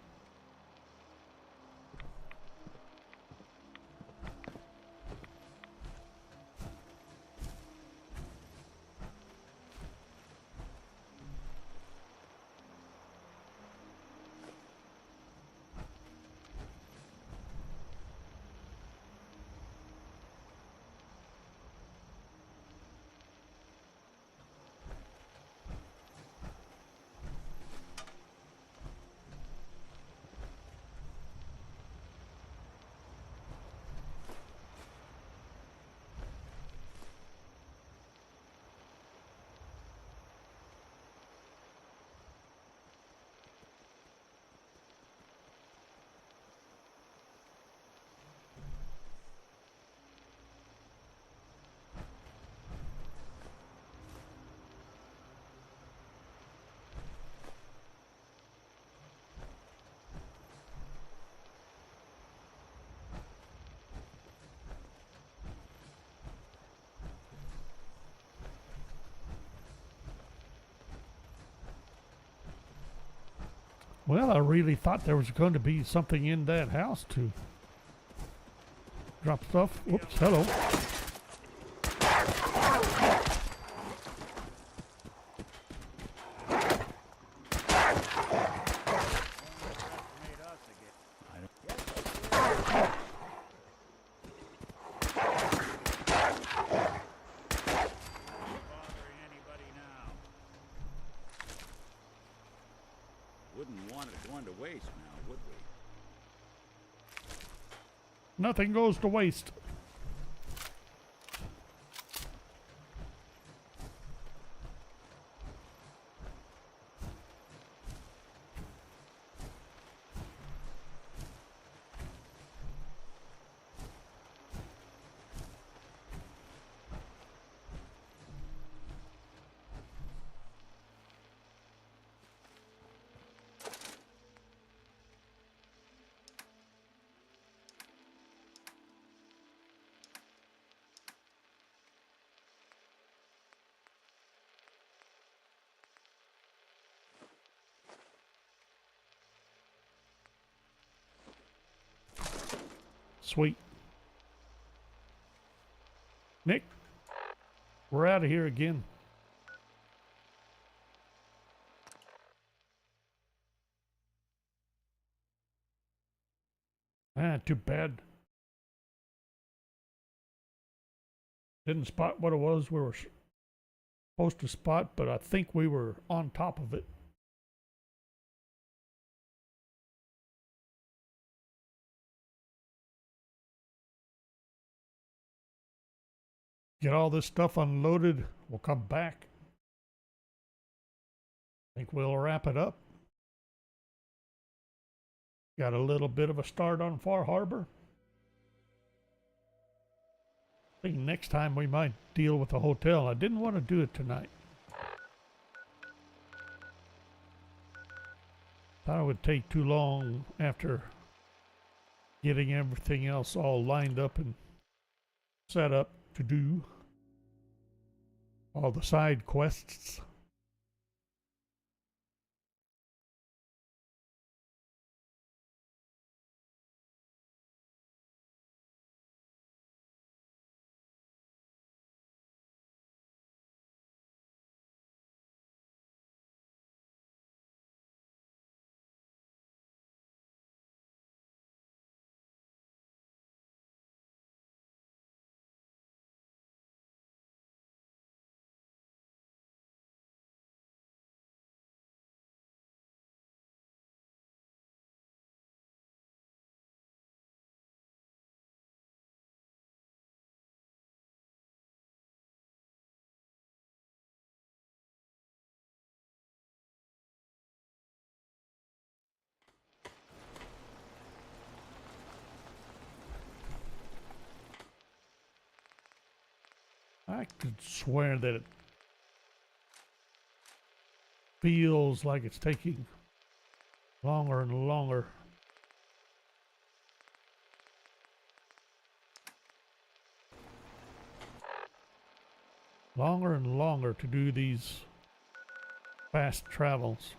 Well, I really thought there was going to be something in that house to drop stuff. Whoops, hello. Wouldn't want it going to waste now, would we? Nothing goes to waste. Sweet. Nick, we're out of here again. Too bad. Didn't spot what it was we were supposed to spot, but I think we were on top of it. Get all this stuff unloaded. We'll come back. I think we'll wrap it up. Got a little bit of a start on Far Harbor. I think next time we might deal with the hotel. I didn't want to do it tonight. Thought it would take too long after getting everything else all lined up and set up to do all the side quests. I could swear that it feels like it's taking longer and longer. Longer and longer to do these fast travels.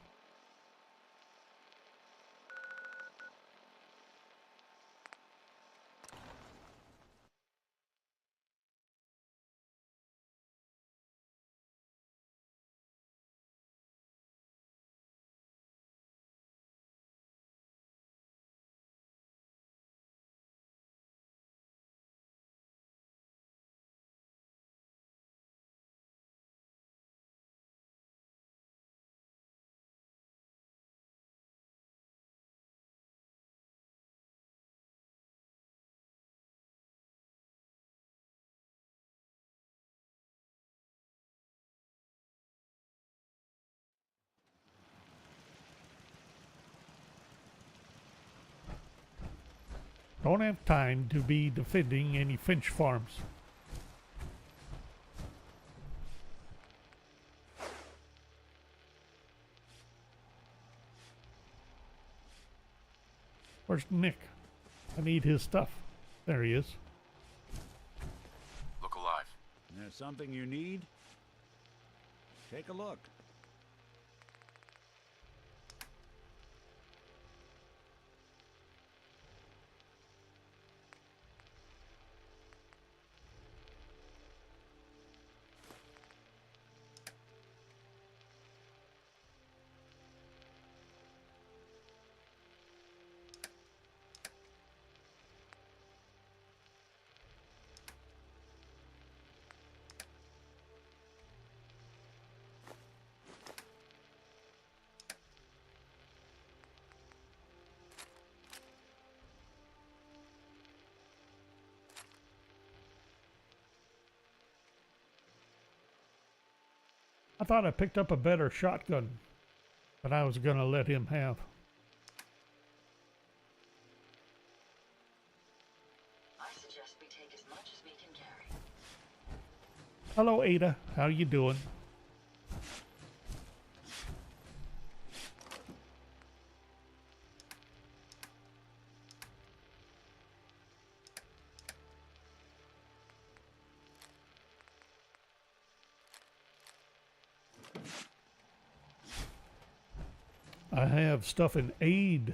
Don't have time to be defending any Finch farms. Where's Nick? I need his stuff. There he is. Look alive. There's something you need? Take a look. I thought I picked up a better shotgun that I was going to let him have. I suggest we take as much as we can carry. Hello, Ada. How you doing? I have stuff in aid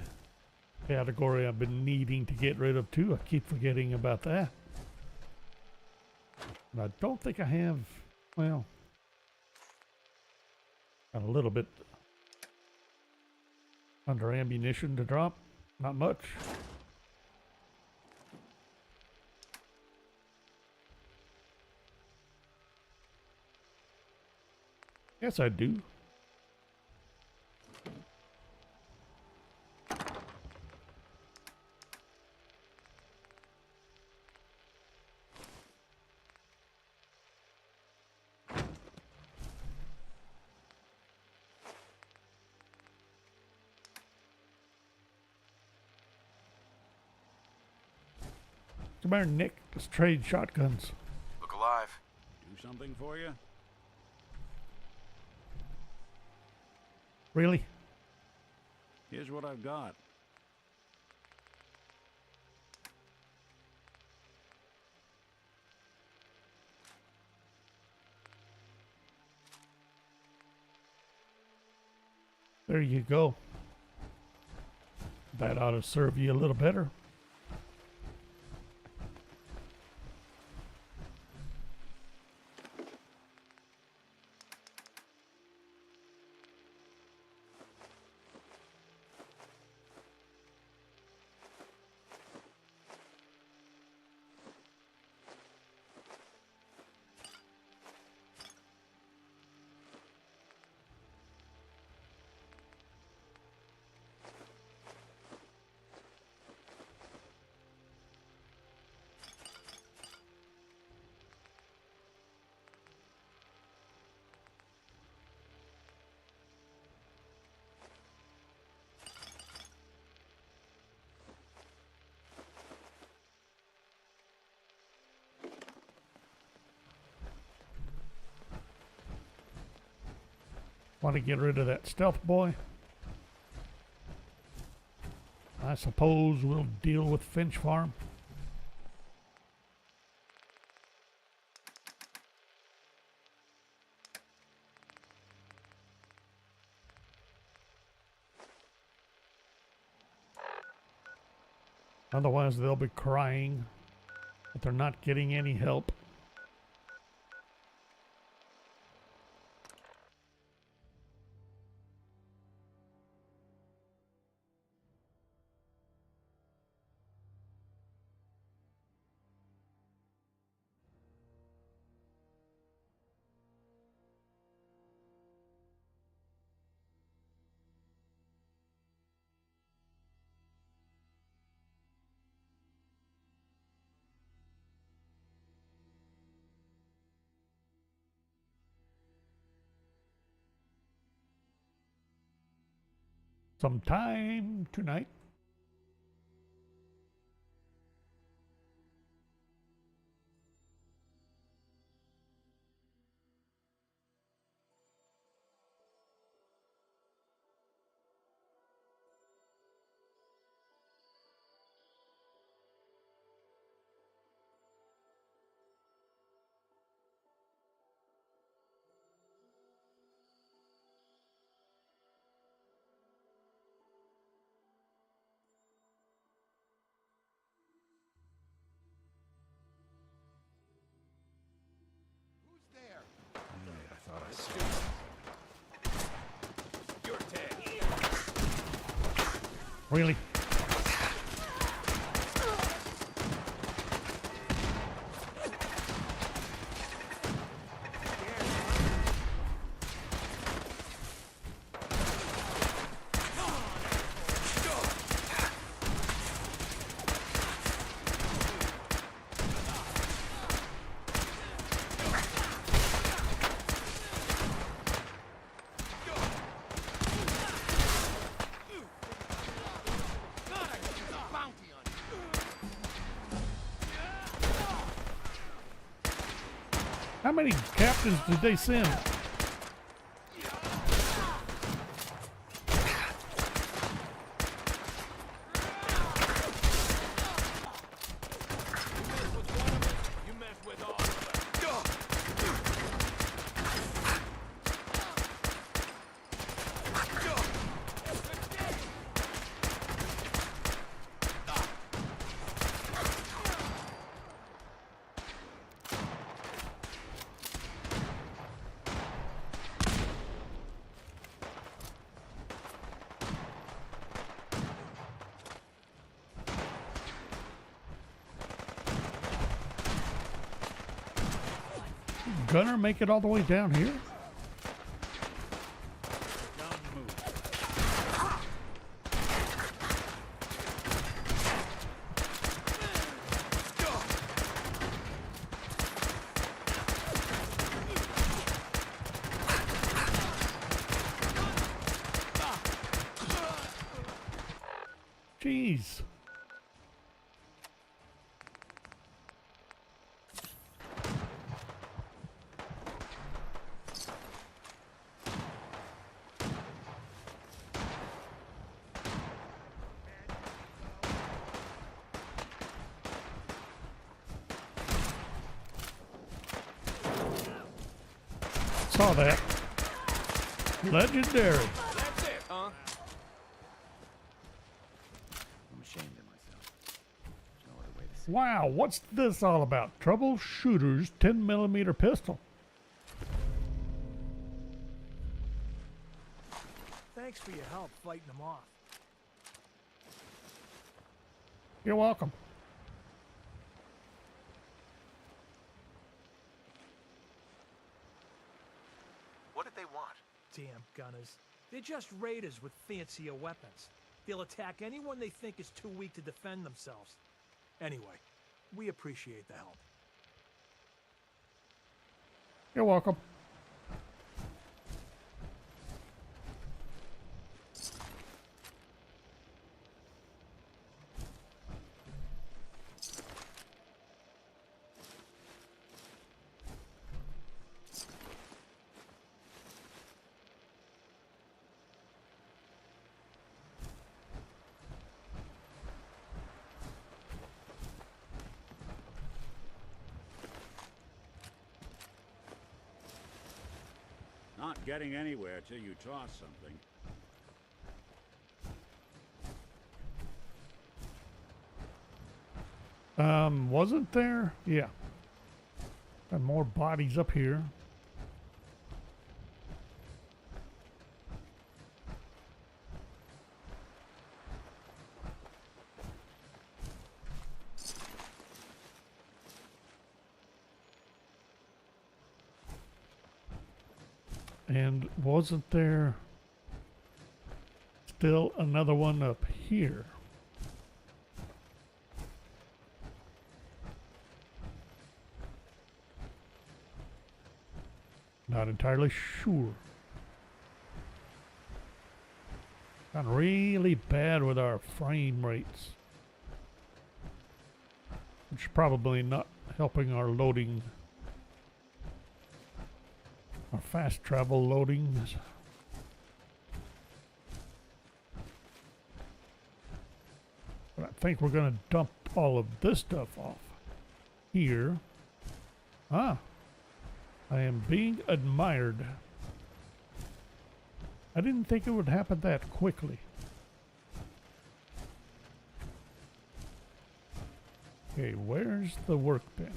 category I've been needing to get rid of too. I keep forgetting about that. And I don't think I have, well, got a little bit under ammunition to drop. Not much. Yes, I do. Come here, Nick. Let's trade shotguns. Look alive. Do something for you? Really? Here's what I've got. There you go. That ought to serve you a little better. Want to get rid of that stealth boy. I suppose we'll deal with Finch Farm. Otherwise, they'll be crying that they're not getting any help. Sometime tonight. I thought I saw you. You're dead. Really? How many captains did they send? Gunner make it all the way down here? Jeez. Saw that. Legendary. That's it, huh? I'm ashamed of myself. There's no other way to say Wow, what's this all about? Troubleshooter's 10mm pistol. Thanks for your help fighting them off. You're welcome. What did they want? Damn gunners. They're just raiders with fancier weapons. They'll attack anyone they think is too weak to defend themselves. Anyway, we appreciate the help. You're welcome. getting anywhere till you toss something. Wasn't there? Yeah. Got more bodies up here. And wasn't there still another one up here? Not entirely sure. Gotten really bad with our frame rates, which is probably not helping our loading, our fast travel loadings. But I think we're going to dump all of this stuff off here. Ah. I am being admired. I didn't think it would happen that quickly. Okay, where's the workbench?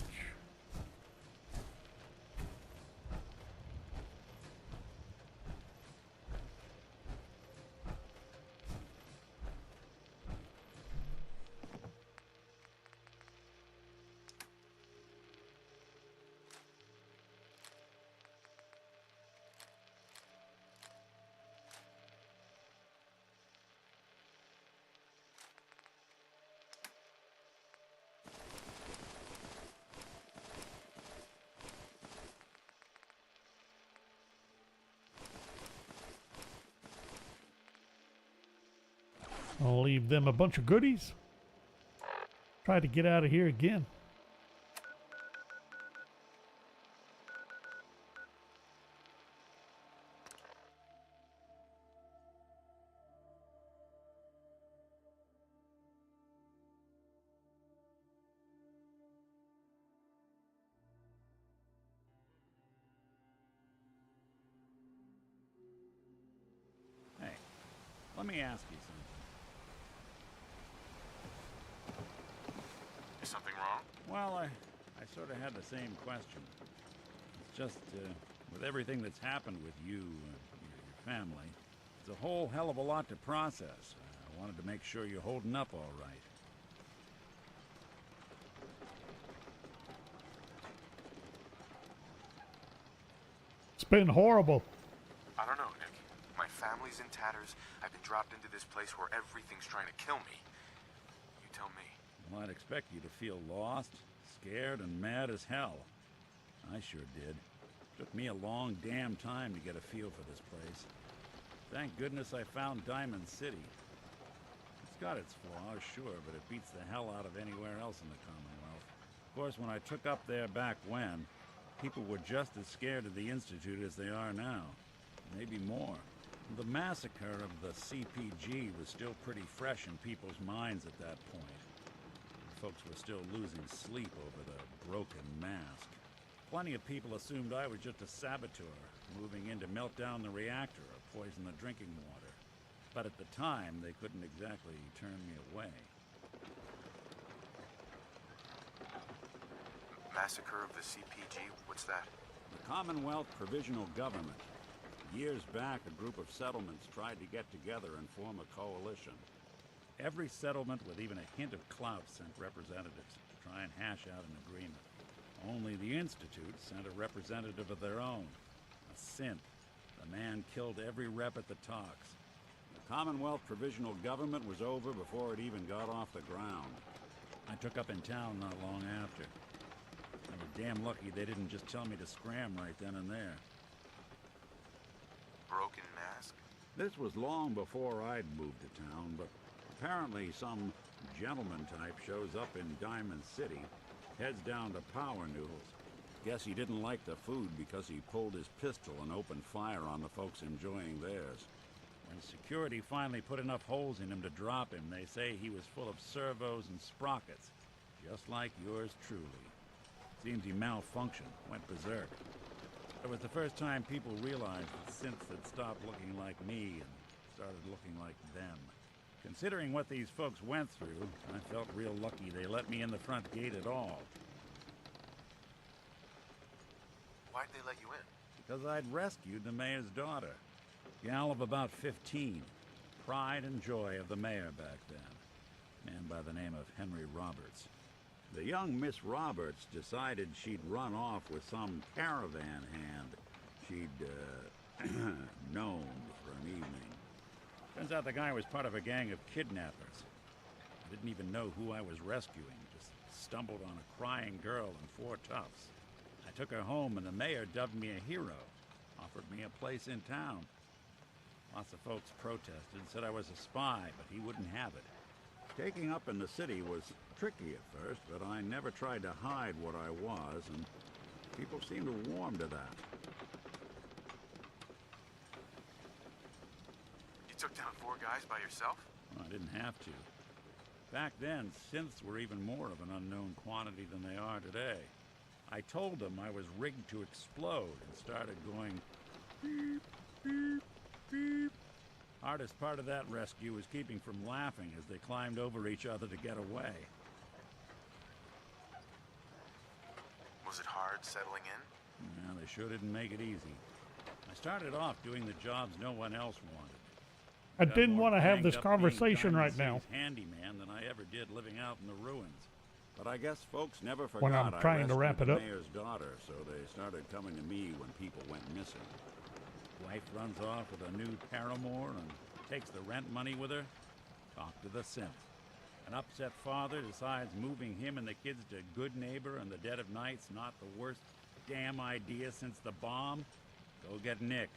I'll leave them a bunch of goodies. Try to get out of here again. Hey, let me ask you something. Is something wrong? Well, I sort of had the same question. It's just, with everything that's happened with you and your family, it's a whole hell of a lot to process. I wanted to make sure you're holding up all right. It's been horrible. I don't know, Nick. My family's in tatters. I've been dropped into this place where everything's trying to kill me. You tell me. Well, I'd expect you to feel lost, scared, and mad as hell. I sure did. Took me a long damn time to get a feel for this place. Thank goodness I found Diamond City. It's got its flaws, sure, but it beats the hell out of anywhere else in the Commonwealth. Of course, when I took up there back when, people were just as scared of the Institute as they are now. Maybe more. The massacre of the CPG was still pretty fresh in people's minds at that point. Folks were still losing sleep over the broken mask. Plenty of people assumed I was just a saboteur, moving in to melt down the reactor or poison the drinking water. But at the time, they couldn't exactly turn me away. Massacre of the CPG? What's that? The Commonwealth Provisional Government. Years back, a group of settlements tried to get together and form a coalition. Every settlement with even a hint of clout sent representatives to try and hash out an agreement. Only the Institute sent a representative of their own, a synth. The man killed every rep at the talks. The Commonwealth Provisional Government was over before it even got off the ground. I took up in town not long after. I was damn lucky they didn't just tell me to scram right then and there. Broken mask? This was long before I'd moved to town, but apparently some gentleman type shows up in Diamond City, heads down to Power Noodles. Guess he didn't like the food because he pulled his pistol and opened fire on the folks enjoying theirs. When security finally put enough holes in him to drop him, they say he was full of servos and sprockets, just like yours truly. Seems he malfunctioned, went berserk. It was the first time people realized that synths had stopped looking like me and started looking like them. Considering what these folks went through, I felt real lucky they let me in the front gate at all. Why'd they let you in? Because I'd rescued the mayor's daughter. Gal of about 15. Pride and joy of the mayor back then. Man by the name of Henry Roberts. The young Miss Roberts decided she'd run off with some caravan hand she'd, known for an evening. Turns out the guy was part of a gang of kidnappers. I didn't even know who I was rescuing, just stumbled on a crying girl and 4 toughs. I took her home and the mayor dubbed me a hero, offered me a place in town. Lots of folks protested and said I was a spy, but he wouldn't have it. Taking up in the city was tricky at first, but I never tried to hide what I was, and people seemed to warm to that. You took down 4 guys by yourself? Well, I didn't have to. Back then, synths were even more of an unknown quantity than they are today. I told them I was rigged to explode and started going beep, beep, beep. Hardest part of that rescue was keeping from laughing as they climbed over each other to get away. Was it hard settling in? Yeah, they sure didn't make it easy. I started off doing the jobs no one else wanted. I didn't want to have this conversation right now. Handyman than I ever did living out in the ruins. But I guess folks never forgot When I'm trying to wrap it up. the mayor's daughter, so they started coming to me when people went missing. Wife runs off with a new paramour and takes the rent money with her. Talk to the synth. An upset father decides moving him and the kids to Good Neighbor in the dead of night's not the worst damn idea since the bomb. Go get Nick.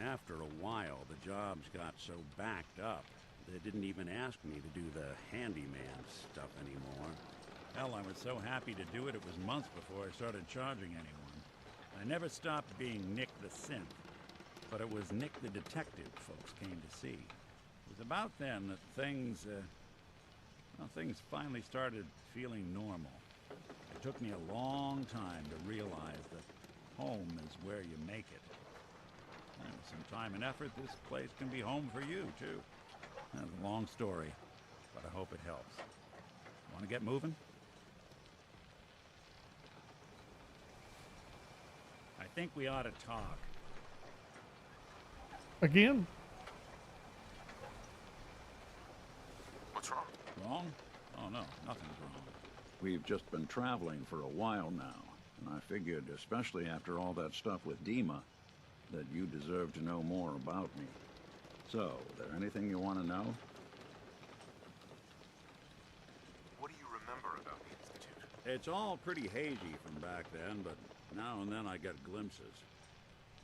After a while, the jobs got so backed up, they didn't even ask me to do the handyman stuff anymore. Hell, I was so happy to do it, it was months before I started charging anyone. I never stopped being Nick the synth, but it was Nick the detective folks came to see. It was about then that things finally started feeling normal. It took me a long time to realize that home is where you make it. And with some time and effort, this place can be home for you, too. That's a long story, but I hope it helps. Want to get moving? I think we ought to talk. Again? What's wrong? Wrong? Oh, no, nothing's wrong. We've just been traveling for a while now, and I figured, especially after all that stuff with Dima, that you deserve to know more about me. So, is there anything you want to know? What do you remember about the Institute? It's all pretty hazy from back then, but now and then I get glimpses.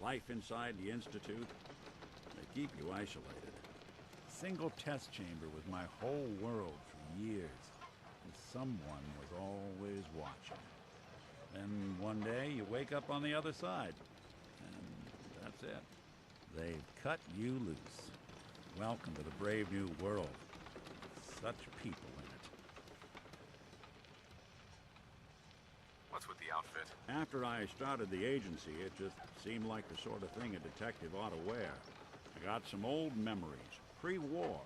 Life inside the Institute, they keep you isolated. Single test chamber was my whole world for years, and someone was always watching. Then one day you wake up on the other side, and that's it. They've cut you loose. Welcome to the brave new world. Such people in it. What's with the outfit? After I started the agency, it just seemed like the sort of thing a detective ought to wear. I got some old memories, pre-war.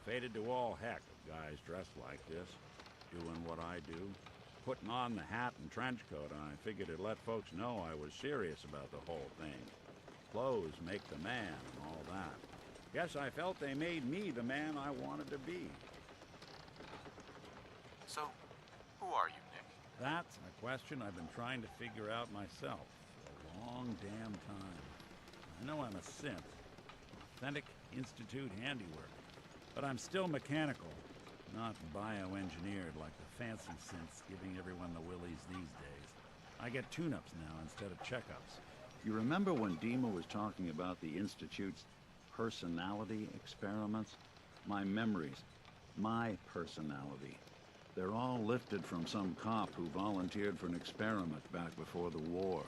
Faded to all heck of guys dressed like this, doing what I do. Putting on the hat and trench coat, and I figured it'd let folks know I was serious about the whole thing. Clothes make the man and all that. Guess I felt they made me the man I wanted to be. So, who are you, Nick? That's a question I've been trying to figure out myself for a long damn time. I know I'm a synth, authentic Institute handiwork, but I'm still mechanical, not bioengineered like the fancy synths giving everyone the willies these days. I get tune-ups now instead of checkups. You remember when Dima was talking about the Institute's personality experiments? My memories, my personality. They're all lifted from some cop who volunteered for an experiment back before the war.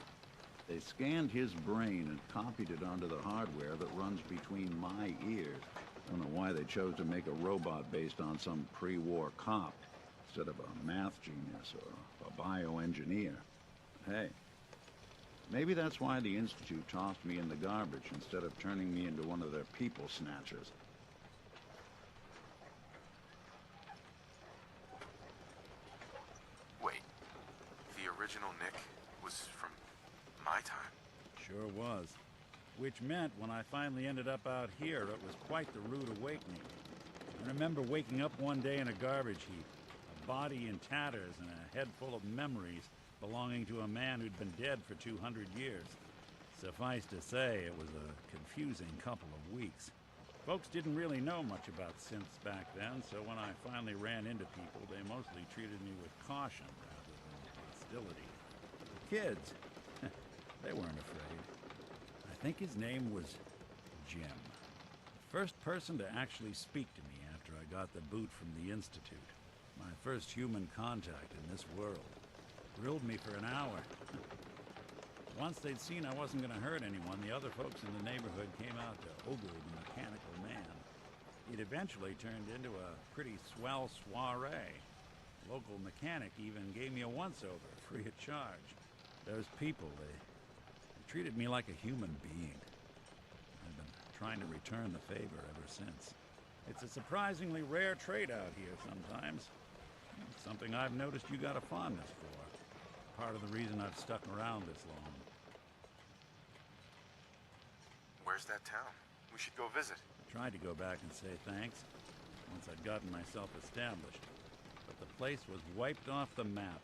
They scanned his brain and copied it onto the hardware that runs between my ears. I don't know why they chose to make a robot based on some pre-war cop instead of a math genius or a bioengineer. Hey, Maybe that's why the Institute tossed me in the garbage instead of turning me into one of their people snatchers. Wait, the original Nick was from my time? Sure was. Which meant when I finally ended up out here, it was quite the rude awakening. I remember waking up one day in a garbage heap, a body in tatters and a head full of memories belonging to a man who'd been dead for 200 years. Suffice to say, it was a confusing couple of weeks. Folks didn't really know much about synths back then, so when I finally ran into people, they mostly treated me with caution rather than hostility. The kids, they weren't afraid. I think his name was Jim. The first person to actually speak to me after I got the boot from the Institute. My first human contact in this world. Grilled me for an hour. Once they'd seen I wasn't going to hurt anyone, the other folks in the neighborhood came out to ogle the mechanical man. It eventually turned into a pretty swell soiree. The local mechanic even gave me a once-over, free of charge. Those people, they treated me like a human being. I've been trying to return the favor ever since. It's a surprisingly rare trait out here sometimes. Something I've noticed you got a fondness for. Part of the reason I've stuck around this long. Where's that town? We should go visit. I tried to go back and say thanks once I'd gotten myself established. But the place was wiped off the map.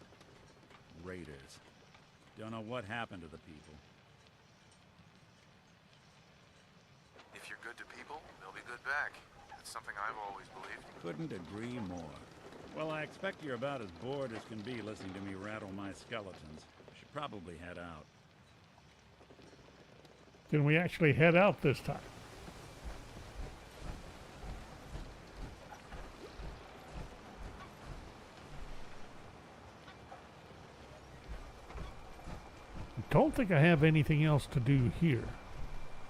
Raiders. Don't know what happened to the people. If you're good to people, they'll be good back. That's something I've always believed. Couldn't agree more. Well, I expect you're about as bored as can be listening to me rattle my skeletons. I should probably head out. Can we actually head out this time? I don't think I have anything else to do here.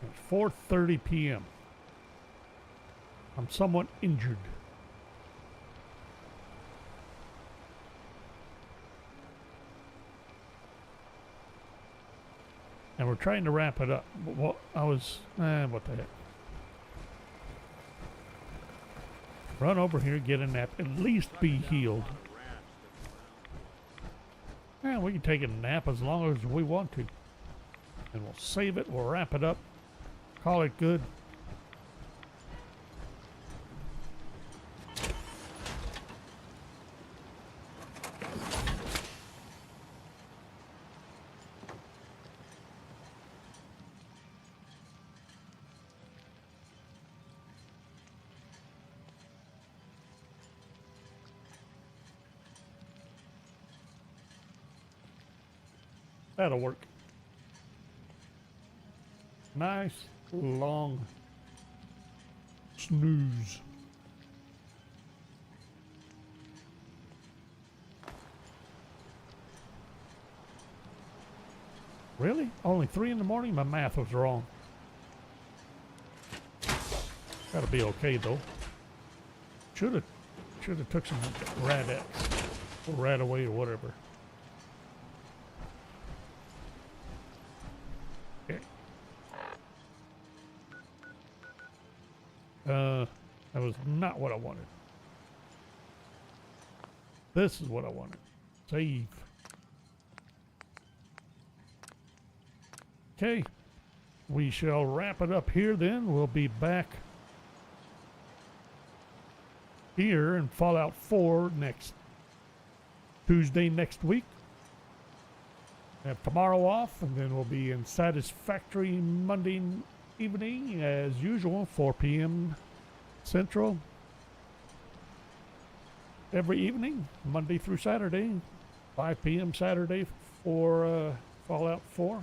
It's 4:30 p.m. I'm somewhat injured. And we're trying to wrap it up. What the heck? Run over here, get a nap, at least be healed. Yeah, we can take a nap as long as we want to. And we'll save it, we'll wrap it up, call it good. That'll work. Nice, long snooze. Really? Only 3 in the morning? My math was wrong. That'll be okay though. Should have took some Rad-X or Rad-Away or whatever. That was not what I wanted. This is what I wanted. Save. Okay. We shall wrap it up here then. We'll be back here in Fallout 4 next Tuesday next week. Have tomorrow off, and then we'll be in Satisfactory Monday evening as usual, 4 p.m. Central. Every evening, Monday through Saturday, 5 p.m. Saturday for Fallout 4.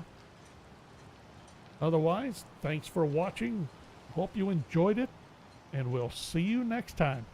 Otherwise, thanks for watching. Hope you enjoyed it, and we'll see you next time.